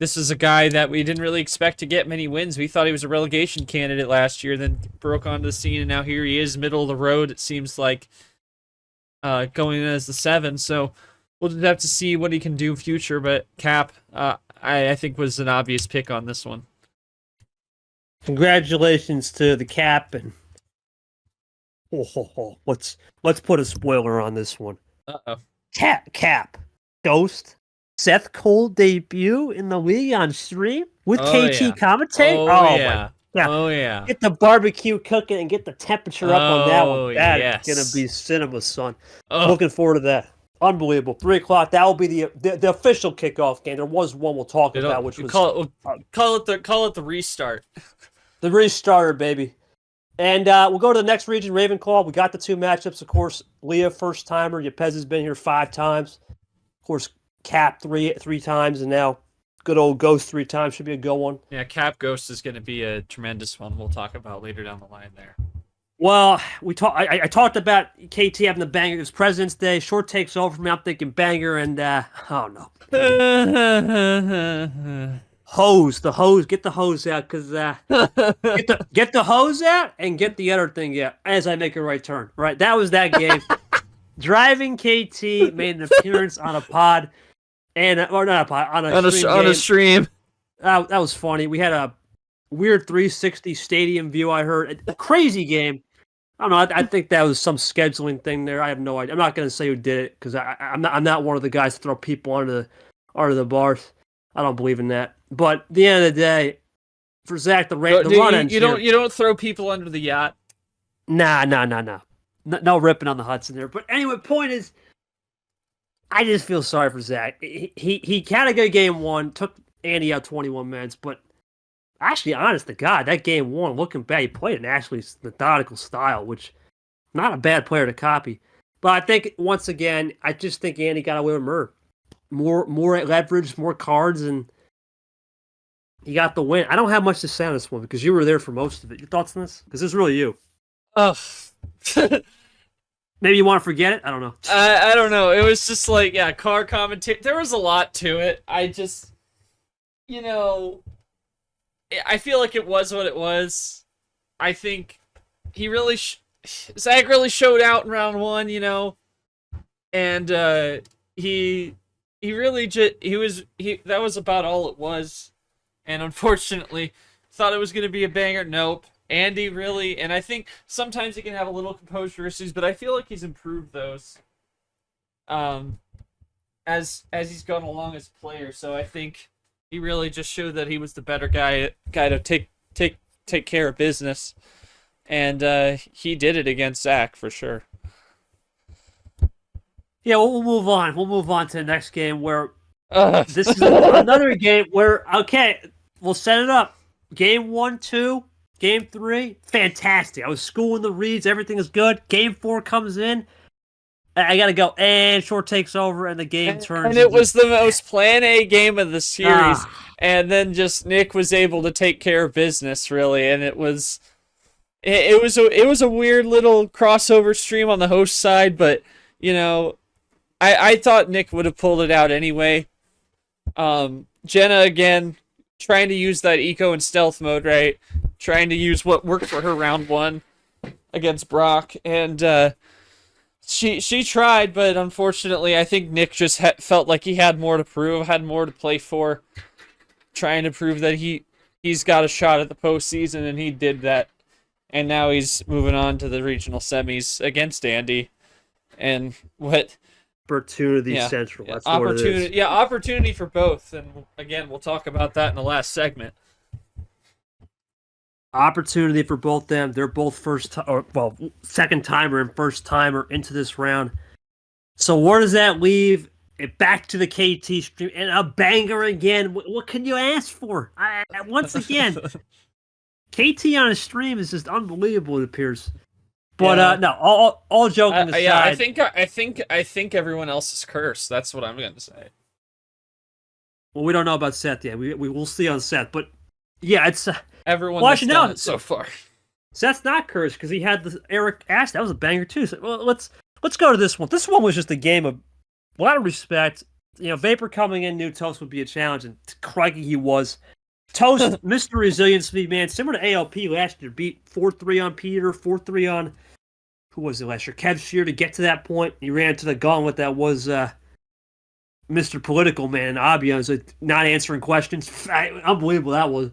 this is a guy that we didn't really expect to get many wins. We thought he was a relegation candidate last year, then broke onto the scene, and now here he is, middle of the road, it seems like, going in as the 7. So we'll just have to see what he can do in future. But Cap, I think, was an obvious pick on this one. Congratulations to the Cap, and let's put a spoiler on this one. Uh-oh. Cap, Ghost, Seth Cole debut in the league on stream with KT commentate. Yeah. Yeah. Oh, yeah. Get the barbecue cooking and get the temperature up on that one. That's yes. going to be cinema, son. Looking forward to that. Unbelievable. 3 o'clock. That will be the official kickoff game. There was one we'll talk about, which was... Call it the restart. The restarter, baby. And we'll go to the next region, Ravenclaw. We got the 2 matchups, of course. Leah, first-timer. Yepez has been here 5 times. Of course, Cap three times, and now good old Ghost 3 times. Should be a good one. Yeah, Cap Ghost is going to be a tremendous one we'll talk about later down the line there. Well, I talked about KT having the banger. It was President's Day. Short takes over from me. I'm thinking banger, and oh no, hose. The hose. Get the hose out, because get the hose out and get the other thing out as I make a right turn. Right, that was that game. Driving KT made an appearance on a pod, and or not a pod on a stream. That was funny. We had a weird 360 stadium view. I heard a crazy game. I don't know. I think that was some scheduling thing there. I have no idea. I'm not going to say who did it, because I'm not one of the guys to throw people under the bars. I don't believe in that. But at the end of the day, for Zach, the run ends you don't throw people under the yacht. Nah. No ripping on the Hudson there. But anyway, point is, I just feel sorry for Zach. He had a good game one, took Andy out 21 minutes, but actually, honest to God, that game one, looking back, he played an actually methodical style, which not a bad player to copy. But I think, once again, I just think Andy got away with murder. More leverage, more cards, and he got the win. I don't have much to say on this one, because you were there for most of it. Your thoughts on this? Because it's really you. Maybe you want to forget it? I don't know. I don't know. It was just like, car commentary. There was a lot to it. I just, I feel like it was what it was. I think Zach really showed out in round one, and he really that was about all it was. And unfortunately, thought it was going to be a banger. Nope. Andy really, and I think sometimes he can have a little composure issues, but I feel like he's improved those as he's gone along as a player. So I think he really just showed that he was the better guy to take care of business, and he did it against Zach for sure. Yeah, we'll move on. We'll move on to the next game, where this is another game where, okay, we'll set it up. Game 1, 2, Game 3, fantastic. I was schooling the reads. Everything is good. Game 4 comes in. I got to go. And short takes over, and the game turns. And it was the most Plan A game of the series. And then just Nick was able to take care of business, really. And it was a weird little crossover stream on the host side. But, I thought Nick would have pulled it out anyway. Jenna, again, trying to use that eco and stealth mode, right? Trying to use what worked for her round one against Brock, and she tried, but unfortunately, I think Nick just felt like he had more to prove, had more to play for, trying to prove that he's got a shot at the postseason, and he did that. And now he's moving on to the regional semis against Andy, and what? Opportunity Central. That's opportunity. What it is. Yeah, opportunity for both, and again, we'll talk about that in the last segment. Opportunity for both them. They're both second timer and first timer into this round. So where does that leave? Back to the KT stream, and a banger again. What can you ask for? Once again, KT on a stream is just unbelievable. It appears. But no, all joking aside. Yeah, I think everyone else is cursed. That's what I'm going to say. Well, we don't know about Seth yet. We will see on Seth, but yeah, it's everyone that's done it so far. Seth's not cursed because he had the Eric Ash. That was a banger too. So, well, let's go to this one. This one was just a game of a lot of respect. Vapor coming in, knew Toast would be a challenge, and crikey, he was. Toast, Mr. Resiliency, man, similar to ALP last year, beat 4-3 on Peter, 4-3 on, who was it last year? Kev Shear to get to that point. He ran to the gauntlet that was Mr. Political, man, and Abian, not answering questions. Unbelievable that was.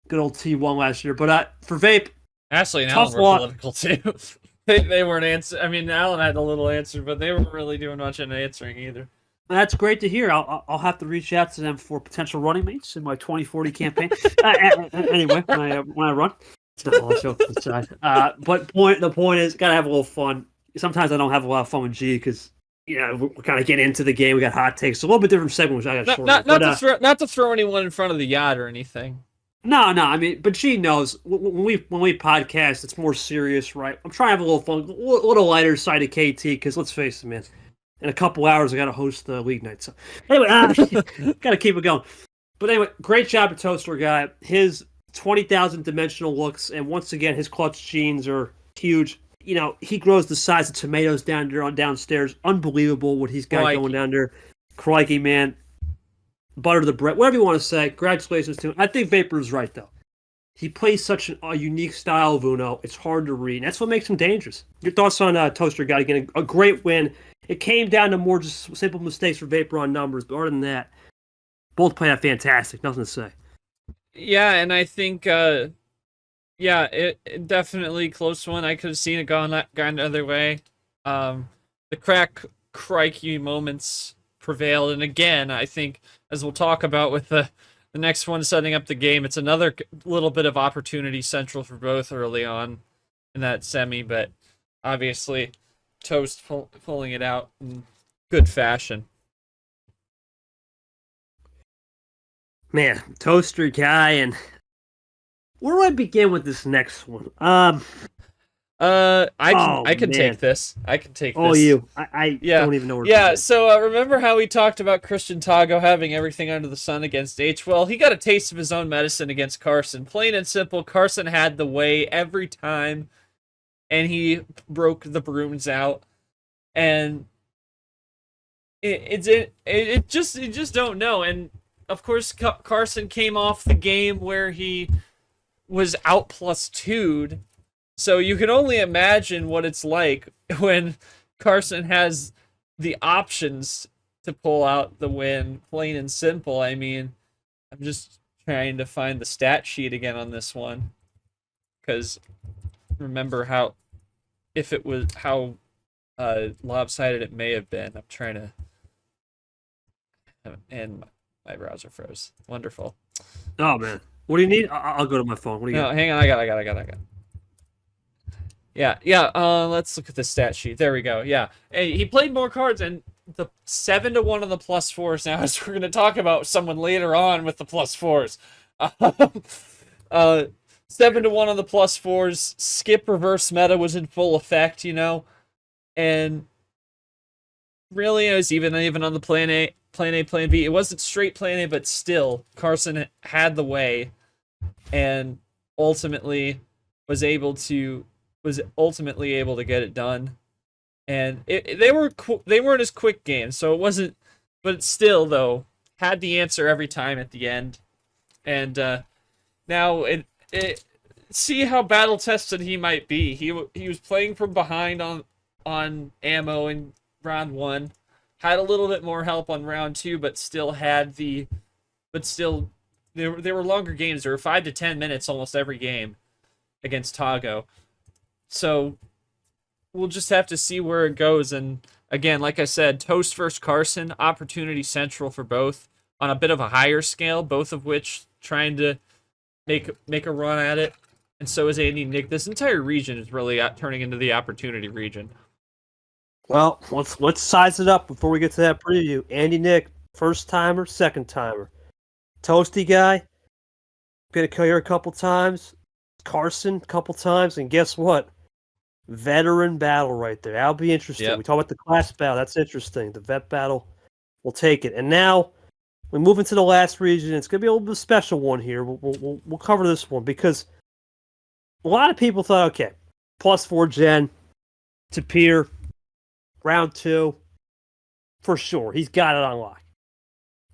Good old T1 last year. But for Vape, Ashley and Alan were political too. they weren't answering. I mean, Alan had a little answer, but they weren't really doing much in answering either. That's great to hear. I'll have to reach out to them for potential running mates in my 2040 campaign. Anyway, when I run, it's not all jokes aside. But the point is, gotta have a little fun. Sometimes I don't have a lot of fun with G because we're kind of getting into the game. We got hot takes. It's a little bit different segment, which I got not to throw anyone in front of the yacht or anything. No. I mean, but G knows when we podcast, it's more serious, right? I'm trying to have a little fun, a little lighter side of KT because let's face it, man. In a couple hours, I got to host the league night. So anyway, got to keep it going. But anyway, great job to Toaster guy. His 20,000 dimensional looks, and once again, his clutch genes are huge. You know, he grows the size of tomatoes down there on downstairs. Unbelievable what he's got going down there. Crikey, man. Butter the bread, whatever you want to say. Congratulations to him. I think Vapor is right, though. He plays such a unique style of Uno. It's hard to read. And that's what makes him dangerous. Your thoughts on Toaster Guy getting a great win? It came down to more just simple mistakes for Vapor on numbers. But other than that, both played out fantastic. Nothing to say. Yeah, and I think, it definitely close one. I could have seen it gone the other way. The crikey moments prevailed. And again, I think, as we'll talk about with the next one setting up the game, it's another little bit of opportunity central for both early on in that semi, but obviously Toast pulling it out in good fashion. Man, Toaster Guy, and where do I begin with this next one? I can take this. I can take this. Oh, you. I don't even know where to begin. So remember how we talked about Christian Tago having everything under the sun against H? Well, he got a taste of his own medicine against Carson. Plain and simple, Carson had the way every time, and he broke the brooms out. And you just don't know. And of course, Carson came off the game where he was out +2'd. So you can only imagine what it's like when Carson has the options to pull out the win, plain and simple. I mean, I'm just trying to find the stat sheet again on this one, because remember how lopsided it may have been. I'm trying to, and my browser froze. Wonderful. Oh man, what do you need? I'll go to my phone. What do you got? Hang on, I got. Yeah. Let's look at the stat sheet. There we go. Yeah, and he played more cards, and the 7-1 on the +4s. Now, as we're going to talk about someone later on with the +4s. 7-1 on the +4s. Skip reverse meta was in full effect, and really it was even on the plan A, plan B. It wasn't straight plan A, but still Carson had the way, and ultimately was ultimately able to get it done. And they weren't as quick games, so it wasn't, but still though had the answer every time at the end. And now see how battle tested he might be. He was playing from behind on ammo in round 1, had a little bit more help on round 2, but still there were longer games. There were 5 to 10 minutes almost every game against Tago. So we'll just have to see where it goes. And again, like I said, Toast versus Carson, opportunity central for both on a bit of a higher scale, both of which trying to make a run at it. And so is Andy Nick. This entire region is really turning into the opportunity region. Well, let's size it up before we get to that preview. Andy Nick, first timer, second timer. Toasty Guy, gonna kill here a couple times. Carson, a couple times, and guess what? Veteran battle right there. That'll be interesting. Yep. We talk about the class battle. That's interesting. The vet battle, we'll take it. And now we move into the last region. It's going to be a little bit of a special one here. We'll cover this one because a lot of people thought, okay, +4 gen, Tapir, round 2, for sure. He's got it on lock.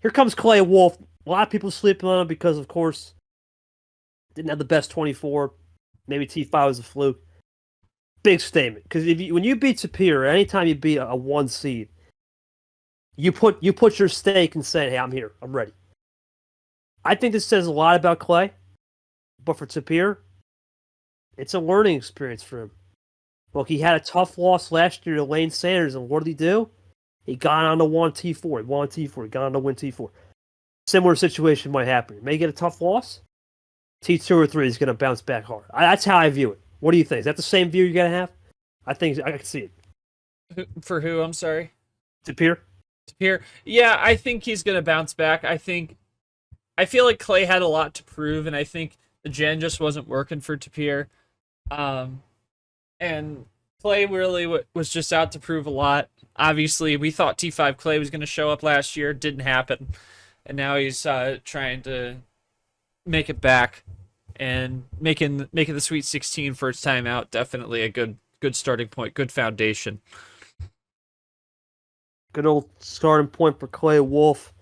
Here comes Clay Wolf. A lot of people sleeping on him because, of course, didn't have the best 24. Maybe T5 was a fluke. Big statement, because when you beat Tapir, anytime you beat a 1 seed, you put your stake and say, "Hey, I'm here, I'm ready." I think this says a lot about Clay, but for Tapir, it's a learning experience for him. Look, he had a tough loss last year to Lane Sanders, and what did he do? He got on to 1 T4. He won T4. He got on to win T4. Similar situation might happen. He may get a tough loss. T2 or 3 is going to bounce back hard. That's how I view it. What do you think? Is that the same view you're going to have? I think I can see it. For who? I'm sorry. Tapir? Tapir. Yeah, I think he's going to bounce back. I feel like Clay had a lot to prove, and I think the gen just wasn't working for Tapir. And Clay really was just out to prove a lot. Obviously, we thought T5 Clay was going to show up last year. Didn't happen. And now he's trying to make it back. and making the Sweet 16 first time out, definitely a good starting point, good foundation. Good old starting point for Clay Wolf.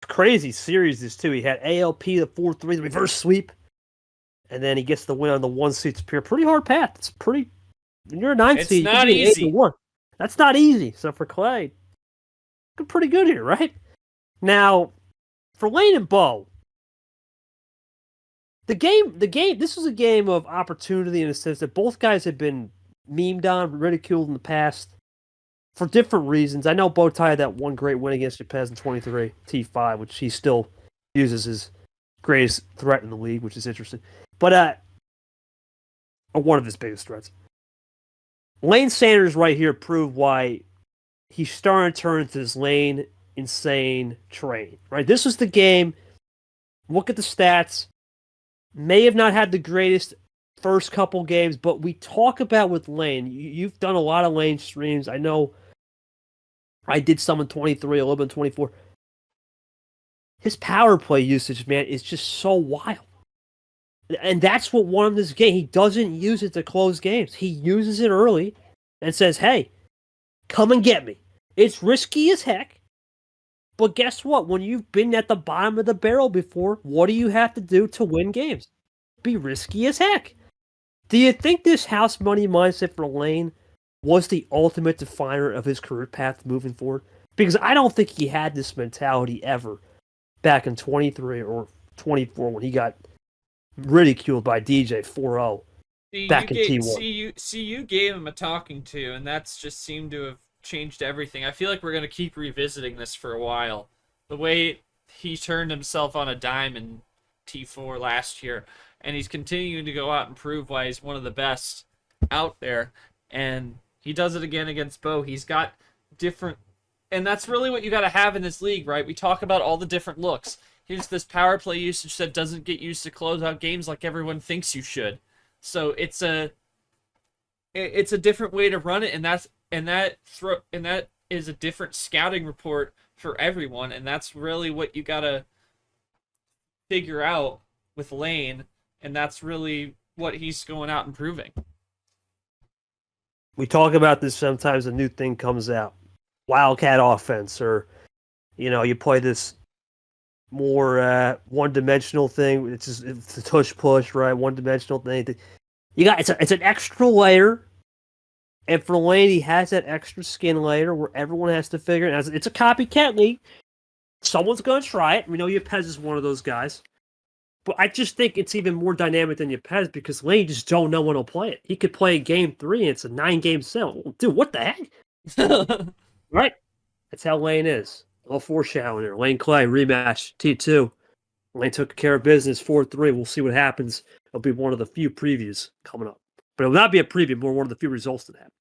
Crazy series this too. He had ALP, the 4-3, the reverse sweep, and then he gets the win on the 1 seed Superior. Pretty hard path. It's pretty. When you're a 9 It's seed, not you easy. 8-1. That's not easy. So for Clay, pretty good here, right? Now, for Lane and Bo, the game. This was a game of opportunity in a sense that both guys had been memed on, ridiculed in the past for different reasons. I know Bowtie had that one great win against Japez in 23, T5, which he still uses his greatest threat in the league, which is interesting. But or one of his biggest threats. Lane Sanders right here proved why he's starting to turn into this Lane insane train. Right, this was the game. Look at the stats. May have not had the greatest first couple games, but we talk about with Lane. You've done a lot of Lane streams. I know I did some in 23, a little bit in 24. His power play usage, man, is just so wild. And that's what won him this game. He doesn't use it to close games. He uses it early and says, hey, come and get me. It's risky as heck. But guess what? When you've been at the bottom of the barrel before, what do you have to do to win games? Be risky as heck. Do you think this house money mindset for Lane was the ultimate definer of his career path moving forward? Because I don't think he had this mentality ever back in 23 or 24 when he got ridiculed by DJ 4-0 back in T1. See, you gave him a talking to, and that's just seemed to have changed everything. I feel like we're going to keep revisiting this for a while. The way he turned himself on a dime in T4 last year, and he's continuing to go out and prove why he's one of the best out there, and he does it again against Bo. He's got different, and that's really what you got to have in this league, right? We talk about all the different looks. Here's this power play usage that doesn't get used to close out games like everyone thinks you should. So it's a different way to run it, and that is a different scouting report for everyone, and that's really what you gotta figure out with Lane, and that's really what he's going out and proving. We talk about this sometimes. A new thing comes out, Wildcat offense, or you play this more one-dimensional thing. It's a tush push, right? One-dimensional thing. You got it's an extra layer, and for Lane, he has that extra skin layer where everyone has to figure it out. It's a copycat league. Someone's going to try it. We know Yepez is one of those guys, but I just think it's even more dynamic than Yepez because Lane just don't know when he'll play it. He could play game 3, and it's a 9-game set. Dude, what the heck? Right? That's how Lane is. A little foreshadowing there. Lane Clay, rematch, T2. Lane took care of business, 4-3. We'll see what happens. It'll be one of the few previews coming up. But it will not be a preview, more one of the few results that happen.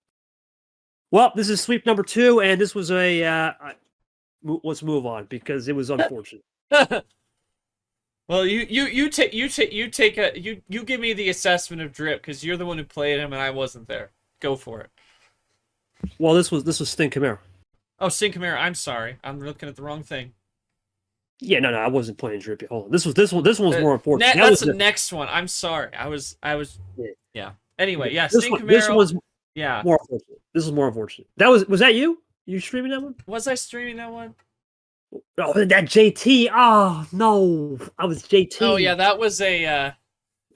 Well, this is sweep number 2, and this was let's move on because it was unfortunate. Well, you give me the assessment of Drip because you're the one who played him and I wasn't there. Go for it. Well, this was Sting Camaro. Oh, Sting Camaro. I'm sorry. I'm looking at the wrong thing. Yeah, no, I wasn't playing Drippy. Hold on. This one was more unfortunate. That's the next one. I'm sorry. I was. Yeah. Anyway, yeah. Sting Camaro. This was more unfortunate. This is more unfortunate. Was that you? You streaming that one? Was I streaming that one? Oh, that JT. Oh no, I was JT. Oh yeah, that was a.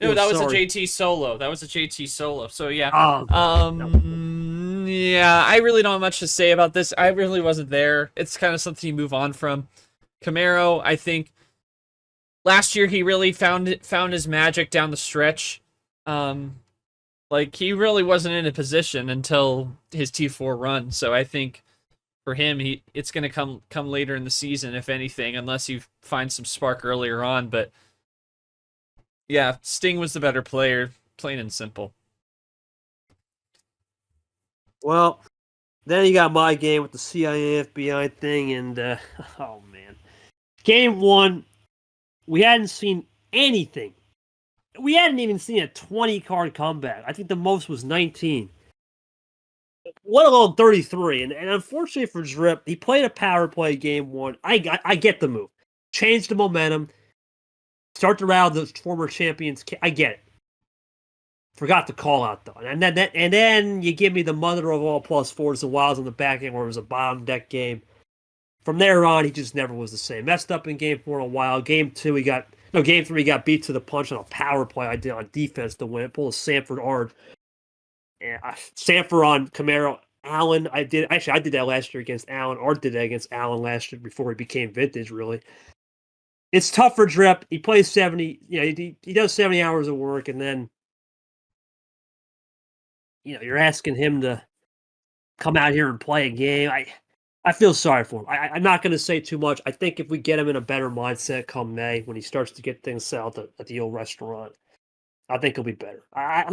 No, that was a JT solo. That was a JT solo. So yeah. Yeah, I really don't have much to say about this. I really wasn't there. It's kind of something you move on from. Camaro, I think last year he really found his magic down the stretch. Like he really wasn't in a position until his T4 run. So I think for him, it's going to come later in the season, if anything, unless you find some spark earlier on. But yeah, Sting was the better player, plain and simple. Well, then you got my game with the CIA FBI thing, and oh man, game 1, we hadn't seen anything. We hadn't even seen a 20-card comeback. I think the most was 19. Let alone 33. And unfortunately for Drip, he played a power play game 1. I get the move. Changed the momentum. start to rattle those former champions. I get it. Forgot to call out though, and then you give me the mother of all +4s, the Wilds on the back end, where it was a bottom deck game. From there on, he just never was the same. Messed up in game 4 in a while. Game 3, he got beat to the punch on a power play I did on defense to win it. Pulled a Sanford Ard. Sanford on Camaro. Allen, I did that last year against Allen. Art did that against Allen last year before he became vintage, really. It's tough for Drip. He plays 70, he does 70 hours of work, and then you're asking him to come out here and play a game. I feel sorry for him. I'm not going to say too much. I think if we get him in a better mindset come May, when he starts to get things set out at the old restaurant, I think he'll be better. I'm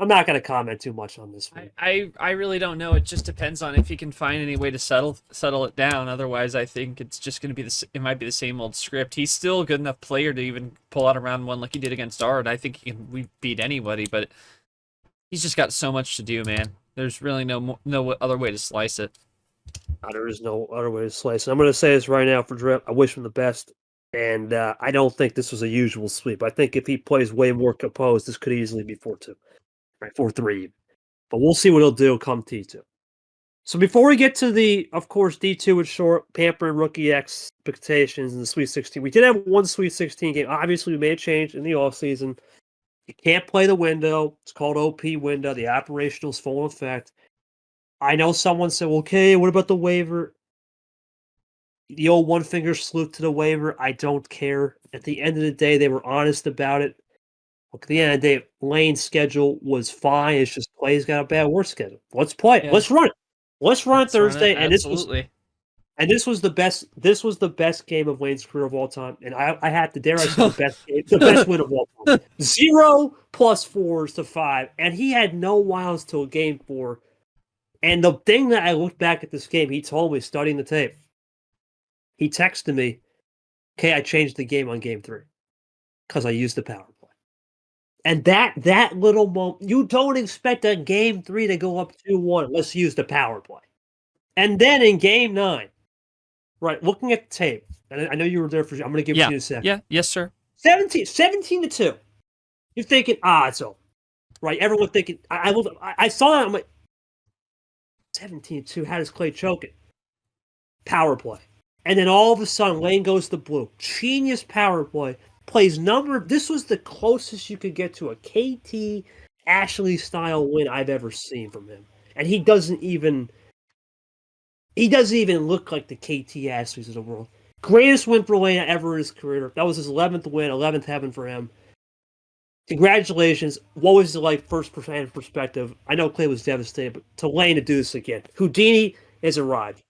not going to comment too much on this one. I really don't know. It just depends on if he can find any way to settle it down. Otherwise, I think it's just going to be it might be the same old script. He's still a good enough player to even pull out a round 1 like he did against Ard. I think we beat anybody, but he's just got so much to do, man. There's really no other way to slice it. There is no other way to slice it. I'm going to say this right now for Drip. I wish him the best. And I don't think this was a usual sweep. I think if he plays way more composed, this could easily be 4-2. Right, 4-3. But we'll see what he'll do come T2. So before we get to of course, D2 with short, Pampering rookie expectations in the Sweet 16, we did have one Sweet 16 game. Obviously, we made a change in the offseason. You can't play the window. It's called OP window. The operational is full effect. I know someone said, well, okay, what about the waiver? The old one finger salute to the waiver. I don't care. At the end of the day, they were honest about it. Look, at the end of the day, Lane's schedule was fine. It's just Clay's got a bad work schedule. Let's play. Yeah. Let's run it. Let's run it Thursday. And this was the best. This was the best game of Lane's career of all time. And I had to dare I say the best win of all time. 0 +4s to 5, and he had no wilds till game 4. And the thing that I looked back at this game, he told me studying the tape. He texted me, okay, I changed the game on game 3 because I used the power play. And that little moment, you don't expect a game 3 to go up 2-1. Let's use the power play. And then in game 9, right, looking at the tape, and I know you were there for, I'm going to give you a second. Yeah, yes, sir. 17-2. You're thinking, it's over. Right, everyone thinking, I saw that, I'm like, 17-2, how does Clay choke it? Power play. And then all of a sudden, Lane goes to blue. Genius power play. Plays this was the closest you could get to a KT Ashley style win I've ever seen from him. And he doesn't even look like the KT Ashleys of the world. Greatest win for Lane ever in his career. That was his 11th win, 11th heaven for him. Congratulations. What was it like, first perspective? I know Clay was devastated, but to Lane to do this again. Houdini has arrived.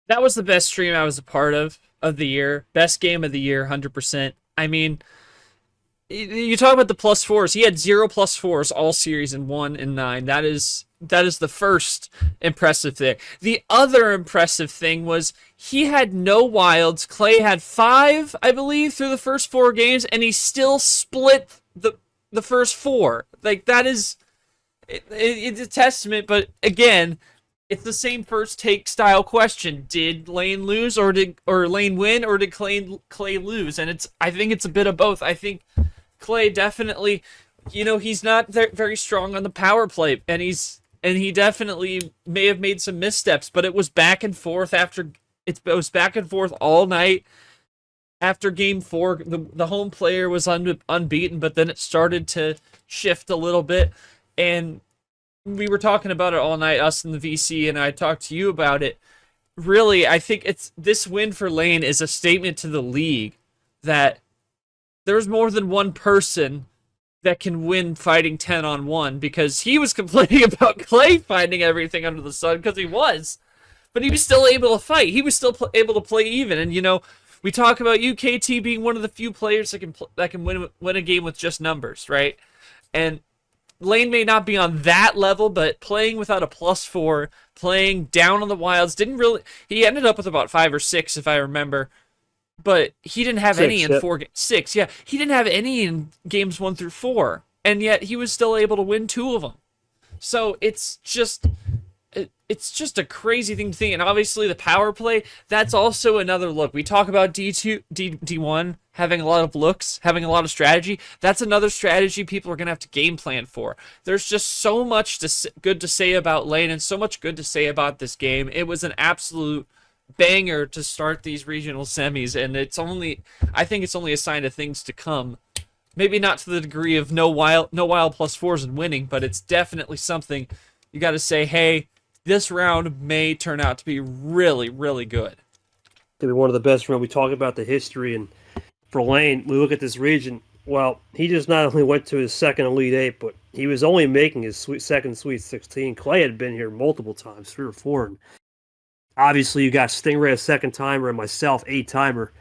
That was the best stream I was a part of the year. Best game of the year, 100%. I mean, you talk about the +4s. He had 0 +4s all series in 1 and 9. That is the first impressive thing. The other impressive thing was he had no wilds. Clay had 5, I believe, through the first 4 games, and he still split the first 4. Like, that is it's a testament, but again, it's the same first take style question. Did Lane lose or Lane win, or did Clay lose? And I think it's a bit of both. I think Clay definitely, he's not very strong on the power play, and he definitely may have made some missteps, but it was back and forth it was back and forth all night. After game 4, the home player was unbeaten, but then it started to shift a little bit, and we were talking about it all night, us and the VC, and I talked to you about it. Really, I think this win for Lane is a statement to the league that there's more than one person that can win fighting 10-on-1, because he was complaining about Clay finding everything under the sun, because he was. But he was still able to fight. He was still able to play even. And, we talk about you, KT, being one of the few players that can win a game with just numbers, right? And Lane may not be on that level, but playing without a +4, playing down on the wilds, he ended up with about 5 or 6, if I remember. But he didn't have any in 4 games. 6, yeah. He didn't have any in games 1 through 4. And yet he was still able to win 2 of them. So it's just, it's just a crazy thing to think. And obviously the power play, that's also another look. We talk about D2, D1 having a lot of looks, having a lot of strategy. That's another strategy people are going to have to game plan for. There's just so much good to say about lane and so much good to say about this game. It was an absolute banger to start these regional semis, and I think it's only a sign of things to come. Maybe not to the degree of no wild +4s and winning, but it's definitely something you got to say, hey, this round may turn out to be really, really good. To be one of the best rounds. We talk about the history, and for Lane, we look at this region. Well, he just not only went to his second Elite Eight, but he was only making his second Sweet 16. Clay had been here multiple times, 3 or 4. And obviously, you got Stingray a second timer and myself 8-timer.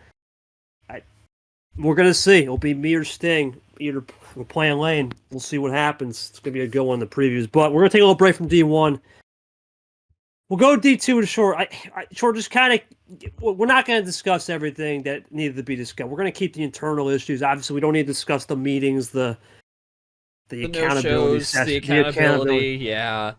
We're gonna see. It'll be me or Sting. Either we're playing Lane. We'll see what happens. It's gonna be a good one in the previews. But we're gonna take a little break from D1. We'll go D2 and Short. Short, just kind of, we're not going to discuss everything that needed to be discussed. We're going to keep the internal issues. Obviously, we don't need to discuss the meetings, the accountability session, the accountability. Yeah,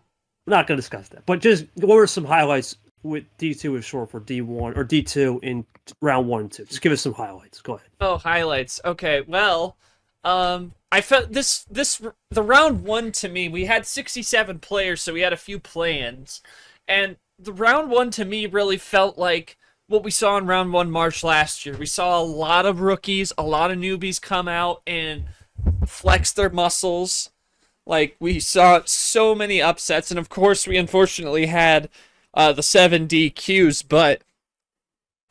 we're not going to discuss that. But just go over some highlights with D2 and Short for D1 or D2 in round 1 and 2. Just give us some highlights. Go ahead. Oh, highlights. Okay, well, I felt the round 1 to me. We had 67 players, so we had a few plans. And the round 1 to me really felt like what we saw in round 1 March last year. We saw a lot of rookies, a lot of newbies come out and flex their muscles. Like, we saw so many upsets, and of course we unfortunately had the 7 DQs, but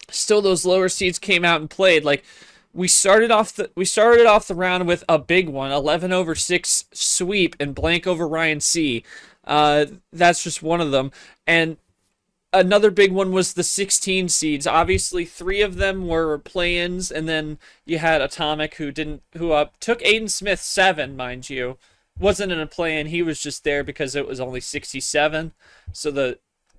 still those lower seeds came out and played. Like, we started off the round with a big one, 11/6 sweep and blank over Ryan C. That's just one of them. And another big one was the 16 seeds. Obviously, 3 of them were play-ins, and then you had Atomic who took Aiden Smith 7, mind you. Wasn't in a play-in. He was just there because it was only 67. So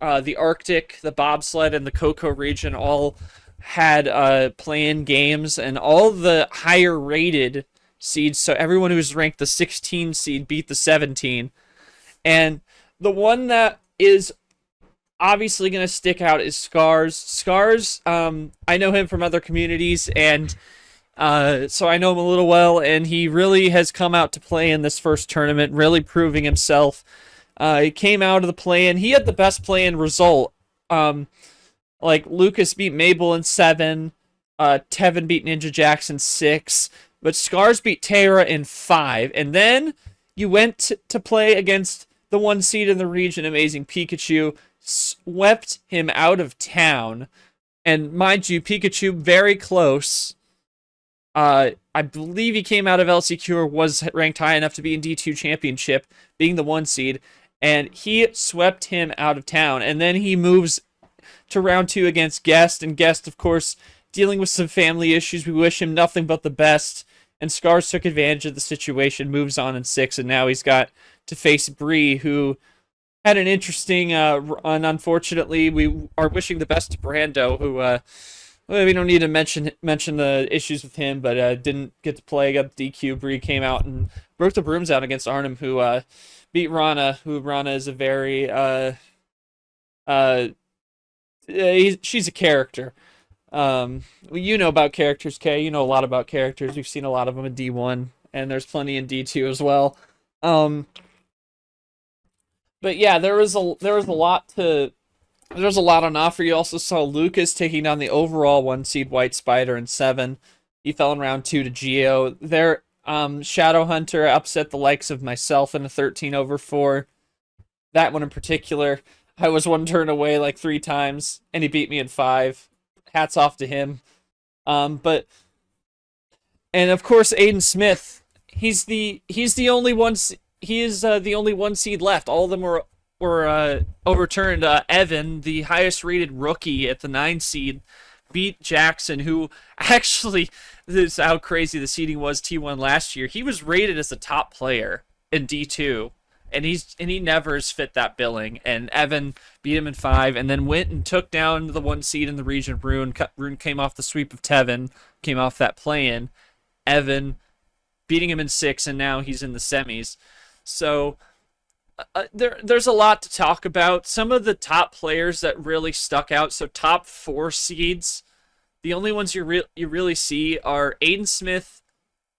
the Arctic, the bobsled, and the Cocoa region all had play-in games, and all the higher-rated seeds. So everyone who was ranked the 16 seed beat the 17. And the one that is obviously going to stick out is Scars. Scars, I know him from other communities, and so I know him a little well, and he really has come out to play in this first tournament, really proving himself. He came out of the play-in. He had the best play-in result. Like, Lucas beat Mabel in 7, Tevin beat Ninja Jackson 6, but Scars beat Tara in 5, and then you went to play against the 1 seed in the region, Amazing Pikachu, swept him out of town. And mind you, Pikachu very close. I believe he came out of LCQ or was ranked high enough to be in D2 Championship, being the 1 seed. And he swept him out of town. And then he moves to round 2 against Guest. And Guest, of course, dealing with some family issues. We wish him nothing but the best. And Scars took advantage of the situation, moves on in 6, and now he's got to face Bree, who had an interesting run. Unfortunately, we are wishing the best to Brando, who we don't need to mention the issues with him, but didn't get to play. Got DQ. Bree came out and broke the brooms out against Arnhem, who beat Rana. Who Rana is a very she's a character. You know about characters, Kay. You know a lot about characters. We've seen a lot of them in D1, and there's plenty in D2 as well. But yeah, there was a lot on offer. You also saw Lucas taking down the overall 1 seed White Spider in 7. He fell in round 2 to Geo. There, Shadow Hunter upset the likes of myself in a 13/4. That one in particular, I was 1 turn away like 3 times, and he beat me in 5. Hats off to him. And of course Aiden Smith, he's the only one. He is the only 1 seed left. All of them were overturned. Evan, the highest rated rookie at the 9 seed, beat Jackson, who actually, this is how crazy the seeding was T1 last year. He was rated as the top player in D2. And he never has fit that billing. And Evan beat him in 5, and then went and took down the 1 seed in the region. Rune came off the sweep of Tevin, came off that play-in. Evan beating him in 6, and now he's in the semis. So There's a lot to talk about. Some of the top players that really stuck out. So top 4 seeds, the only ones you really see are Aiden Smith,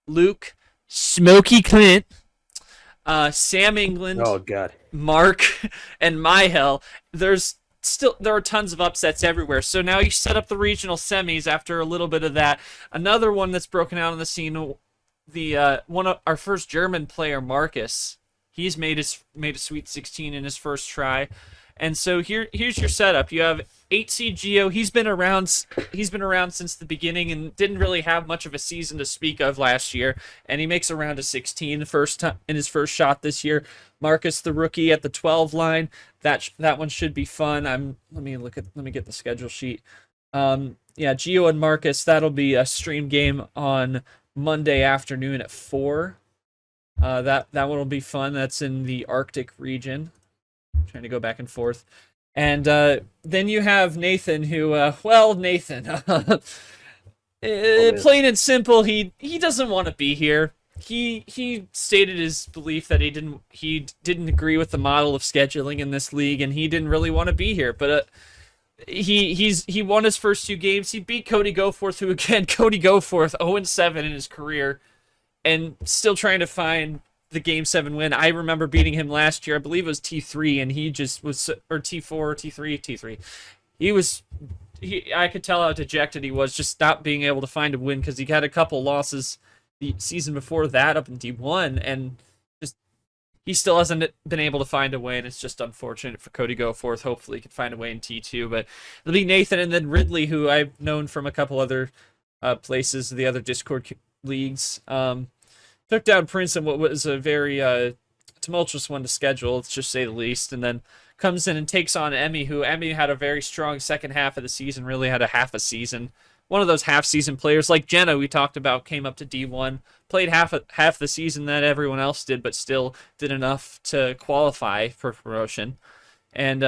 Luke, Smokey Clint, Sam England, Oh God. Mark, and Myhel. There are tons of upsets everywhere. So now you set up the regional semis after a little bit of that. Another one that's broken out on the scene, the one of our first German player, Marcus. He's made a Sweet 16 in his first try. And so here's your setup. You have 8 seed Geo. He's been around since the beginning and didn't really have much of a season to speak of last year. And he makes a round of 16 the first time in his first shot this year. Marcus, the rookie, at the 12 line. That one should be fun. Let me get the schedule sheet. Geo and Marcus, that'll be a stream game on Monday afternoon at 4. That one will be fun. That's in the Arctic region. I'm trying to go back and forth. And then you have Nathan, who, Nathan, plain and simple, he doesn't want to be here. He stated his belief that he didn't agree with the model of scheduling in this league, and he didn't really want to be here. But he won his first 2 games. He beat Cody Goforth, who again, Cody Goforth, 0-7 in his career, and still trying to find the Game 7 win. I remember beating him last year. I believe it was T3, and he just was, or T4, or T3. I could tell how dejected he was, just not being able to find a win, because he had a couple losses the season before that up in D1, and just he still hasn't been able to find a win. It's just unfortunate for Cody Goforth. Hopefully he can find a way in T2, but it'll be Nathan and then Ridley, who I've known from a couple other places, the other Discord leagues. Took down Prince in what was a very tumultuous one to schedule, let's just say the least, and then comes in and takes on Emmy, who Emmy had a very strong second half of the season, really had a half a season. One of those half-season players, like Jenna we talked about, came up to D1, played half the season that everyone else did, but still did enough to qualify for promotion. And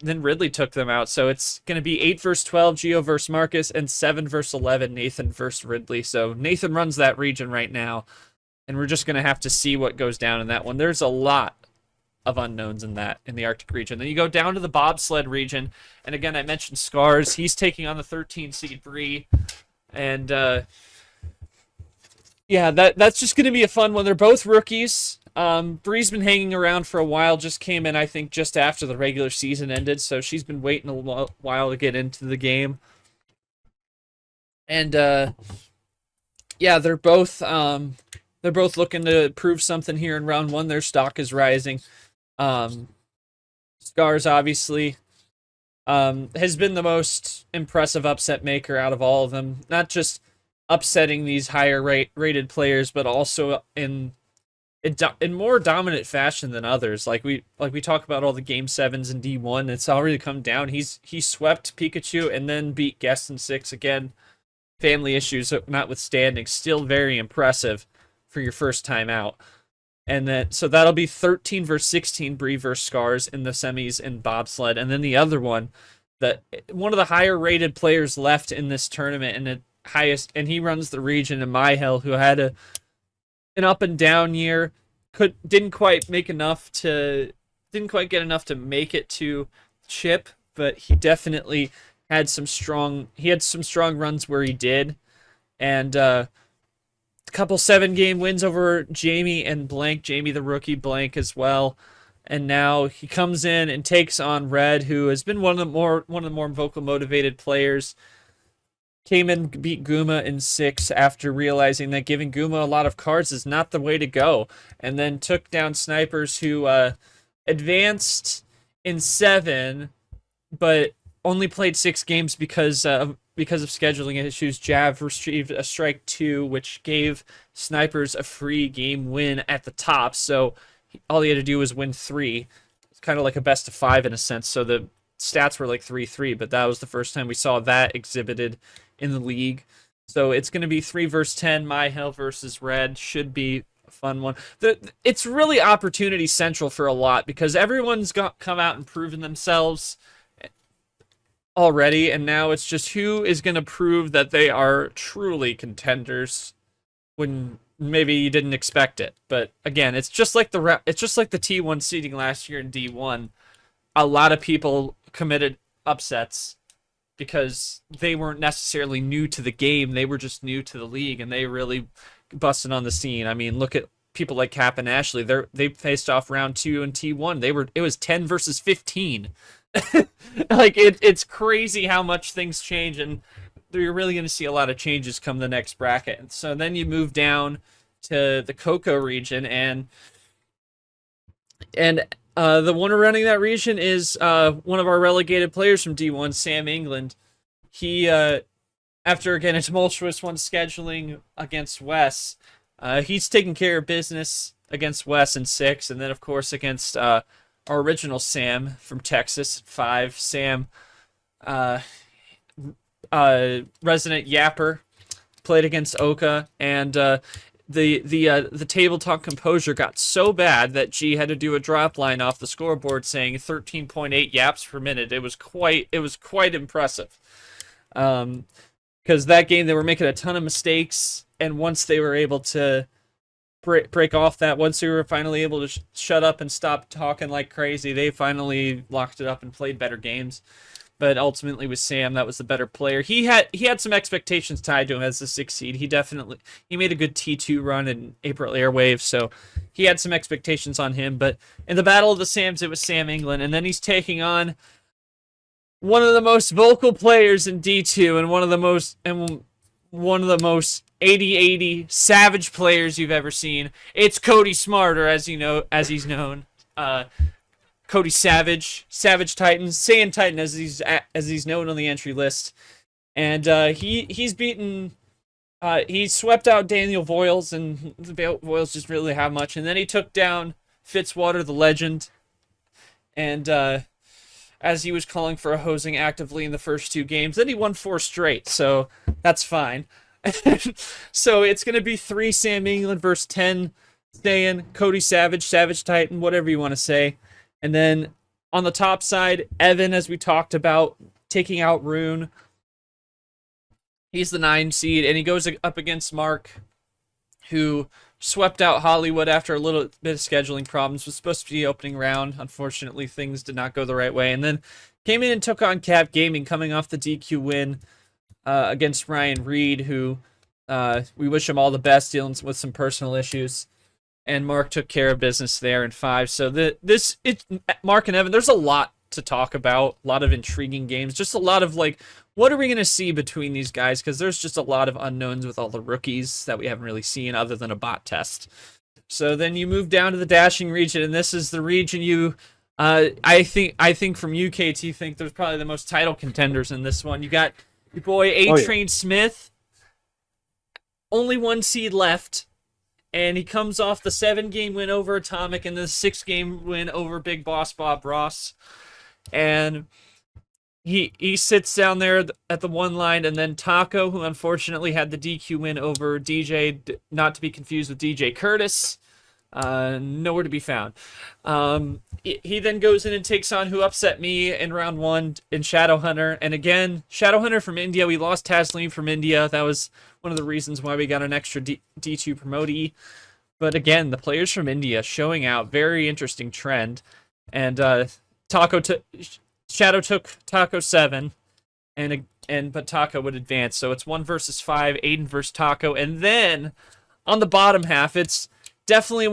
then Ridley took them out. So it's going to be 8 versus 12, Geo versus Marcus, and 7 versus 11, Nathan versus Ridley. So Nathan runs that region right now, and we're just going to have to see what goes down in that one. There's a lot of unknowns in the Arctic region. Then you go down to the bobsled region, and again, I mentioned Scars. He's taking on the 13 seed Bree, and that's just going to be a fun one. They're both rookies. Bree's been hanging around for a while, just came in, I think, just after the regular season ended, so she's been waiting a while to get into the game. And they're both looking to prove something here in round 1. Their stock is rising. Scars obviously has been the most impressive upset maker out of all of them, not just upsetting these higher rated players, but also in more dominant fashion than others. Like we talk about all the Game 7s in D1, it's already come down. He swept Pikachu and then beat Guest in 6 again. Family issues notwithstanding, still very impressive for your first time out. And then so that'll be 13 versus 16 Bree versus Scars in the semis in bobsled. And then the other one, one of the higher rated players left in this tournament and the highest, and he runs the region in Myhel, who had an up and down year, didn't quite get enough to make it to chip, but he definitely had some strong runs where he did. And a couple 7-game wins over Jamie and Blank, Jamie the rookie, Blank as well. And now he comes in and takes on Red, who has been one of the more vocal motivated players. Came in, beat Guma in 6 after realizing that giving Guma a lot of cards is not the way to go. And then took down Snipers, who advanced in 7, but only played 6 games because of scheduling issues. Jav received a strike 2, which gave Snipers a free game win at the top. So all he had to do was win 3. It's kind of like a best of 5 in a sense. So the stats were like 3-3, but that was the first time we saw that exhibited in the league. So it's going to be 3 versus 10, Myhel versus Red. Should be a fun one. It's really opportunity central for a lot, because everyone's come out and proven themselves already, and now it's just who is going to prove that they are truly contenders when maybe you didn't expect it. But again, it's just like the T1 seeding last year in D1. A lot of people committed upsets because they weren't necessarily new to the game. They were just new to the league, and they really busted on the scene. I mean, look at people like Cap and Ashley. They faced off round 2 in T1. It was 10 versus 15. Like it's crazy how much things change, and you're really going to see a lot of changes come the next bracket. And so then you move down to the Cocoa region, and the one running that region is one of our relegated players from D1, Sam England. He, after again a tumultuous one scheduling against Wes, he's taking care of business against Wes in 6, and then of course against our original Sam from Texas 5. Sam, resident Yapper, played against Oka, and the tabletop composure got so bad that G had to do a drop line off the scoreboard saying 13.8 yaps per minute. It was quite impressive. Because that game they were making a ton of mistakes, and once they were able to break off that, once we were finally able to shut up and stop talking like crazy, they finally locked it up and played better games. But ultimately with Sam, that was the better player. He had some expectations tied to him as the 6th seed. He made a good T2 run in April Airwaves, so he had some expectations on him. But in the Battle of the Sams, it was Sam England, and then he's taking on one of the most vocal players in D2 and one of the most 80-80 savage players you've ever seen. It's Cody Smarter, as he's known. Cody Savage Titan, Saiyan Titan as he's known on the entry list, and he swept out Daniel Voiles, and the Voiles just really have much, and then he took down Fitzwater the Legend, and as he was calling for a hosing actively in the first 2 games, then he won 4 straight, so that's fine. So it's gonna be 3 Sam England versus 10 Saiyan, Cody Savage Titan, whatever you want to say. And then on the top side, Evan, as we talked about, taking out Rune. He's the 9 seed, and he goes up against Mark, who swept out Hollywood after a little bit of scheduling problems. Was supposed to be the opening round. Unfortunately, things did not go the right way. And then came in and took on Cap Gaming, coming off the DQ win against Ryan Reed, who we wish him all the best, dealing with some personal issues. And Mark took care of business there in 5. So Mark and Evan, there's a lot to talk about, a lot of intriguing games, just a lot of what are we going to see between these guys? Because there's just a lot of unknowns with all the rookies that we haven't really seen other than a bot test. So then you move down to the Dashing region, and this is the region I think from UKT think there's probably the most title contenders in this one. You got your boy A-Train Smith, only 1 seed left. And he comes off the 7-game win over Atomic and the 6-game win over Big Boss Bob Ross. And he sits down there at the 1 line, and then Taco, who unfortunately had the DQ win over DJ, not to be confused with DJ Curtis, nowhere to be found. He then goes in and takes on who upset me in round 1 in Shadowhunter. And again, Shadowhunter from India. We lost Taslim from India. That was one of the reasons why we got an extra D2 promotee. But again, the players from India showing out. Very interesting trend. And Shadow took Taco 7, but Taco would advance. So it's 1 versus 5, Aiden versus Taco. And then on the bottom half, it's definitely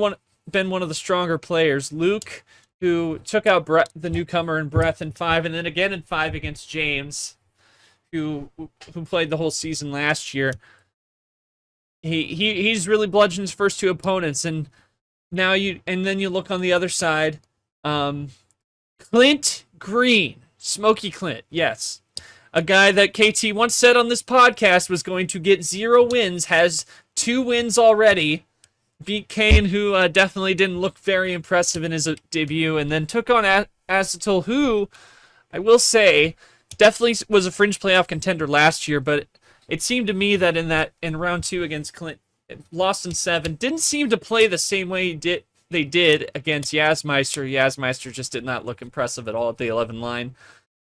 been one of the stronger players. Luke, who took out the newcomer in Breath in 5, and then again in 5 against James, who played the whole season last year. He's really bludgeoned his first 2 opponents, and then you look on the other side. Clint Green, Smokey Clint, yes. A guy that KT once said on this podcast was going to get 0 wins, has 2 wins already. Beat Kane, who definitely didn't look very impressive in his debut, and then took on Acetal, who, I will say, definitely was a fringe playoff contender last year, but it seemed to me that in round 2 against Clint, lost in 7, didn't seem to play the same way they did against Yazmeister. Yazmeister just did not look impressive at all at the 11 line.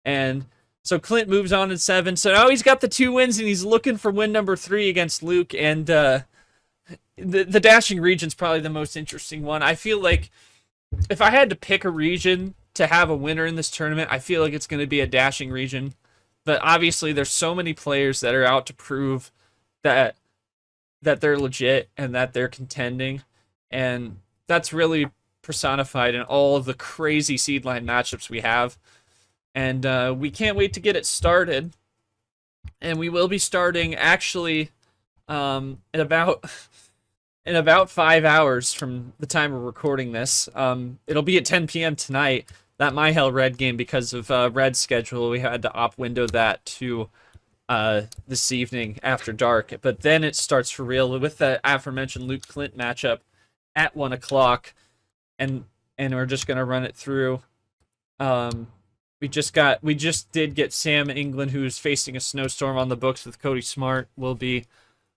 And so Clint moves on in 7. So now he's got the 2 wins, and he's looking for win number 3 against Luke. And the dashing region's probably the most interesting one. I feel like if I had to pick a region to have a winner in this tournament, I feel like it's going to be a dashing region. But obviously, there's so many players that are out to prove that they're legit and that they're contending, and that's really personified in all of the crazy seed line matchups we have. And we can't wait to get it started. And we will be starting actually in about 5 hours from the time we're recording this. It'll be at 10 p.m. tonight. That My Hell Red game, because of Red's schedule, we had to op window that to this evening after dark. But then it starts for real with the aforementioned Luke Clint matchup at 1 o'clock, and we're just gonna run it through. We just did get Sam England, who's facing a snowstorm on the books with Cody Smart. Will be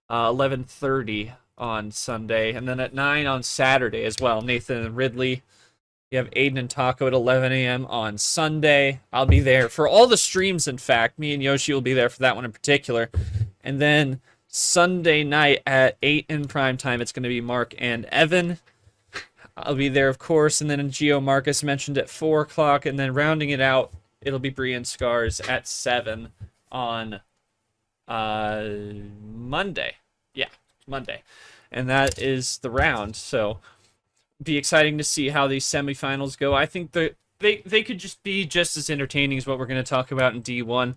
11:30 on Sunday, and then at 9 on Saturday as well. Nathan and Ridley. You have Aiden and Taco at 11 a.m. on Sunday. I'll be there for all the streams, in fact. Me and Yoshi will be there for that one in particular. And then Sunday night at 8 in prime time, it's going to be Mark and Evan. I'll be there, of course. And then Geo Marcus mentioned at 4 o'clock. And then rounding it out, it'll be Brian Scars at 7 on Monday. Yeah, Monday. And that is the round. So be exciting to see how these semifinals go. I think that they could just be just as entertaining as what we're going to talk about in D1.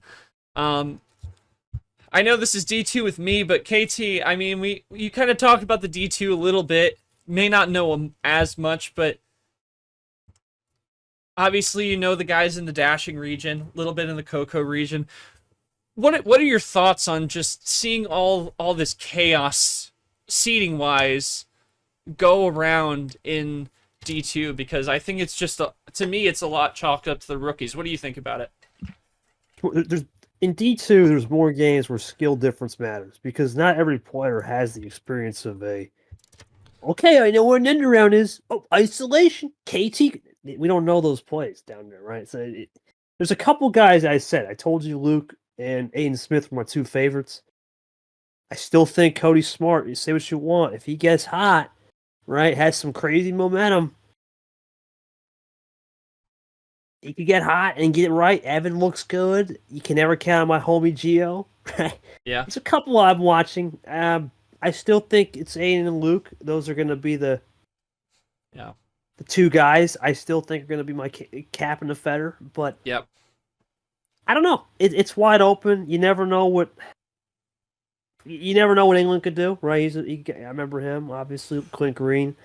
I know this is D2 with me, but KT, I mean, you kind of talked about the D2 a little bit. May not know them as much, but obviously you know the guys in the dashing region, a little bit in the Coco region. What are your thoughts on just seeing all this chaos seeding wise go around in D2? Because I think it's just to me it's a lot chalked up to the rookies. What do you think about it? In D2, there's more games where skill difference matters, because not every player has the experience of okay, I know where an end around is. Oh, isolation, KT. We don't know those plays down there, right? So there's a couple guys I told you Luke and Aiden Smith were my two favorites. I still think Cody Smart, you say what you want, if he gets hot, right, has some crazy momentum, he could get hot and get it right. Evan looks good. You can never count on my homie Gio. Yeah. There's a couple I'm watching. I still think it's Aiden and Luke. Those are going to be the two guys I still think are going to be my cap and the feather. But yep. I don't know. It's wide open. You never know what England could do, right? I remember him, obviously, Clint Green.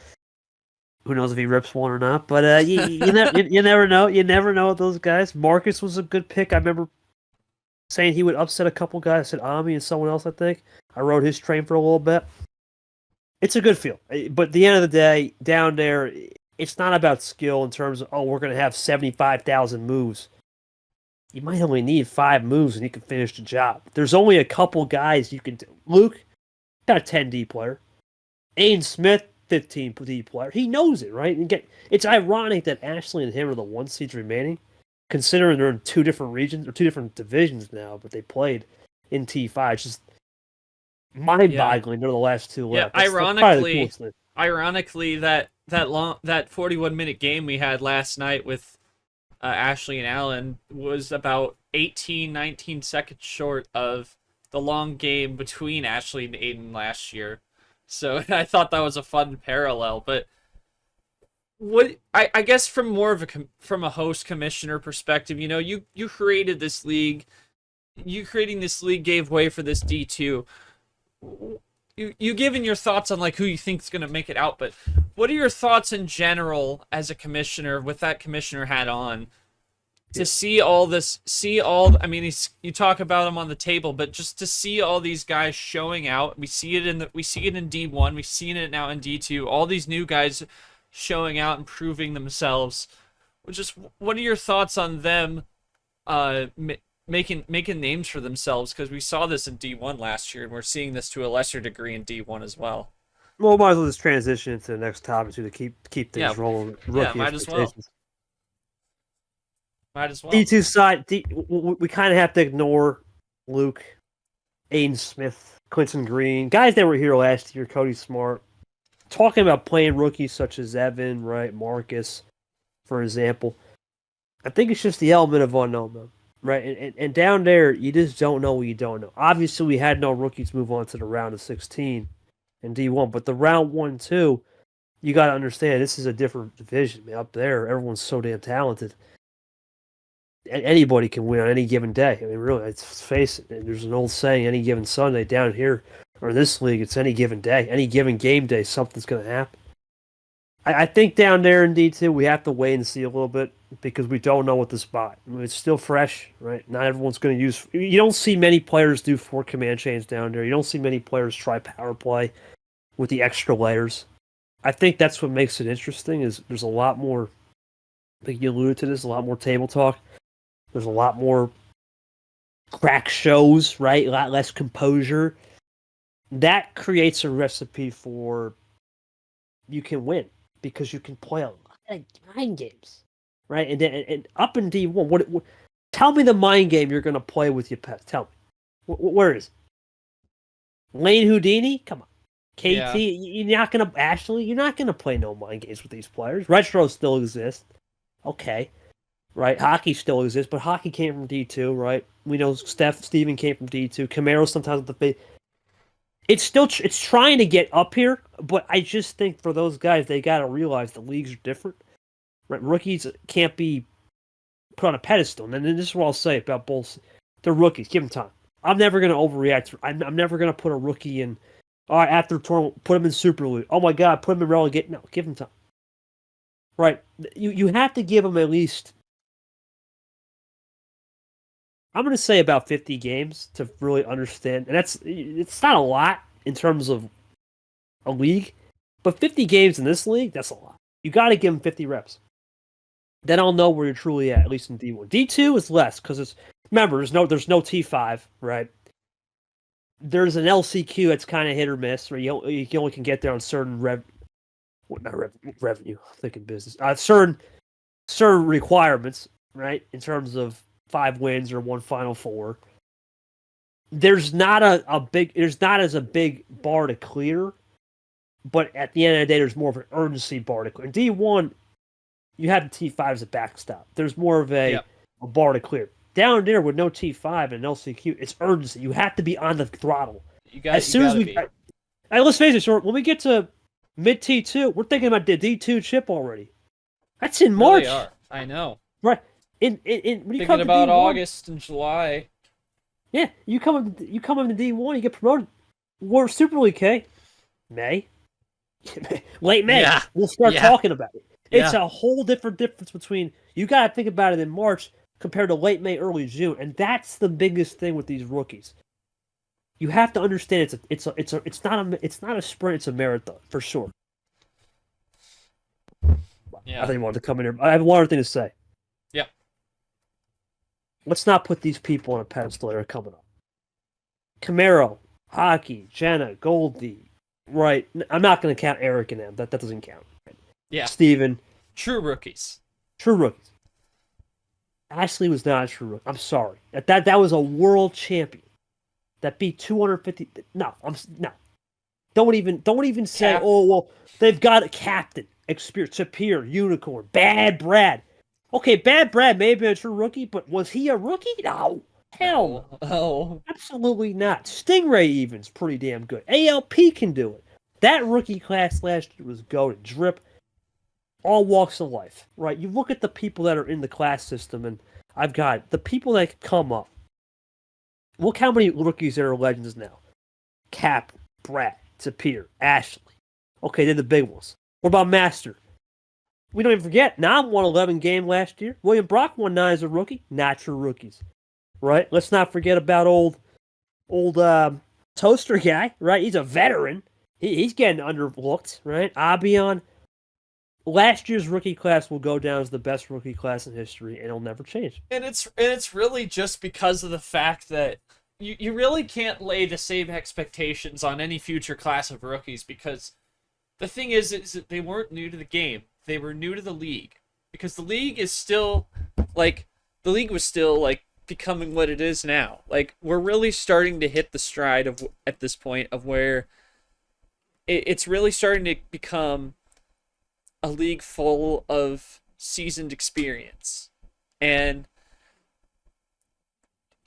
Who knows if he rips one or not? But you never know. You never know with those guys. Marcus was a good pick. I remember saying he would upset a couple guys. I said Ami and someone else, I think. I rode his train for a little bit. It's a good feel. But at the end of the day, down there, it's not about skill in terms of, we're going to have 75,000 moves. You might only need 5 moves and you can finish the job. There's only a couple guys you can do. Luke, got a 10D player. Aiden Smith, 15D player. He knows it, right? It's ironic that Ashley and him are the 1 seeds remaining, considering they're in 2 different regions or 2 different divisions now, but they played in T5. It's just mind-boggling. They're the last 2 left. Yeah, that's ironically, that 41-minute game we had last night with Ashley and Alan was about 18, 19 seconds short of the long game between Ashley and Aiden last year. So I thought that was a fun parallel. But what I guess from more of from a host commissioner perspective, you created this league. You creating this league gave way for this D2. You given your thoughts on like who you think is going to make it out, but what are your thoughts in general as a commissioner with that commissioner hat on to see all this, I mean, you talk about them on the table, but just to see all these guys showing out. We see it in D1, we've seen it now in D2, all these new guys showing out and proving themselves. Just what are your thoughts on them making names for themselves? Because we saw this in D1 last year, and we're seeing this to a lesser degree in D1 as well. Well, might as well just transition into the next topic to keep things rolling. Might as well. D2 side, we kind of have to ignore Luke, Aiden Smith, Quinton Green, guys that were here last year, Cody Smart. talking about playing rookies such as Evan, right, Marcus, for example. I think it's just the element of unknown, man. Right, and down there, you just don't know what you don't know. Obviously, we had no rookies move on to the round of 16 in D1, but the round 1-2, you got to understand this is a different division, man. Up there, everyone's so damn talented. Anybody can win on any given day. I mean, really, let's face it. There's an old saying: any given Sunday down here or in this league, it's any given day, any given game day, something's going to happen. I think down there in D2, we have to wait and see a little bit because we don't know what the spot. I mean, it's still fresh, right? Not everyone's going to use. You don't see many players do 4 command chains down there. You don't see many players try power play with the extra layers. I think that's what makes it interesting. Is there's a lot more. I think you alluded to this. A lot more table talk. There's a lot more crack shows, right? A lot less composure. That creates a recipe for you can win. Because you can play a lot of mind games, right? And up in D1, what tell me the mind game you're going to play with your pets. Tell me. Where is it? Lane Houdini? Come on. KT, yeah. You're not going to... Ashley, you're not going to play no mind games with these players. Retro still exists. Okay. Right? Hockey still exists, but hockey came from D2, right? We know Steven came from D2. Camaro sometimes with the big... It's trying to get up here, but I just think for those guys, they got to realize the leagues are different. Right? Rookies can't be put on a pedestal. And then this is what I'll say about both. They're rookies. Give them time. I'm never going to overreact. I'm never going to put a rookie in, all right, after tournament, put him in Super League. Oh my God, put him in relegate. No, give him time. Right? You have to give him at least, I'm going to say about 50 games to really understand. And it's not a lot in terms of a league, but 50 games in this league, that's a lot. You got to give him 50 reps. Then I'll know where you're truly at least in D1. D2 is less because remember, there's no T5, right? There's an LCQ that's kind of hit or miss, right? You only can get there on certain revenue, I'm thinking business. Certain requirements, right? In terms of 5 wins or 1 Final Four. There's not as a big bar to clear, but at the end of the day, there's more of an urgency bar to clear. In D1, you have the T5 as a backstop. There's more of a bar to clear. Down there with no T5 and LCQ, it's urgency. You have to be on the throttle. Let's face it, Short, when we get to mid T2, we're thinking about the D2 chip already. That's in March. Really are. I know. Right. When you thinking come about to D1, August and July. Yeah, you come into D1, you get promoted. We're Super League K. May. Late May. Yeah. We'll start talking about it. It's a whole different difference between, you got to think about it in March compared to late May, early June. And that's the biggest thing with these rookies. You have to understand it's not a sprint, it's a marathon, for sure. Yeah. I think you wanted to come in here. I have one other thing to say. Yeah. Let's not put these people on a pedestal that are coming up. Camaro, Hockey, Jenna, Goldie, right? I'm not going to count Eric and them. That doesn't count. Right? Yeah. Steven. True rookies. Ashley was not a true rookie. I'm sorry. That was a world champion that beat 250. No. Don't even say, oh, well, they've got a captain, experience, Sapir, Unicorn, Bad Brad. Okay, Bad Brad may have been a true rookie, but was he a rookie? No. Hell no. Oh. Absolutely not. Stingray even's pretty damn good. ALP can do it. That rookie class last year was goated. Drip, all walks of life, right? You look at the people that are in the class system, and I've got the people that come up. Look how many rookies there are legends now. Cap, Brad, Sapir, Ashley. Okay, they're the big ones. What about Master? We don't even forget, Nam won 11 game last year. William Brock won 9 as a rookie. Not true rookies. Right? Let's not forget about old Toaster guy, right? He's a veteran. He's getting underlooked, right? Abion. Last year's rookie class will go down as the best rookie class in history, and it'll never change. And it's really just because of the fact that you really can't lay the same expectations on any future class of rookies, because the thing is that they weren't new to the game. They were new to the league. Because the league is still, the league was still, becoming what it is now. We're really starting to hit the stride at this point of where it's really starting to become a league full of seasoned experience. And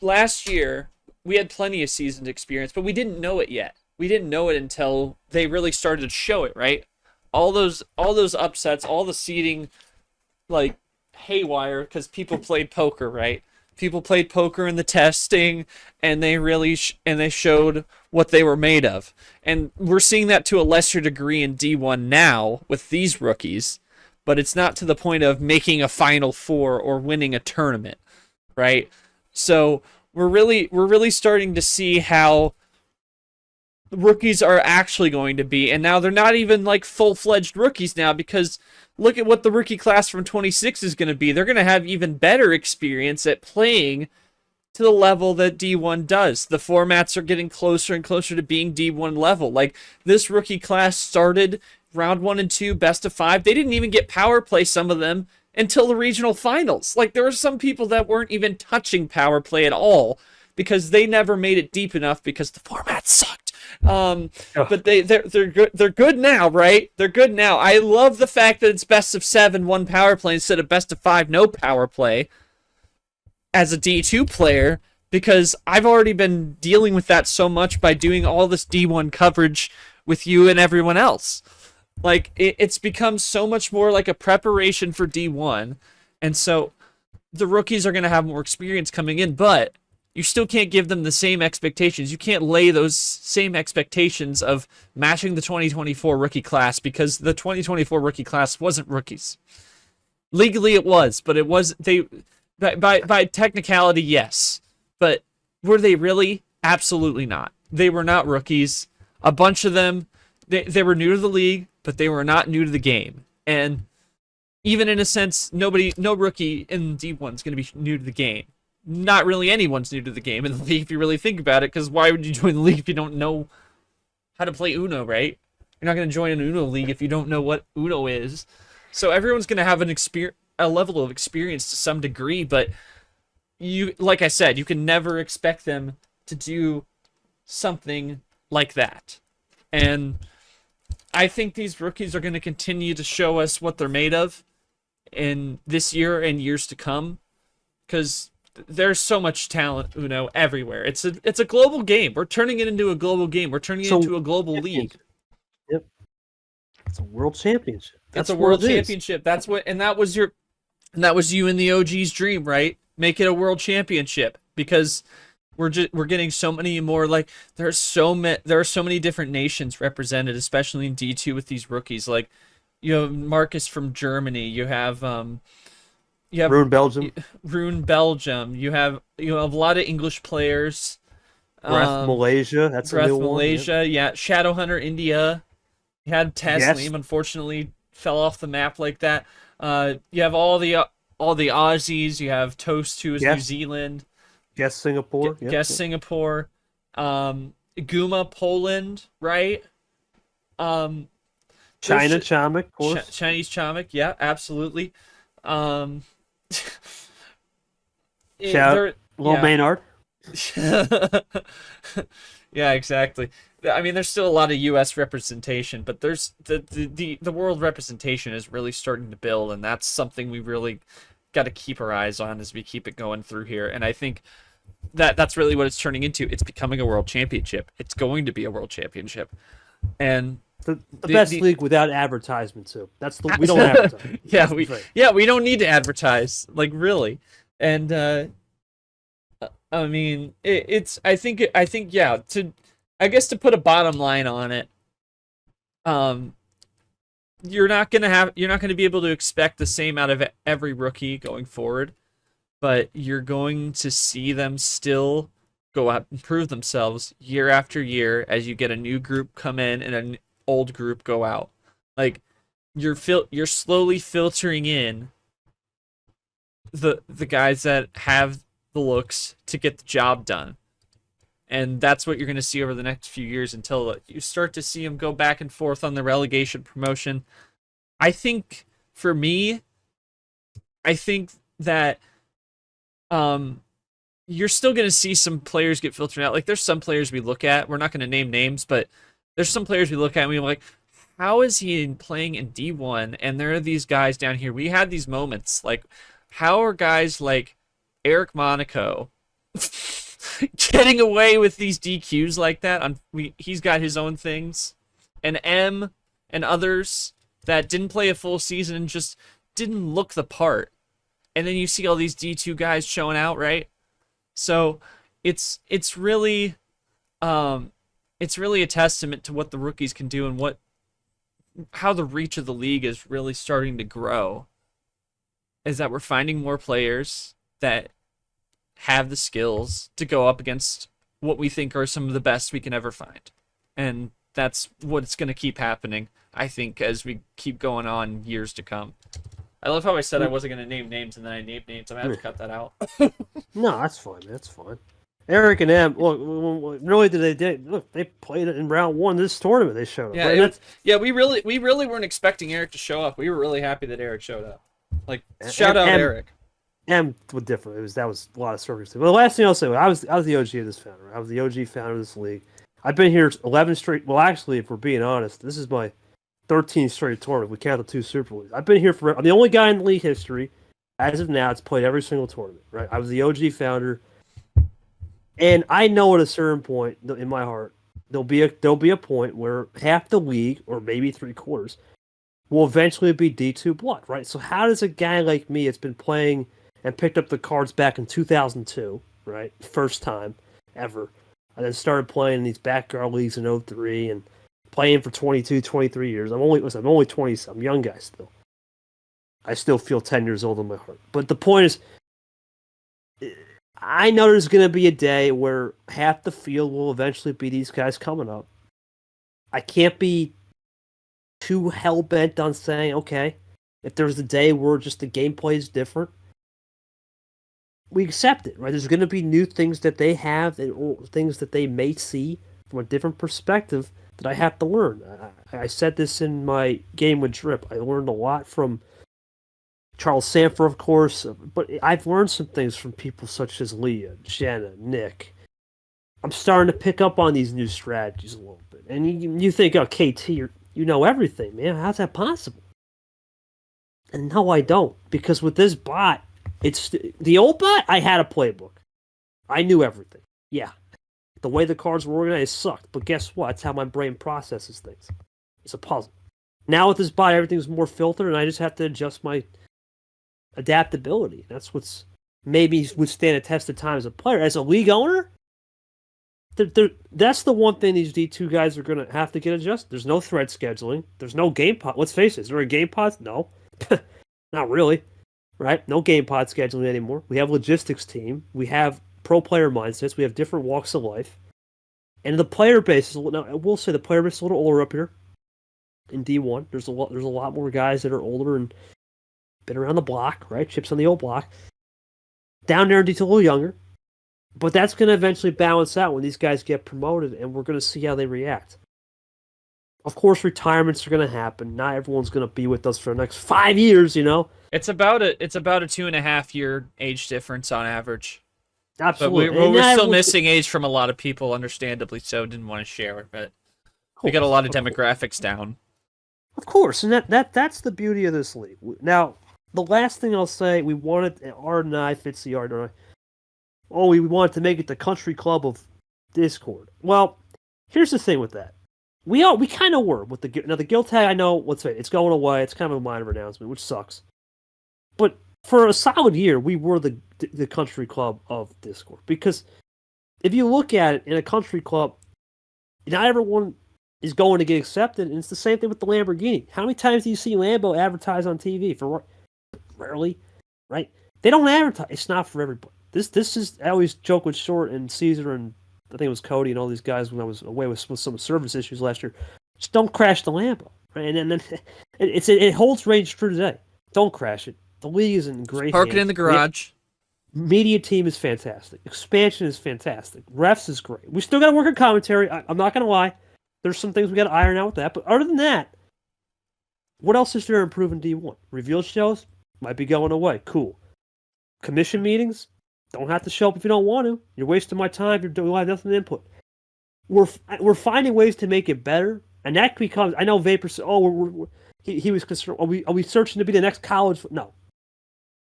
last year, we had plenty of seasoned experience, but we didn't know it yet. We didn't know it until they really started to show it, right? All those upsets, all the seeding, like haywire, because people played poker, right? People played poker in the testing, and they really they showed what they were made of. And we're seeing that to a lesser degree in D1 now with these rookies, but it's not to the point of making a Final Four or winning a tournament, right? So we're really starting to see how rookies are actually going to be, and now they're not even like full-fledged rookies now, because look at what the rookie class from 26 is going to be. They're going to have even better experience at playing to the level that D1 does. The formats are getting closer and closer to being D1 level. Like, this rookie class started round 1 and 2, best of 5. They didn't even get power play, some of them, until the regional finals. Like, there were some people that weren't even touching power play at all because they never made it deep enough because the format sucked. But they're good. They're good now, right? They're good now. I love the fact that it's best of 7, 1 power play instead of best of 5, no power play. As a D2 player, because I've already been dealing with that so much by doing all this D1 coverage with you and everyone else. Like, it's become so much more like a preparation for D1, and so the rookies are going to have more experience coming in, but you still can't give them the same expectations. You can't lay those same expectations of matching the 2024 rookie class, because the 2024 rookie class wasn't rookies. Legally it was, but it was by technicality, yes. But were they really? Absolutely not. They were not rookies. A bunch of them, they were new to the league, but they were not new to the game. And even in a sense, no rookie in D1 is going to be new to the game. Not really anyone's new to the game in the league if you really think about it, because why would you join the league if you don't know how to play Uno, right? You're not going to join an Uno league if you don't know what Uno is. So everyone's going to have a level of experience to some degree, but you, like I said, you can never expect them to do something like that. And I think these rookies are going to continue to show us what they're made of in this year and years to come, because there's so much talent, Uno, everywhere. It's a global game. We're turning it into a global game. We're turning it into a global league. Yep. It's a world championship. That's a world championship. That's what, and that was you and the OG's dream, right? Make it a world championship, because we're getting so many more, like, there are so many different nations represented, especially in D2 with these rookies. Like, you have Marcus from Germany, you have Rune Belgium. You have a lot of English players. Breath Malaysia. That's Breath a new Malaysia. One. Yeah. Shadowhunter India. You had Taslim, Yes. unfortunately fell off the map like that. You have all the Aussies. You have Toast, who is New Zealand. Guess Singapore. Singapore. Guma, Poland, right? China, Chomik, of course. Chinese Chomik, yeah, absolutely. Shout Maynard. Yeah, exactly. I mean, there's still a lot of U.S. representation, but there's the world representation is really starting to build, and that's something we really got to keep our eyes on as we keep it going through here. And I think that's really what it's turning into. It's becoming a world championship. It's going to be a world championship, and the best league without advertisement too. We don't advertise. We don't need to advertise, like, really. And I mean, I think I guess to put a bottom line on it, you're not going to be able to expect the same out of every rookie going forward, but you're going to see them still go out and prove themselves year after year as you get a new group come in and an old group go out. Like, you're slowly filtering in the guys that have the looks to get the job done. And that's what you're going to see over the next few years until you start to see them go back and forth on the relegation promotion. I think, for me, that you're still going to see some players get filtered out. Like, there's some players we look at, we're not going to name names, but there's some players we look at and we're like, how is he playing in D1? And there are these guys down here. We had these moments. Like, how are guys like Eric Monaco getting away with these DQs like that? He's got his own things. And M and others that didn't play a full season and just didn't look the part. And then you see all these D2 guys showing out, right? So it's really a testament to what the rookies can do and how the reach of the league is really starting to grow. Is that we're finding more players that have the skills to go up against what we think are some of the best we can ever find. And that's what's going to keep happening, I think, as we keep going on years to come. I love how I said I wasn't going to name names, and then I named names. I'm going to have to cut that out. No, that's fine. That's fine. Eric and M, look, really they played it in round one of this tournament. They showed up. Yeah, right? we really weren't expecting Eric to show up. We were really happy that Eric showed up. Like, shout out Eric. M was different. That was a lot of circumstances. But the last thing I'll say, I was the OG of this founder. I was the OG founder of this league. I've been here 11 straight. Well, actually, if we're being honest, this is my 13th straight tournament. We count the 2 Super Leagues. I've been here I'm the only guy in league history, as of now, that's played every single tournament. Right? I was the OG founder, and I know at a certain point in my heart, there'll be a point where half the league, or maybe 3/4, will eventually be D2 blood. Right? So how does a guy like me that's been playing and picked up the cards back in 2002, right, first time ever, and then started playing in these backyard leagues in 2003 and playing for 22, 23 years. I'm only 20. I'm a young guy still. I still feel 10 years old in my heart. But the point is, I know there's going to be a day where half the field will eventually be these guys coming up. I can't be too hell-bent on saying, okay, if there's a day where just the gameplay is different, we accept it, right? There's going to be new things that they have, or things that they may see from a different perspective that I have to learn. I said this in my game with Drip. I learned a lot from Charles Sanford, of course, but I've learned some things from people such as Leah, Jenna, Nick. I'm starting to pick up on these new strategies a little bit. And you think, oh, KT, you know everything, man. How's that possible? And no, I don't. Because with this bot, it's the old bot, I had a playbook. I knew everything. Yeah. The way the cards were organized sucked. But guess what? That's how my brain processes things. It's a puzzle. Now with this bot, everything's more filtered, and I just have to adjust my adaptability. That's what's made me withstand a test of time as a player. As a league owner, that's the one thing these D2 guys are going to have to get adjusted. There's no thread scheduling. There's no game pod. Let's face it. Is there a game pod? No. Not really. Right? No game pod scheduling anymore. We have logistics team. We have pro player mindsets. We have different walks of life. And the player base is now, I will say the player base is a little older up here in D1. There's a lot more guys that are older and been around the block, right? Chips on the old block. Down there in D2 a little younger. But that's going to eventually balance out when these guys get promoted, and we're going to see how they react. Of course, retirements are going to happen. Not everyone's going to be with us for the next 5 years, you know? It's about a 2.5 year age difference on average. Absolutely. But we're still missing age from a lot of people, understandably so. Didn't want to share, but we got a lot of demographics down. Of course, and that's the beauty of this league. Now, the last thing I'll say, we wanted Art and I, Fitzy, Art and I. Oh, we wanted to make it the country club of Discord. Well, here's the thing with that. We kind of were with the guild tag. I know, let's say it's going away. It's kind of a minor announcement, which sucks. But for a solid year, we were the country club of Discord, because if you look at it in a country club, not everyone is going to get accepted, and it's the same thing with the Lamborghini. How many times do you see Lambo advertise on TV? Rarely, right? They don't advertise. It's not for everybody. This is, I always joke with Short and Caesar and I think it was Cody and all these guys when I was away with some service issues last year. Just don't crash the Lambo, right? And then it holds range true today. Don't crash it. The league is in great Park it in the garage. Media team is fantastic. Expansion is fantastic. Refs is great. We still got to work on commentary. I'm not going to lie. There's some things we got to iron out with that. But other than that, what else is there to improve in D1? Reveal shows might be going away. Cool. Commission meetings, don't have to show up if you don't want to. You're wasting my time. You don't have nothing to input. we're finding ways to make it better, and that becomes. I know Vapor said, "Oh, he was concerned. Are we searching to be the next college?" No,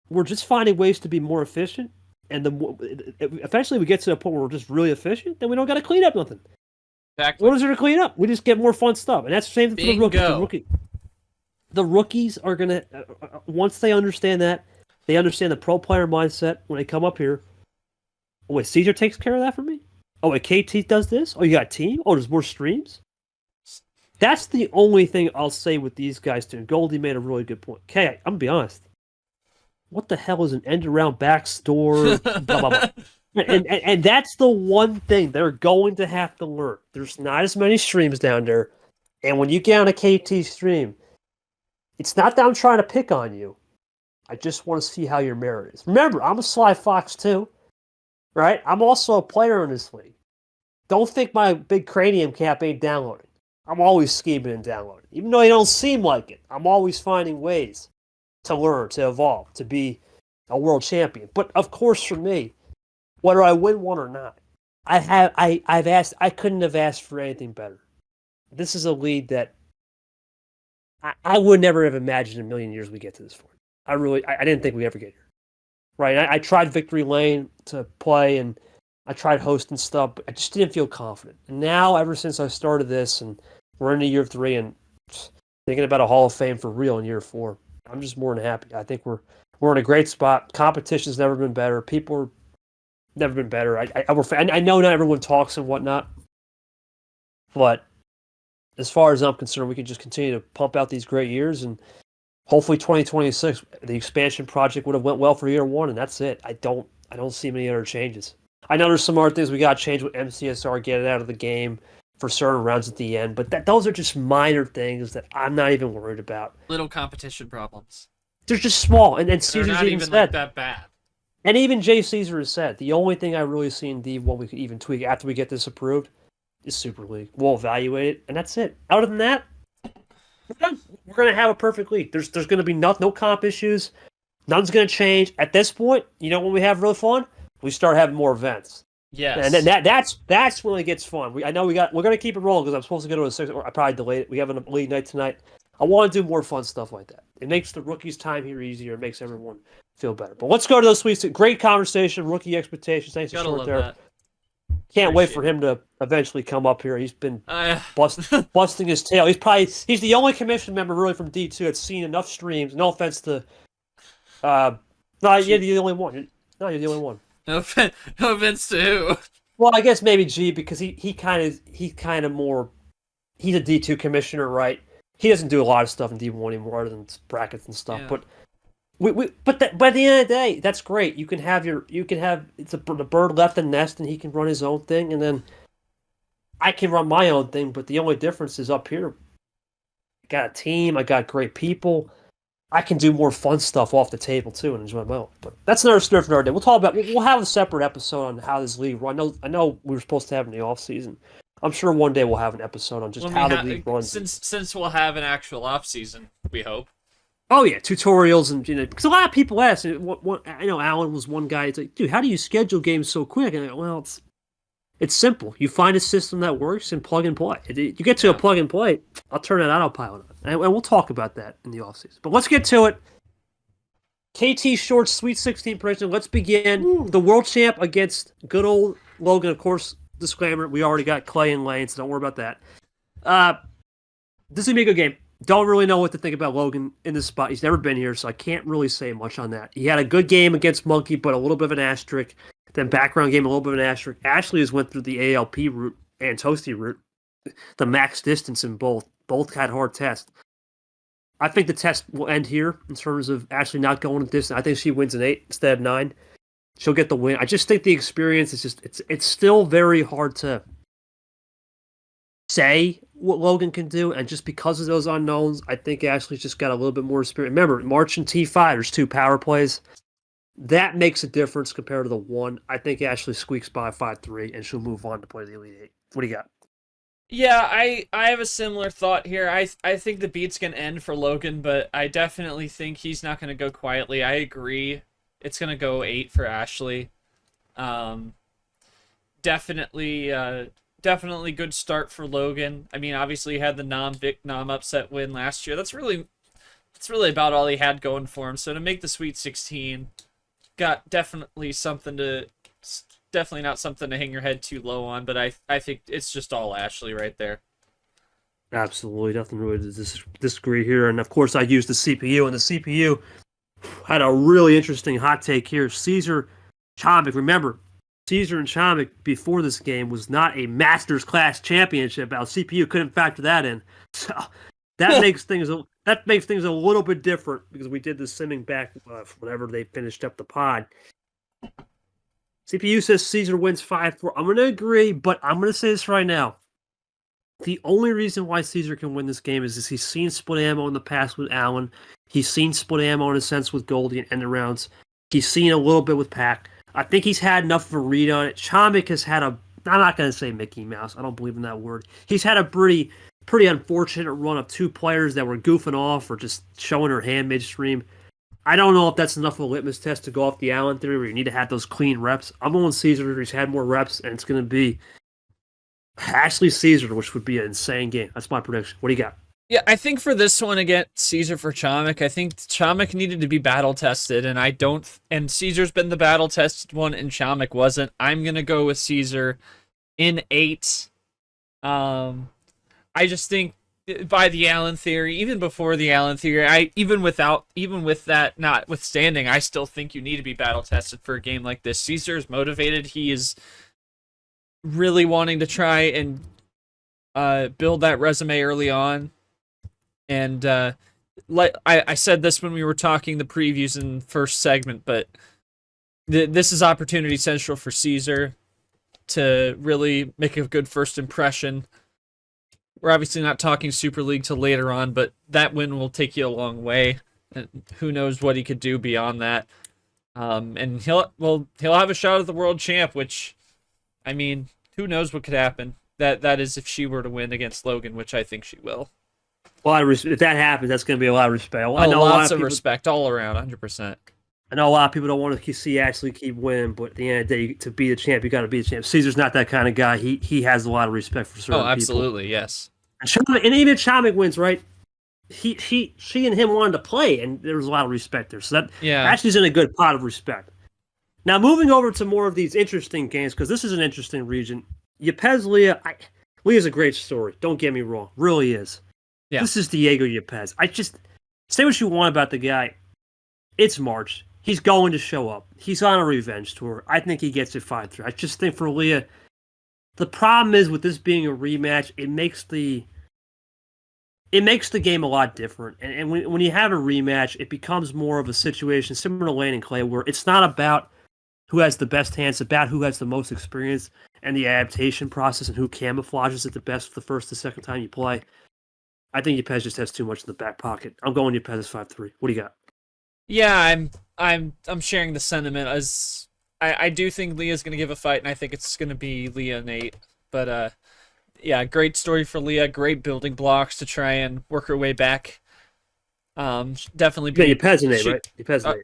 we're just finding ways to be more efficient, and eventually we get to a point where we're just really efficient. Then we don't got to clean up nothing. Exactly. What is there to clean up? We just get more fun stuff, and that's the same thing for the rookies. The rookies are gonna once they understand that, they understand the pro player mindset when they come up here. Oh wait, Caesar takes care of that for me. Oh wait, KT does this. Oh, you got a team. Oh, there's more streams. That's the only thing I'll say with these guys too. Goldie made a really good point. Okay, I'm gonna be honest. What the hell is an end around backstore? Blah blah blah. And that's the one thing they're going to have to learn. There's not as many streams down there, and when you get on a KT stream, it's not that I'm trying to pick on you. I just want to see how your merit is. Remember, I'm a Sly Fox too, right? I'm also a player in this league. Don't think my big cranium cap ain't downloading. I'm always scheming and downloading. Even though you don't seem like it, I'm always finding ways to learn, to evolve, to be a world champion. But of course, for me, whether I win one or not, I couldn't have asked for anything better. This is a league that I would never have imagined in a million years we get to this point. I didn't think we'd ever get here. Right? I tried Victory Lane to play, and I tried hosting stuff, but I just didn't feel confident. And now, ever since I started this, and we're into year 3, and thinking about a Hall of Fame for real in year 4, I'm just more than happy. I think we're in a great spot. Competition's never been better. People are never been better. I know not everyone talks and whatnot, but as far as I'm concerned, we can just continue to pump out these great years, and hopefully 2026, the expansion project would have went well for year 1, and that's it. I don't see many other changes. I know there's some other things we got to change with MCSR, get it out of the game for certain rounds at the end, but those are just minor things that I'm not even worried about. Little competition problems. They're just small, and Caesar's not even said, like that bad. And even Jay Caesar has said, the only thing I really see in D1 we could even tweak after we get this approved is Super League. We'll evaluate it, and that's it. Other than that, we're going to have a perfect league. There's going to be no comp issues. Nothing's going to change. At this point, you know when we have real fun? We start having more events. Yes. And then that's when it gets fun. We're going to keep it rolling because I'm supposed to go to a 6, or I probably delayed it. We have a league night tonight. I want to do more fun stuff like that. It makes the rookies' time here easier. It makes everyone feel better. But let's go to those sweets. Great conversation. Rookie expectations. Thanks for short there. That. Can't wait for him to eventually come up here. He's been busting his tail. He's the only commission member really from D2 that's seen enough streams. No offense to, no, you're the only one. No, you're the only one. No offense to who? Well, I guess maybe G because he kind of more. He's a D2 commissioner, right? He doesn't do a lot of stuff in D1 anymore other than brackets and stuff. Yeah. But by the end of the day, that's great. You can have the bird left the nest, and he can run his own thing, and then I can run my own thing. But the only difference is up here, I got a team. I got great people. I can do more fun stuff off the table too and enjoy my own. But that's another story for another day. We'll talk about. We'll have a separate episode on how this league runs. I know we were supposed to have in the off season. I'm sure one day we'll have an episode on just how the league runs. Since we'll have an actual off season, we hope. Oh yeah, tutorials and because a lot of people ask. I know Alan was one guy. It's like, dude, how do you schedule games so quick? And well, it's simple. You find a system that works and plug and play. You get to a plug and play. I'll turn it autopilot on, and we'll talk about that in the offseason. But let's get to it. KT Shorts Sweet 16 prediction. Let's begin. Ooh. The world champ against good old Logan. Of course, disclaimer: we already got Clay and Lane, so don't worry about that. This is gonna be a good game. Don't really know what to think about Logan in this spot. He's never been here, so I can't really say much on that. He had a good game against Monkey, but a little bit of an asterisk. Then background game, a little bit of an asterisk. Ashley has went through the ALP route and Toasty route. The max distance in both. Both had hard tests. I think the test will end here in terms of Ashley not going the distance. I think she wins an 8 instead of 9. She'll get the win. I just think the experience is it's still very hard to say what Logan can do, and just because of those unknowns, I think Ashley's just got a little bit more experience. Remember, March and T5, there's 2 power plays. That makes a difference compared to the 1. I think Ashley squeaks by 5-3, and she'll move on to play the Elite 8. What do you got? Yeah, I have a similar thought here. I think the beat's going to end for Logan, but I definitely think he's not going to go quietly. I agree. It's going to go 8 for Ashley. Definitely definitely good start for Logan. I mean, obviously he had the nom upset win last year. That's really about all he had going for him. So to make the Sweet 16, definitely not something to hang your head too low on. But I think it's just all Ashley right there. Absolutely, nothing really to disagree here. And of course, I used the CPU, and the CPU had a really interesting hot take here. Caesar Chomik, remember, Caesar and Chomik before this game was not a Masters class championship. Our CPU couldn't factor that in, so that makes things a little bit different because we did the simming back whenever they finished up the pod. CPU says Caesar wins 5-4. I'm going to agree, but I'm going to say this right now. The only reason why Caesar can win this game is he's seen split ammo in the past with Allen. He's seen split ammo in a sense with Goldie and end rounds. He's seen a little bit with Pack. I think he's had enough of a read on it. Chomik has had I'm not going to say Mickey Mouse. I don't believe in that word. He's had a pretty unfortunate run of two players that were goofing off or just showing her hand midstream. I don't know if that's enough of a litmus test to go off the Allen theory where you need to have those clean reps. I'm going Caesar. He's had more reps, and it's going to be Ashley Caesar, which would be an insane game. That's my prediction. What do you got? Yeah, I think for this one against Caesar for Chomik, I think Chomik needed to be battle tested, and Caesar's been the battle tested one, and Chomik wasn't. I'm gonna go with Caesar in 8. I just think by the Allen theory, even before the Allen theory, even with that notwithstanding, I still think you need to be battle tested for a game like this. Caesar is motivated. He is really wanting to try and build that resume early on. And like I said this when we were talking the previews in the first segment, but this is opportunity central for Caesar to really make a good first impression. We're obviously not talking Super League till later on, but that win will take you a long way. And who knows what he could do beyond that. And he'll have a shot at the world champ, which, I mean, who knows what could happen. That is if she were to win against Logan, which I think she will. Well, if that happens, that's going to be a lot of respect. I know lots of respect all around, 100%. I know a lot of people don't want to see Ashley keep winning, but at the end of the day, to be the champ, you got to be the champ. Caesar's not that kind of guy. He has a lot of respect for certain people. Oh, absolutely, yes. And even if Chomik wins, right? She and him wanted to play, and there was a lot of respect there. So Ashley's in a good pot of respect. Now, moving over to more of these interesting games, because this is an interesting region. Yepes Leah, Leah's a great story. Don't get me wrong, really is. Yeah. This is Diego Yepes. I just say what you want about the guy. It's March. He's going to show up. He's on a revenge tour. I think he gets it 5-3. I just think for Leah, the problem is with this being a rematch, it makes the game a lot different. And when you have a rematch, it becomes more of a situation similar to Lane and Clay, where it's not about who has the best hands, it's about who has the most experience and the adaptation process and who camouflages it the best for the first and second time you play. I think Yepes just has too much in the back pocket. I'm going Yepes 5-3. What do you got? Yeah, I'm sharing the sentiment. As I do think Leah's going to give a fight, and I think it's going to be Leah and 8. But yeah, great story for Leah. Great building blocks to try and work her way back. Definitely. Yeah, Yepes and 8, right? Yepes and 8.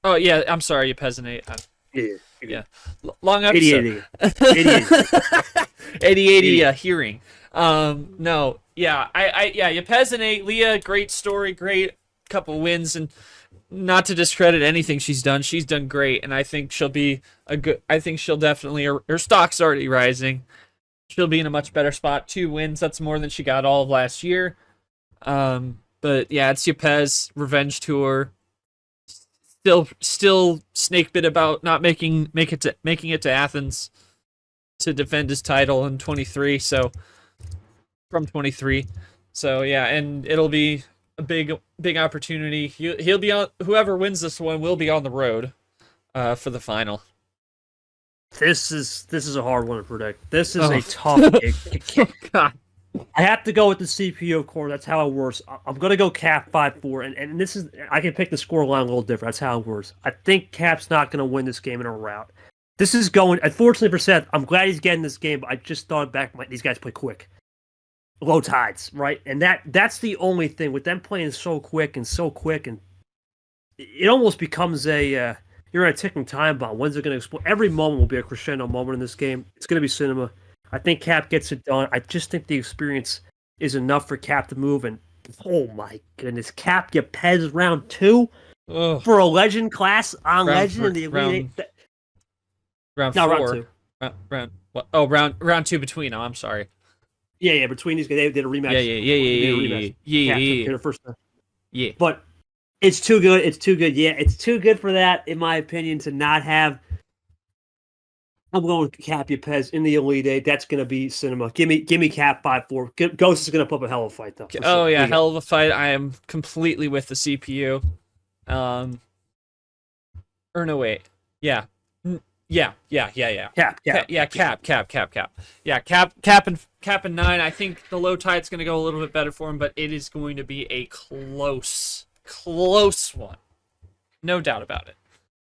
Oh yeah, I'm sorry, Yepes and 8. Yeah. Long episode. 80-80 hearing. No. Yeah, Yepes and 8, Leah, great story, great couple wins, and not to discredit anything she's done great, and I think she'll definitely, her stock's already rising. She'll be in a much better spot. 2 wins, that's more than she got all of last year. But yeah, it's Yepes, revenge tour. Still snake bit about not making it to Athens to defend his title in 23, so from 23. So yeah, and it'll be a big opportunity. He'll be on, whoever wins this one will be on the road for the final. This is a hard one to predict. This is a tough game. God. I have to go with the CPU, of course. That's how it works. I'm going to go Cap 5-4, and this is, I can pick the score line a little different. That's how it works. I think Cap's not going to win this game in a rout. This is going, unfortunately for Seth, I'm glad he's getting this game, but I just thought back, these guys play quick. Low tides, right? And that's the only thing. With them playing so quick, and it almost becomes you're in a ticking time bomb. When's it going to explode? Every moment will be a crescendo moment in this game. It's going to be cinema. I think Cap gets it done. I just think the experience is enough for Cap to move. And oh my goodness, Cap Yepez round 2 Ugh. for a legend class on Round legend three- in the Elite round- Eight. Round No, 4. round 2. Round what? Oh, round 2 between them. I'm sorry. Yeah. Between these guys, they did a rematch. Yeah. They did a rematch. Cap took care of the first time. Yeah. But it's too good. It's too good. Yeah, it's too good for that, in my opinion, to not have. I'm going with Cap Yepez in the Elite Eight. That's going to be cinema. Give me Cap 5-4. Ghost is going to put up a hell of a fight, though. Oh yeah, hell of a fight. I am completely with the CPU. Or no, wait. Yeah. Yeah. Cap. Yeah, Cap. Yeah, Cap and 9. I think the low tide's going to go a little bit better for him, but it is going to be a close one. No doubt about it.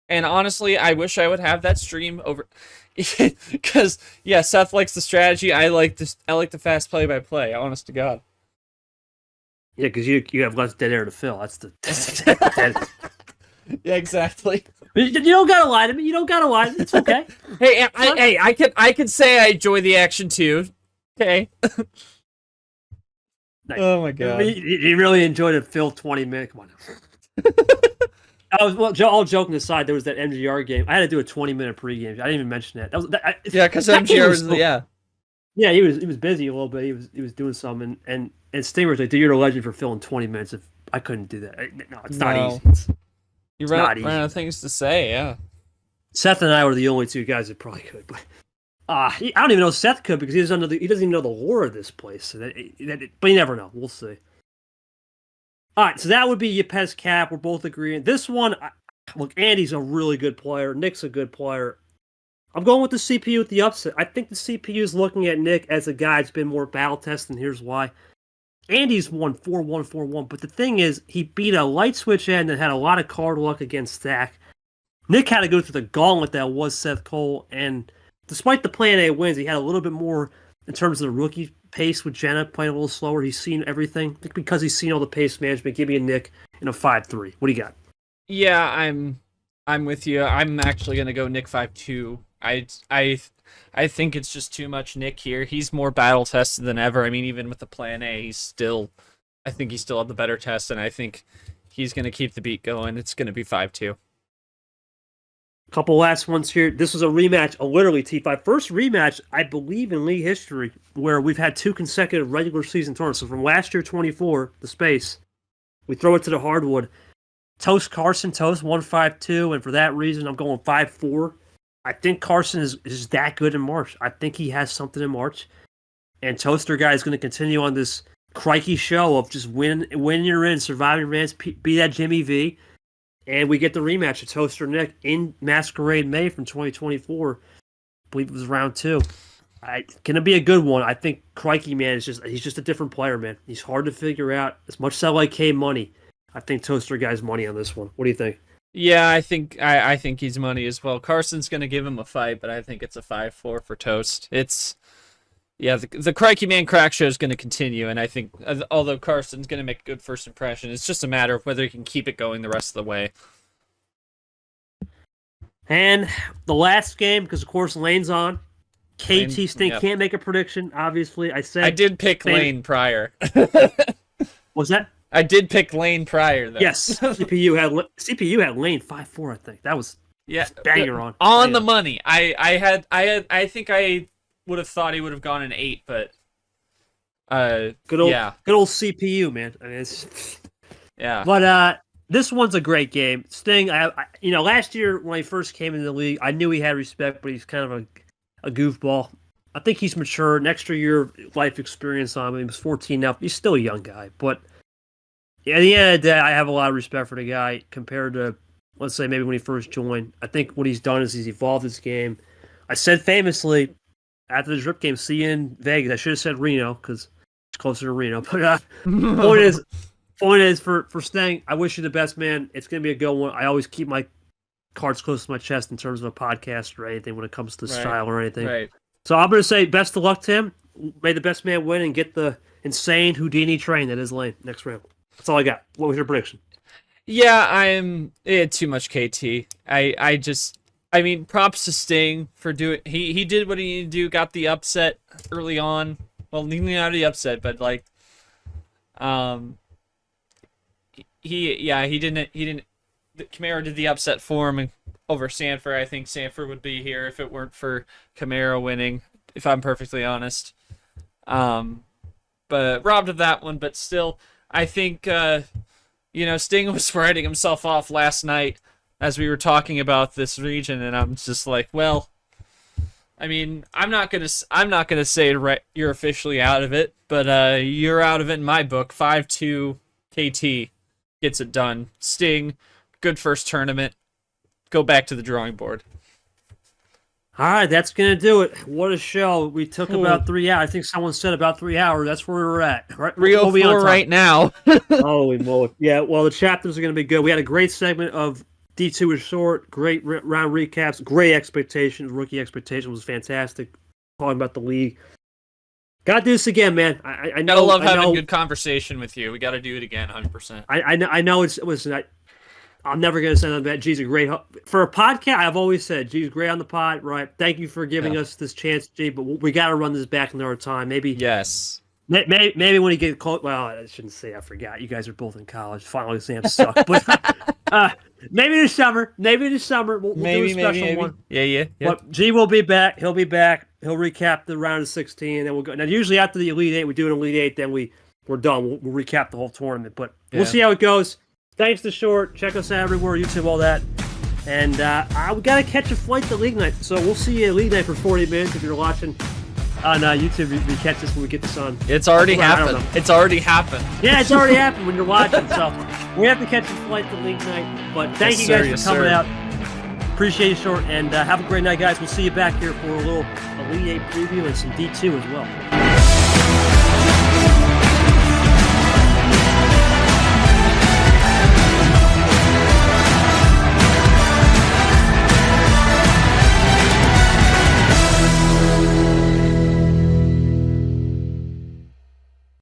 And honestly, I wish I would have that stream over, because yeah, Seth likes the strategy. I like the fast play-by-play. Honest to God. Yeah, because you have less dead air to fill. That's exactly Yeah, exactly. You don't gotta lie to me. You don't gotta lie. It's okay. Hey, I can say I enjoy the action too. Okay. Nice. Oh my God. He really enjoyed it. Fill 20 minutes. Come on. All joking aside, there was that MGR game. I had to do a 20-minute pregame. I didn't even mention that. Yeah, because MGR was yeah, he was busy a little bit. He was doing something, and Stinger was like, "Dude, you're a legend for filling 20 minutes." If I couldn't do that, no, it's not easy. You ran out of things to say, yeah. Seth and I were the only two guys that probably could, but I don't even know if Seth could, because he doesn't even know the lore of this place. So but you never know. We'll see. All right, so that would be Yepez Cap. We're both agreeing. This one, look, Andy's a really good player. Nick's a good player. I'm going with the CPU with the upset. I think the CPU is looking at Nick as a guy that's been more battle tested, and here's why. Andy's won 4-1, 4-1, but the thing is, he beat a light switch end and had a lot of card luck against Stack. Nick had to go through the gauntlet that was Seth Cole, and despite the Plan A wins, he had a little bit more in terms of the rookie pace with Jenna playing a little slower. He's seen everything. I think because he's seen all the pace management. Give me a Nick in a 5-3. What do you got? Yeah, I'm with you. I'm actually gonna go Nick 5-2. I think it's just too much Nick here. He's more battle tested than ever. I mean, even with the Plan A, I think he's still had the better test, and I think he's gonna keep the beat going. It's gonna be 5-2. Couple last ones here. This was a rematch, literally T5. First rematch, I believe, in league history where we've had 2 consecutive regular season tournaments. So from last year, 24, the space, we throw it to the hardwood. Toast Carson, Toast 1-5-2, and for that reason, I'm going 5-4. I think Carson is that good in March. I think he has something in March. And Toaster Guy is going to continue on this crikey show of just win you're in, surviving rants, be that Jimmy V. And we get the rematch of Toaster Nick in Masquerade May from 2024. I believe it was round 2. Gonna be a good one. I think Crikey, man, he's just a different player, man. He's hard to figure out. As much as I like K Money, I think Toaster Guy's money on this one. What do you think? Yeah, I think he's money as well. Carson's gonna give him a fight, but I think it's a 5-4 for Toast. The Crikey Man crack show is going to continue, and I think, although Carson's going to make a good first impression, it's just a matter of whether he can keep it going the rest of the way. And the last game, because of course Lane's on. KT Stink can't make a prediction, obviously. I did pick Lane prior. What's that? I did pick Lane prior, though. Yes, CPU had Lane 5-4. I think that was banger on the money. I think I would have thought he would have gone an 8, but good old CPU, man. I mean, yeah. But this one's a great game. Sting, last year when he first came into the league, I knew he had respect, but he's kind of a goofball. I think he's mature, an extra year of life experience on him. He was 14 now. He's still a young guy, but at the end of the day, I have a lot of respect for the guy compared to, let's say, maybe when he first joined. I think what he's done is he's evolved his game. I said famously after the drip game, see you in Vegas. I should have said Reno because it's closer to Reno. But point is for Sting, I wish you the best, man. It's going to be a good one. I always keep my cards close to my chest in terms of a podcast or anything when it comes to style or anything. Right. So I'm going to say best of luck to him. May the best man win and get the insane Houdini train that is Lane next round. That's all I got. What was your prediction? Yeah, too much KT. I mean, props to Sting for doing. He did what he needed to do. Got the upset early on. Well, not the upset, but like, he didn't. Camaro did the upset for him over Sanford. I think Sanford would be here if it weren't for Camaro winning. If I'm perfectly honest, but robbed of that one. But still, I think Sting was writing himself off last night as we were talking about this region, and I'm just like, well, I mean, I'm not gonna say you're officially out of it, but you're out of it in my book. 5-2 KT gets it done. Sting, good first tournament. Go back to the drawing board. All right, that's going to do it. What a show. We took about 3 hours. I think someone said about 3 hours. That's where we're at. Right? 3:04 right now. Holy moly. Yeah, well, the chapters are going to be good. We had a great segment of D2 is short, great round recaps, great expectations. Rookie expectations was fantastic. Talking about the league. Got to do this again, man. I know. Gotta love having good conversation with you. We got to do it again, 100%. I know I'm never going to say that. G's a great for a podcast. I've always said G's great on the pod, right? Thank you for giving us this chance, G. But we got to run this back another time. Maybe yes. Maybe when you get close. Well, I shouldn't say. I forgot. You guys are both in college. Final exams suck. But maybe this summer. We'll do a special one. Yeah. But G will be back. He'll be back. He'll recap the round of 16, and then we'll go. Now, usually after the Elite Eight, we do an Elite Eight. Then we're done. We'll recap the whole tournament. But we'll see how it goes. Thanks to Short. Check us out everywhere, YouTube, all that. And we got to catch a flight to League Night. So we'll see you at League Night for 40 minutes if you're watching on YouTube. We catch this when we get this on. It's already happened. It's already happened. Yeah, it's already happened when you're watching. So we have to catch a flight to League Night. But thank you guys for coming out. Appreciate it, Short. And have a great night, guys. We'll see you back here for a little Elite 8 preview and some D2 as well.